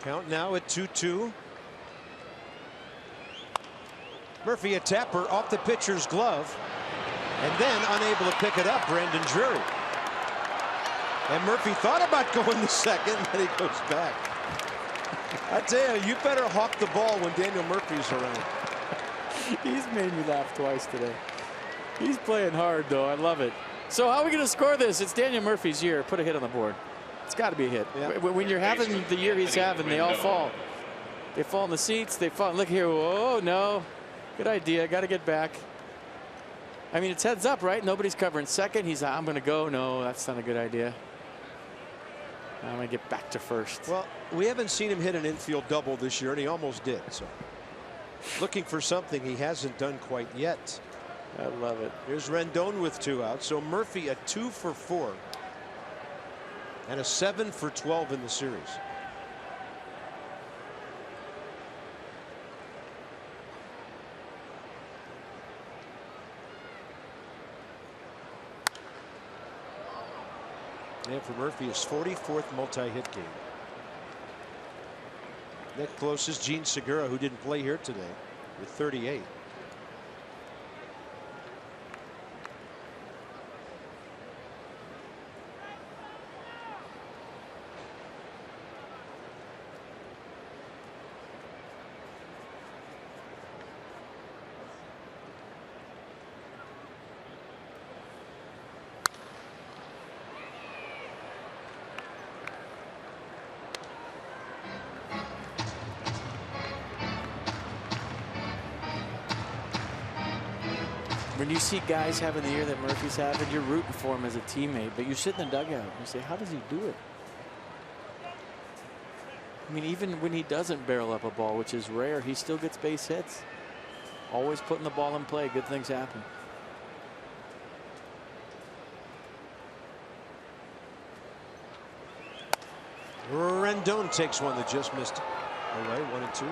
Count now at 2-2. Murphy a tapper off the pitcher's glove. And then unable to pick it up, Brandon Drury. And Murphy thought about going to second, but he goes back. I tell you, you better hawk the ball when Daniel Murphy's around. He's made me laugh twice today. He's playing hard, though. I love it. So how are we going to score this? It's Daniel Murphy's year. Put a hit on the board. It's got to be a hit. Yeah. When you're having the year he's having, they all fall. They fall in the seats. They fall. Look here. Oh, no. Good idea. Got to get back. I mean, it's heads up, right? Nobody's covering second. He's, I'm going to go. No, that's not a good idea. I'm going to get back to first. Well, we haven't seen him hit an infield double this year, and he almost did. So looking for something he hasn't done quite yet. I love it. Here's Rendon with 2 outs. So Murphy a 2 for 4 and a 7 for 12 in the series. And for Murphy, his 44th multi-hit game. That closest Gene Segura, who didn't play here today, with 38. When you see guys having the year that Murphy's having, you're rooting for him as a teammate, but you sit in the dugout and you say, how does he do it? I mean, even when he doesn't barrel up a ball, which is rare, he still gets base hits. Always putting the ball in play. Good things happen. Rendon takes one that just missed away. 1-2.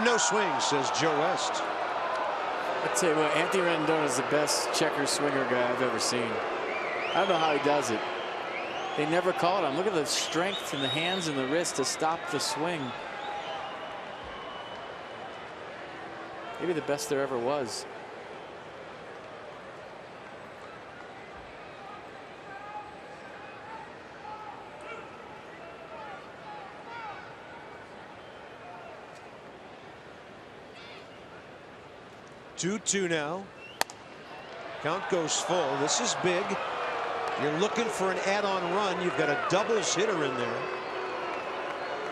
No swing, says Joe West. I tell you what, Anthony Rendon is the best checker swinger guy I've ever seen. I don't know how he does it. They never call it him. Look at the strength in the hands and the wrist to stop the swing. Maybe the best there ever was. Two now. Count goes full. This is big. You're looking for an add-on run. You've got a doubles hitter in there.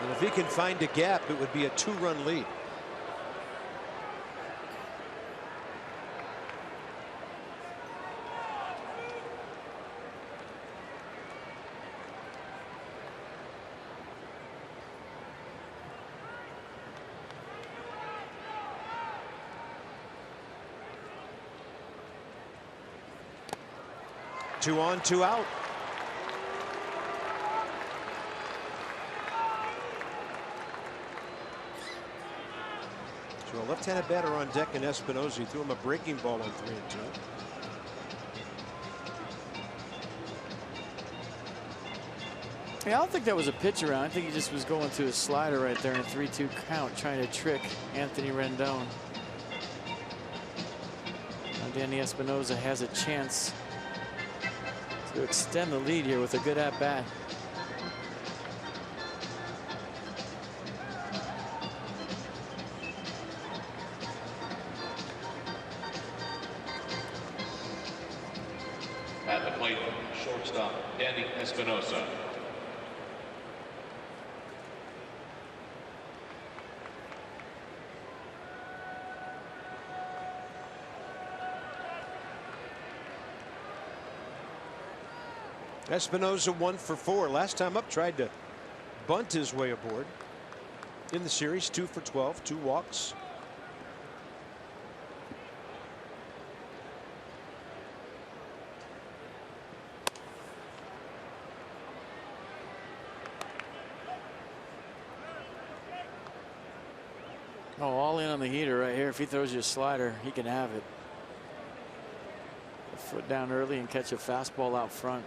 And if he can find a gap, it would be a 2-run lead. Two on, 2 out. So a left-handed batter on deck in Espinosa. Threw him a breaking ball on 3-2. Yeah, I don't think that was a pitch around. I think he just was going to a slider right there in a 3-2 count, trying to trick Anthony Rendon. Now Danny Espinosa has a chance to extend the lead here with a good at-bat. At the plate, Shortstop, Danny Espinosa. Espinosa 1 for 4. Last time up, tried to bunt his way aboard. In the series, 2 for 12, 2 walks. Oh, all in on the heater right here. If he throws you a slider, he can have it. A foot down early and catch a fastball out front.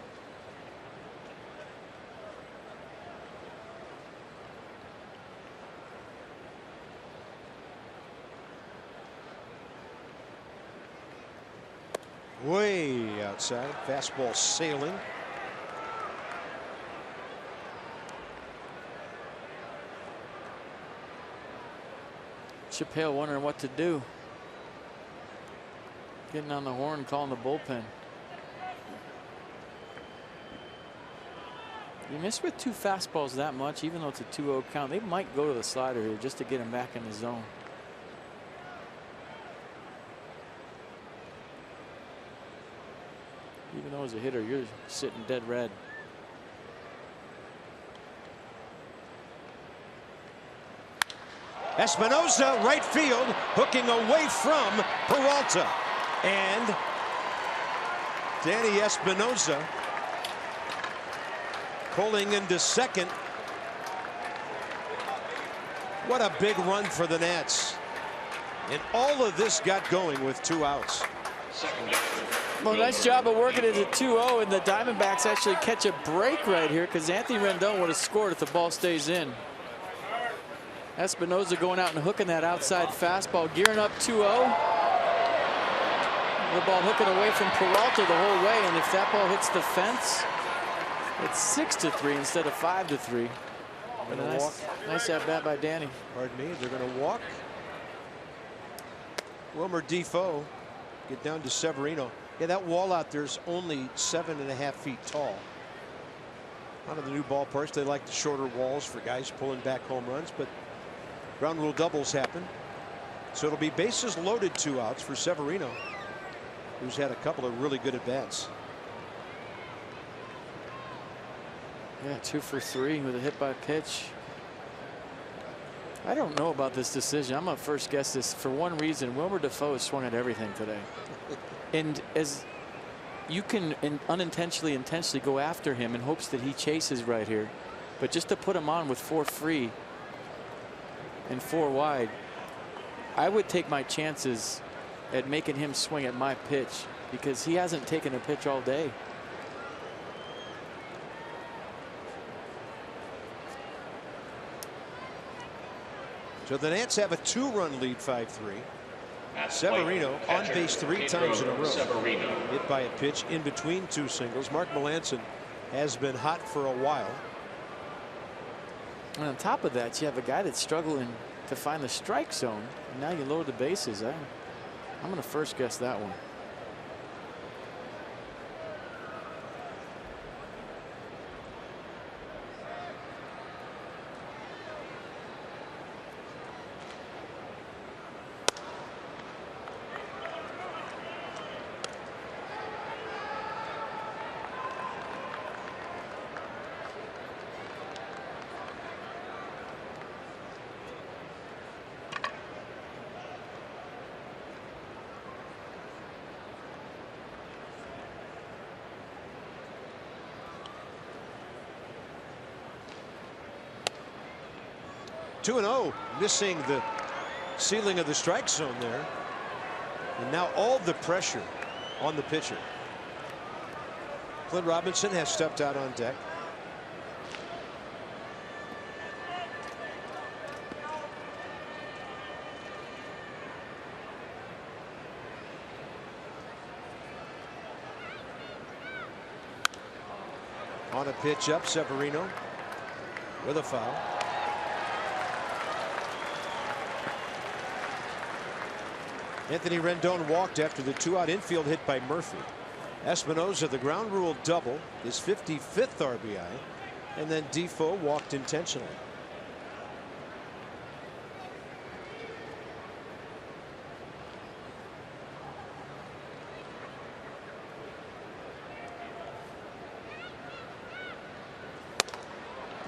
Way outside. Fastball sailing. Chip Hale wondering what to do. Getting on the horn, calling the bullpen. You miss with 2 fastballs that much, even though it's a 2-0 count. They might go to the slider here just to get him back in the zone. Even though as a hitter, you're sitting dead red. Espinosa, right field, hooking away from Peralta. And Danny Espinosa pulling into second. What a big run for the Nats. And all of this got going with 2 outs. Well, nice job of working it at 2-0, and the Diamondbacks actually catch a break right here because Anthony Rendon would have scored if the ball stays in. Espinosa going out and hooking that outside fastball, gearing up 2-0. The ball hooking away from Peralta the whole way, and if that ball hits the fence, it's 6-3 instead of 5-3. But a nice at bat by Danny. Pardon me, they're going to walk. Wilmer Defoe get down to Severino. Yeah, that wall out there is only 7.5 feet tall. Out of the new ballparks, they like the shorter walls for guys pulling back home runs, but ground rule doubles happen. So it'll be bases loaded, 2 outs for Severino, who's had a couple of really good at bats. Yeah, 2 for 3 with a hit by pitch. I don't know about this decision. I'm going to first guess this for one reason. Wilmer Defoe has swung at everything today. And as you can unintentionally, intentionally go after him in hopes that he chases right here. But just to put him on with 4 free and 4 wide, I would take my chances at making him swing at my pitch because he hasn't taken a pitch all day. So the Nats have a 2-run lead, 5-3. Severino on base 3 times in a row. Hit by a pitch in between 2 singles. Mark Melancon has been hot for a while. And on top of that, you have a guy that's struggling to find the strike zone. And now you lower the bases. I'm going to first guess that one. Two 2-0, missing the ceiling of the strike zone there. And now all the pressure on the pitcher. Clint Robinson has stepped out on deck. On a pitch up, Severino with a foul. Anthony Rendon walked after the 2-out infield hit by Murphy. Espinosa, the ground rule double, his 55th RBI, and then Defoe walked intentionally.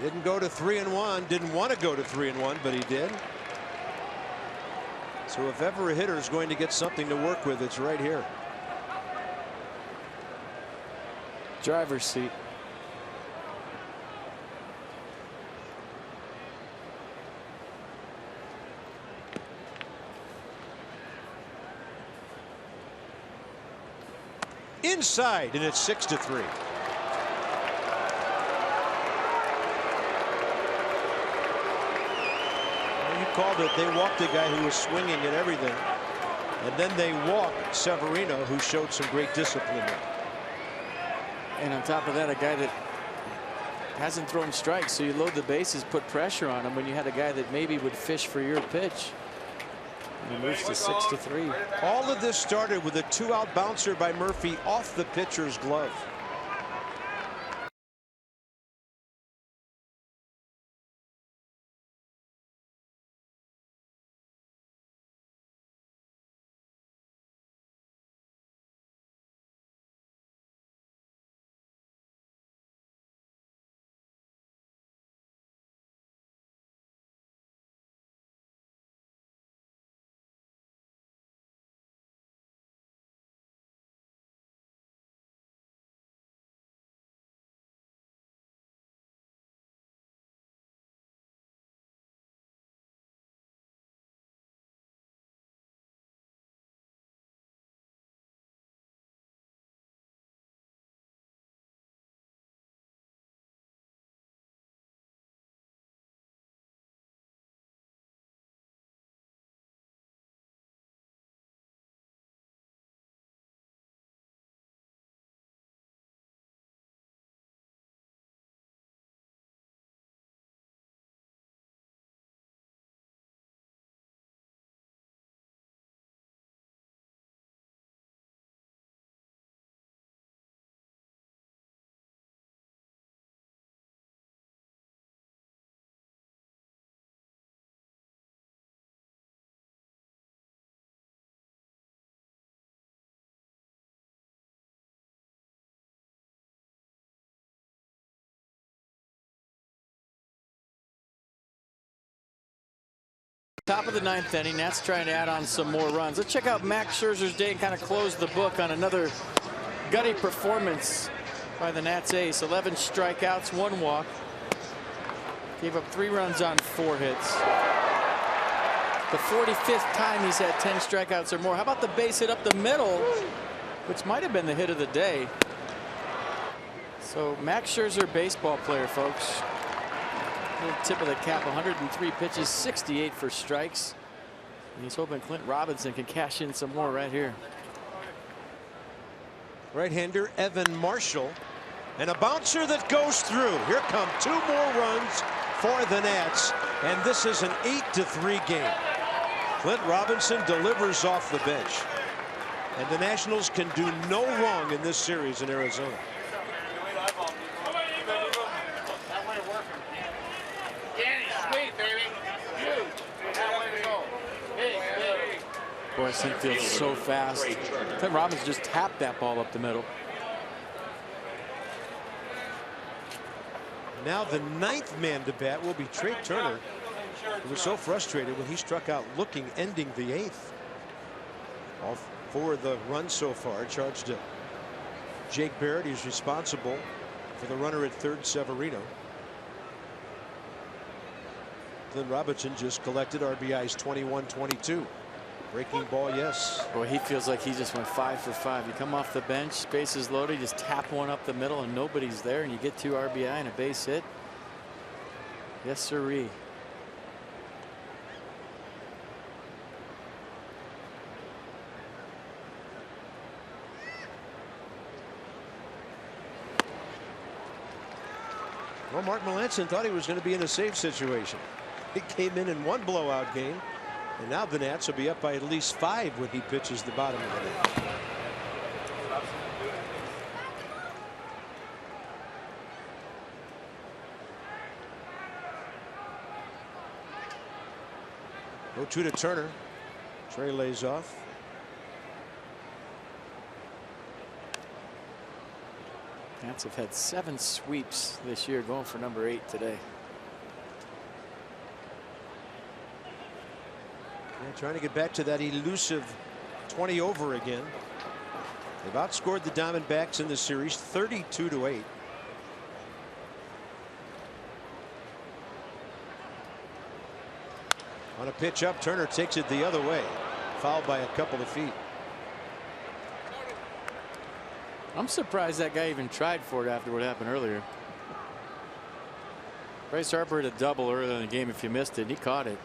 Didn't go to 3-1, didn't want to go to 3-1, but he did. So if ever a hitter is going to get something to work with, it's right here. Driver's seat. Inside, and it's 6-3. You called it. They walked a guy who was swinging at everything, and then they walked Severino, who showed some great discipline. And on top of that, a guy that hasn't thrown strikes, so you load the bases, put pressure on him when you had a guy that maybe would fish for your pitch. And he moves to 6-3. All of this started with a 2-out bouncer by Murphy off the pitcher's glove. Top of the 9th inning. Nats trying to add on some more runs. Let's check out Max Scherzer's day and kind of close the book on another gutty performance by the Nats ace. 11 strikeouts, 1 walk. Gave up 3 runs on 4 hits. The 45th time he's had 10 strikeouts or more. How about the base hit up the middle, which might have been the hit of the day. So Max Scherzer, baseball player, folks. Little tip of the cap, 103 pitches, 68 for strikes. And he's hoping Clint Robinson can cash in some more right here. Right-hander Evan Marshall, and a bouncer that goes through. Here come 2 more runs for the Nats, and this is an 8-3 game. Clint Robinson delivers off the bench, and the Nationals can do no wrong in this series in Arizona. Boy, Sinfield's so fast. Clint Robinson just tapped that ball up the middle. Now the 9th man to bat will be Trey Turner, who was so frustrated when he struck out looking, ending the 8th. All 4 of the runs so far charged to Jake Barrett. He's responsible for the runner at 3rd, Severino. Clint Robinson just collected RBIs 21-22. Breaking ball, yes. Boy, he feels like he just went 5 for 5. You come off the bench, bases loaded, you just tap one up the middle and nobody's there, and you get 2 RBI and a base hit. Yes, sirree. Well, Mark Melancon thought he was going to be in a safe situation. He came in 1 blowout game. And now the Nats will be up by at least 5 when he pitches the bottom of the 9th. 0-2 to Turner. Trey lays off. Nats have had 7 sweeps this year, going for number 8 today. Yeah, trying to get back to that elusive 20 over again. They've outscored the Diamondbacks in this series 32-8. On a pitch up, Turner takes it the other way. Fouled by a couple of feet. I'm surprised that guy even tried for it after what happened earlier. Bryce Harper had a double earlier in the game if you missed it, and he caught it.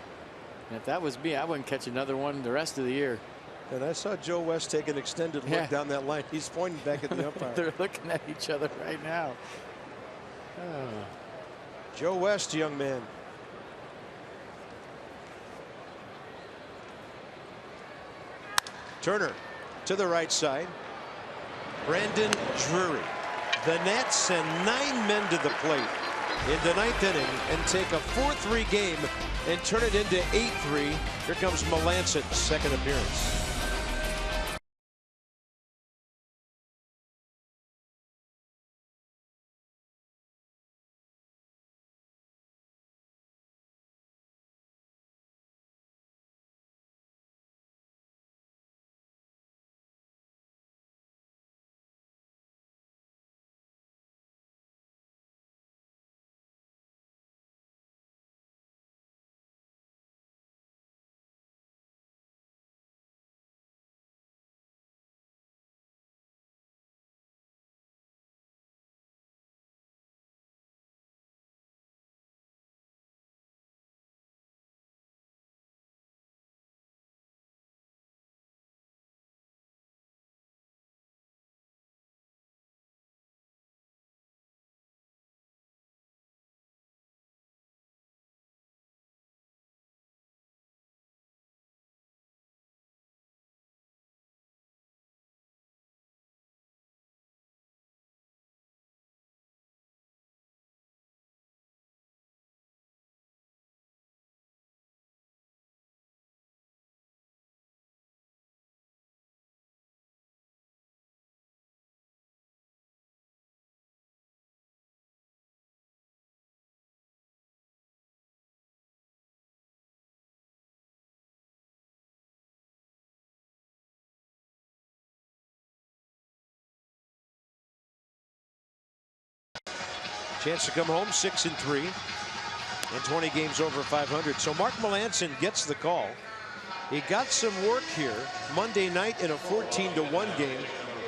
And if that was me, I wouldn't catch another one the rest of the year. And I saw Joe West take an extended look down that line. He's pointing back at the umpire. They're looking at each other right now. Oh. Joe West, young man. Turner to the right side. Brandon Drury. The Nats send 9 men to the plate in the 9th inning and take a 4-3 game and turn it into 8-3. Here comes Melancon's second appearance. Chance to come home 6-3 and 20 games over 500. So Mark Melancon gets the call. He got some work here Monday night in a 14-1 game,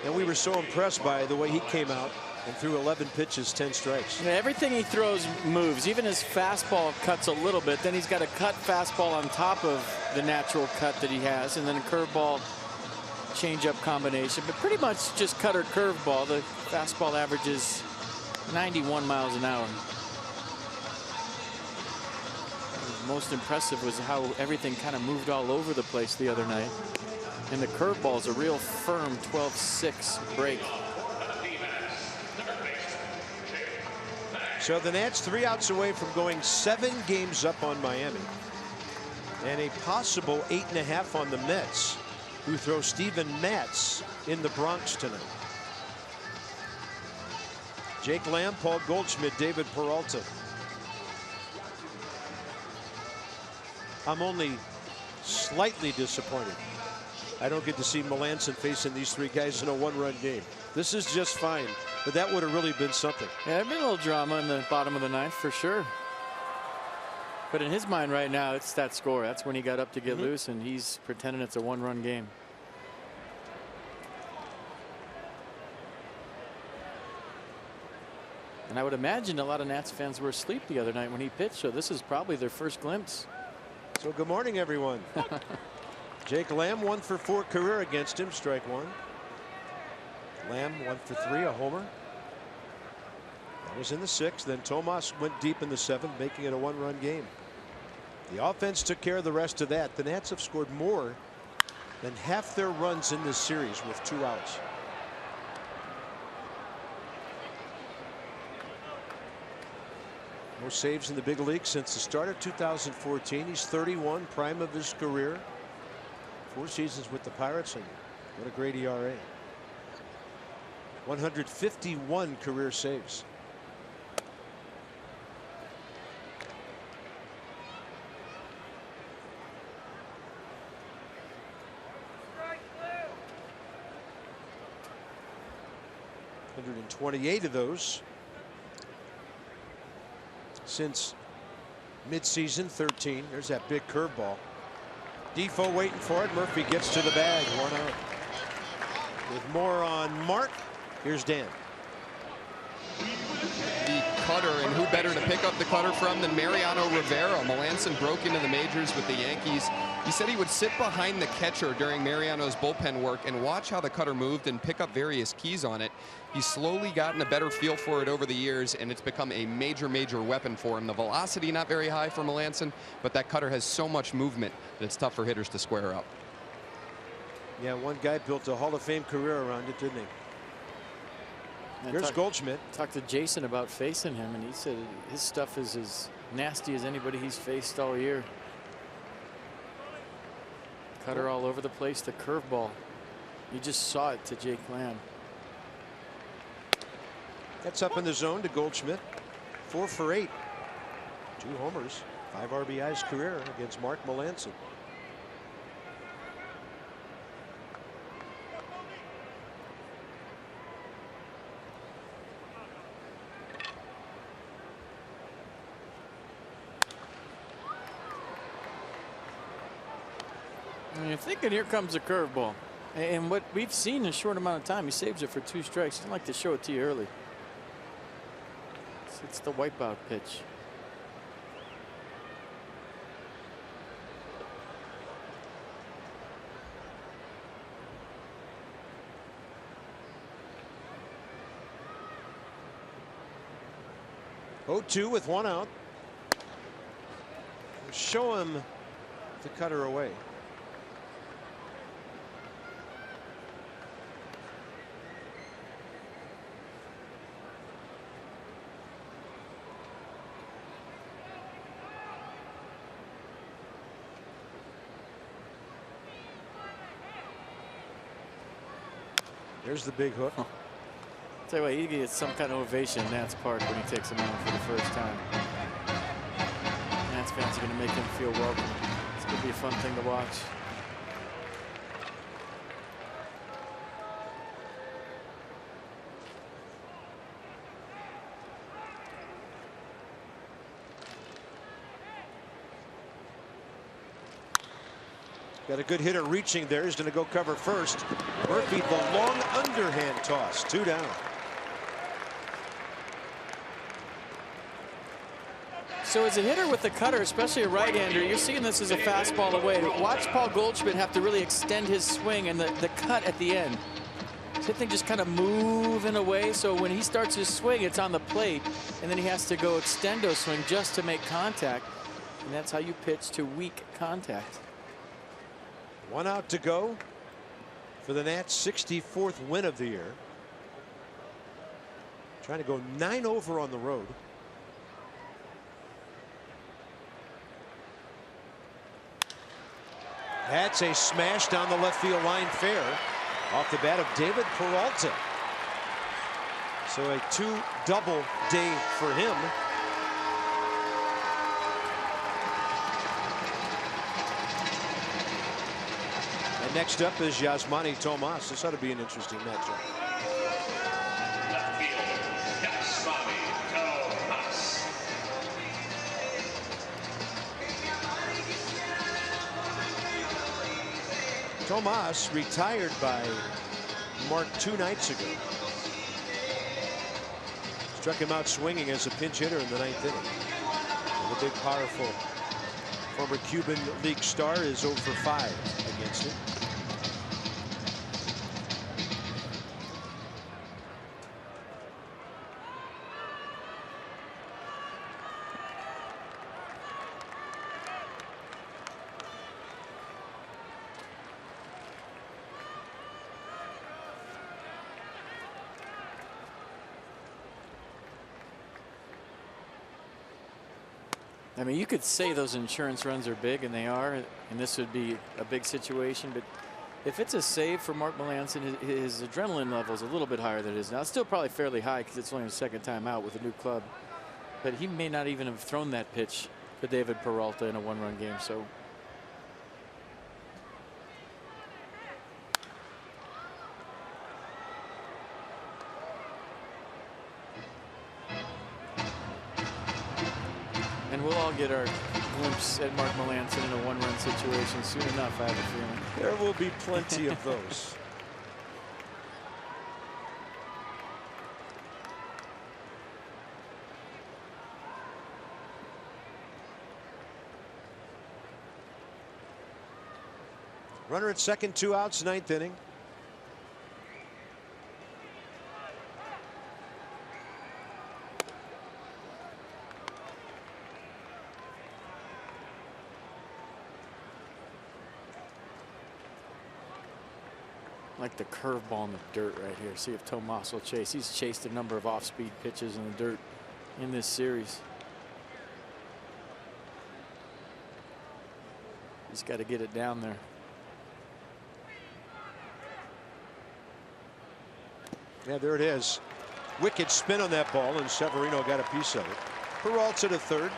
and we were so impressed by the way he came out and threw 11 pitches, 10 strikes. Yeah, everything he throws moves. Even his fastball cuts a little bit. Then he's got a cut fastball on top of the natural cut that he has, and then a curveball changeup combination. But pretty much just cutter curveball. The fastball averages 91 miles an hour. Most impressive was how everything kind of moved all over the place the other night. And the curveball is a real firm 12-6 break. So the Nats 3 outs away from going 7 games up on Miami. And a possible 8.5 on the Mets, who throw Steven Matz in the Bronx tonight. Jake Lamb, Paul Goldschmidt, David Peralta. I'm only slightly disappointed I don't get to see Melancon facing these 3 guys in a 1-run game. This is just fine, but that would have really been something. Yeah, there'd been a little drama in the bottom of the 9th for sure. But in his mind right now, it's that score. That's when he got up to get loose, and he's pretending it's a 1-run game. And I would imagine a lot of Nats fans were asleep the other night when he pitched, so this is probably their first glimpse. So good morning, everyone. Jake Lamb 1 for 4 career against him, strike 1. Lamb 1 for 3, a homer. That was in the 6th. Then Tomas went deep in the 7th, making it a 1-run game. The offense took care of the rest of that. The Nats have scored more than half their runs in this series with 2 outs. Most saves in the big league since the start of 2014. He's 31, prime of his career. 4 seasons with the Pirates, and what a great ERA. 151 career saves. And 28 of those since midseason. 13. There's that big curveball. Defoe waiting for it. Murphy gets to the bag. 1 out. With more on Mark, here's Dan. The cutter, and who better to pick up the cutter from than Mariano Rivera. Melancon broke into the majors with the Yankees. He said he would sit behind the catcher during Mariano's bullpen work and watch how the cutter moved and pick up various keys on it. He's slowly gotten a better feel for it over the years, and it's become a major, major weapon for him. The velocity not very high for Melancon, but that cutter has so much movement that it's tough for hitters to square up. Yeah, one guy built a Hall of Fame career around it, didn't he? Here's Goldschmidt. Talked to Jason about facing him, and he said his stuff is as nasty as anybody he's faced all year. Cutter all over the place, the curveball. You just saw it to Jake Lamb. That's up in the zone to Goldschmidt. 4 for 8. 2 homers, 5 RBIs career against Mark Melancon. And you're thinking, here comes a curveball. And what we've seen in a short amount of time, he saves it for 2 strikes. I'd like to show it to you early. It's the wipeout pitch. Oh-2 with 1 out. Show him the cutter away. There's the big hook. Tell you what, he gets some kind of ovation in Nats Park when he takes him out for the first time. Nats fans are going to make him feel welcome. It's going to be a fun thing to watch. Got a good hitter reaching there. He's going to go cover first. Murphy, the long underhand toss. 2 down. So as a hitter with the cutter, especially a right-hander, you're seeing this as a fastball away. Watch Paul Goldschmidt have to really extend his swing and the cut at the end. That thing just kind of moving away, so when he starts his swing, it's on the plate, and then he has to go extendo swing just to make contact, and that's how you pitch to weak contact. 1 out to go for the Nats' 64th win of the year. Trying to go 9 over on the road. That's a smash down the left field line fair off the bat of David Peralta. So a 2-double day for him. Next up is Yasmani Tomas. This ought to be an interesting matchup. Left fielder, Yasmani Tomas. Tomas retired by Mark 2 nights ago. Struck him out swinging as a pinch hitter in the 9th inning. And the big, powerful former Cuban League star is 0 for 5 against him. I mean, you could say those insurance runs are big, and they are, and this would be a big situation. But if it's a save for Mark Melancon, his adrenaline level is a little bit higher than it is now. It's still probably fairly high because it's only his second time out with a new club. But he may not even have thrown that pitch for David Peralta in a one-run game. So and we'll all get our glimpse at Mark Melancon in a one-run situation soon enough, I have a feeling. There will be plenty of those. Runner at second, 2 outs, 9th inning. Like the curveball in the dirt right here. See if Tomas will chase. He's chased a number of off-speed pitches in the dirt in this series. He's got to get it down there. Yeah, there it is. Wicked spin on that ball, and Severino got a piece of it. Peralta to third.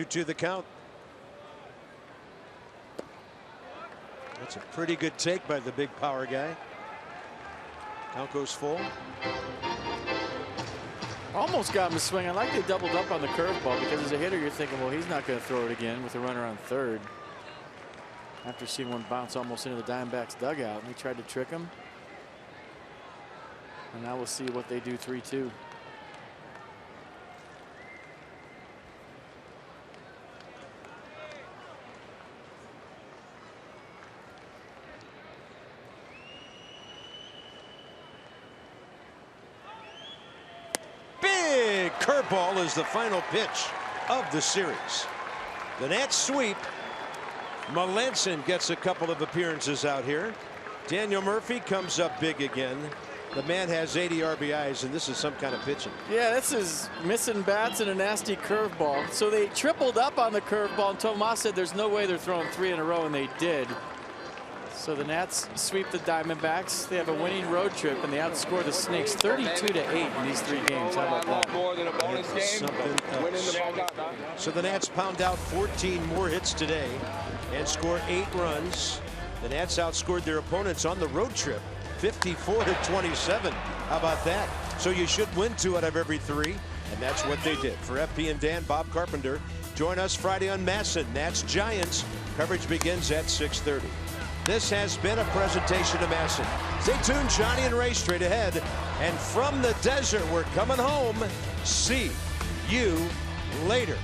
Two the count. That's a pretty good take by the big power guy. Count goes full. Almost got him to swing. I like they doubled up on the curveball because as a hitter you're thinking, well, he's not going to throw it again with a runner on third. After seeing one bounce almost into the Diamondbacks dugout, and he tried to trick him. And now we'll see what they do 3-2. Curveball is the final pitch of the series. The Nats sweep. Melancon gets a couple of appearances out here. Daniel Murphy comes up big again. The man has 80 RBIs, and this is some kind of pitching. Yeah, this is missing bats and a nasty curveball. So they tripled up on the curveball, and Tomas said there's no way they're throwing 3 in a row, and they did. So the Nats sweep the Diamondbacks. They have a winning road trip, and they outscore the Snakes 32-8 in these 3 games. How about that? More than a bonus game. So the Nats pound out 14 more hits today and score 8 runs. The Nats outscored their opponents on the road trip 54-27. How about that? So you should win 2 out of every 3, and that's what they did. For FP and Dan, Bob Carpenter. Join us Friday on MASN. Nats Giants. Coverage begins at 6:30. This has been a presentation of MASN. Stay tuned, Johnny and Ray straight ahead. And from the desert, we're coming home. See you later.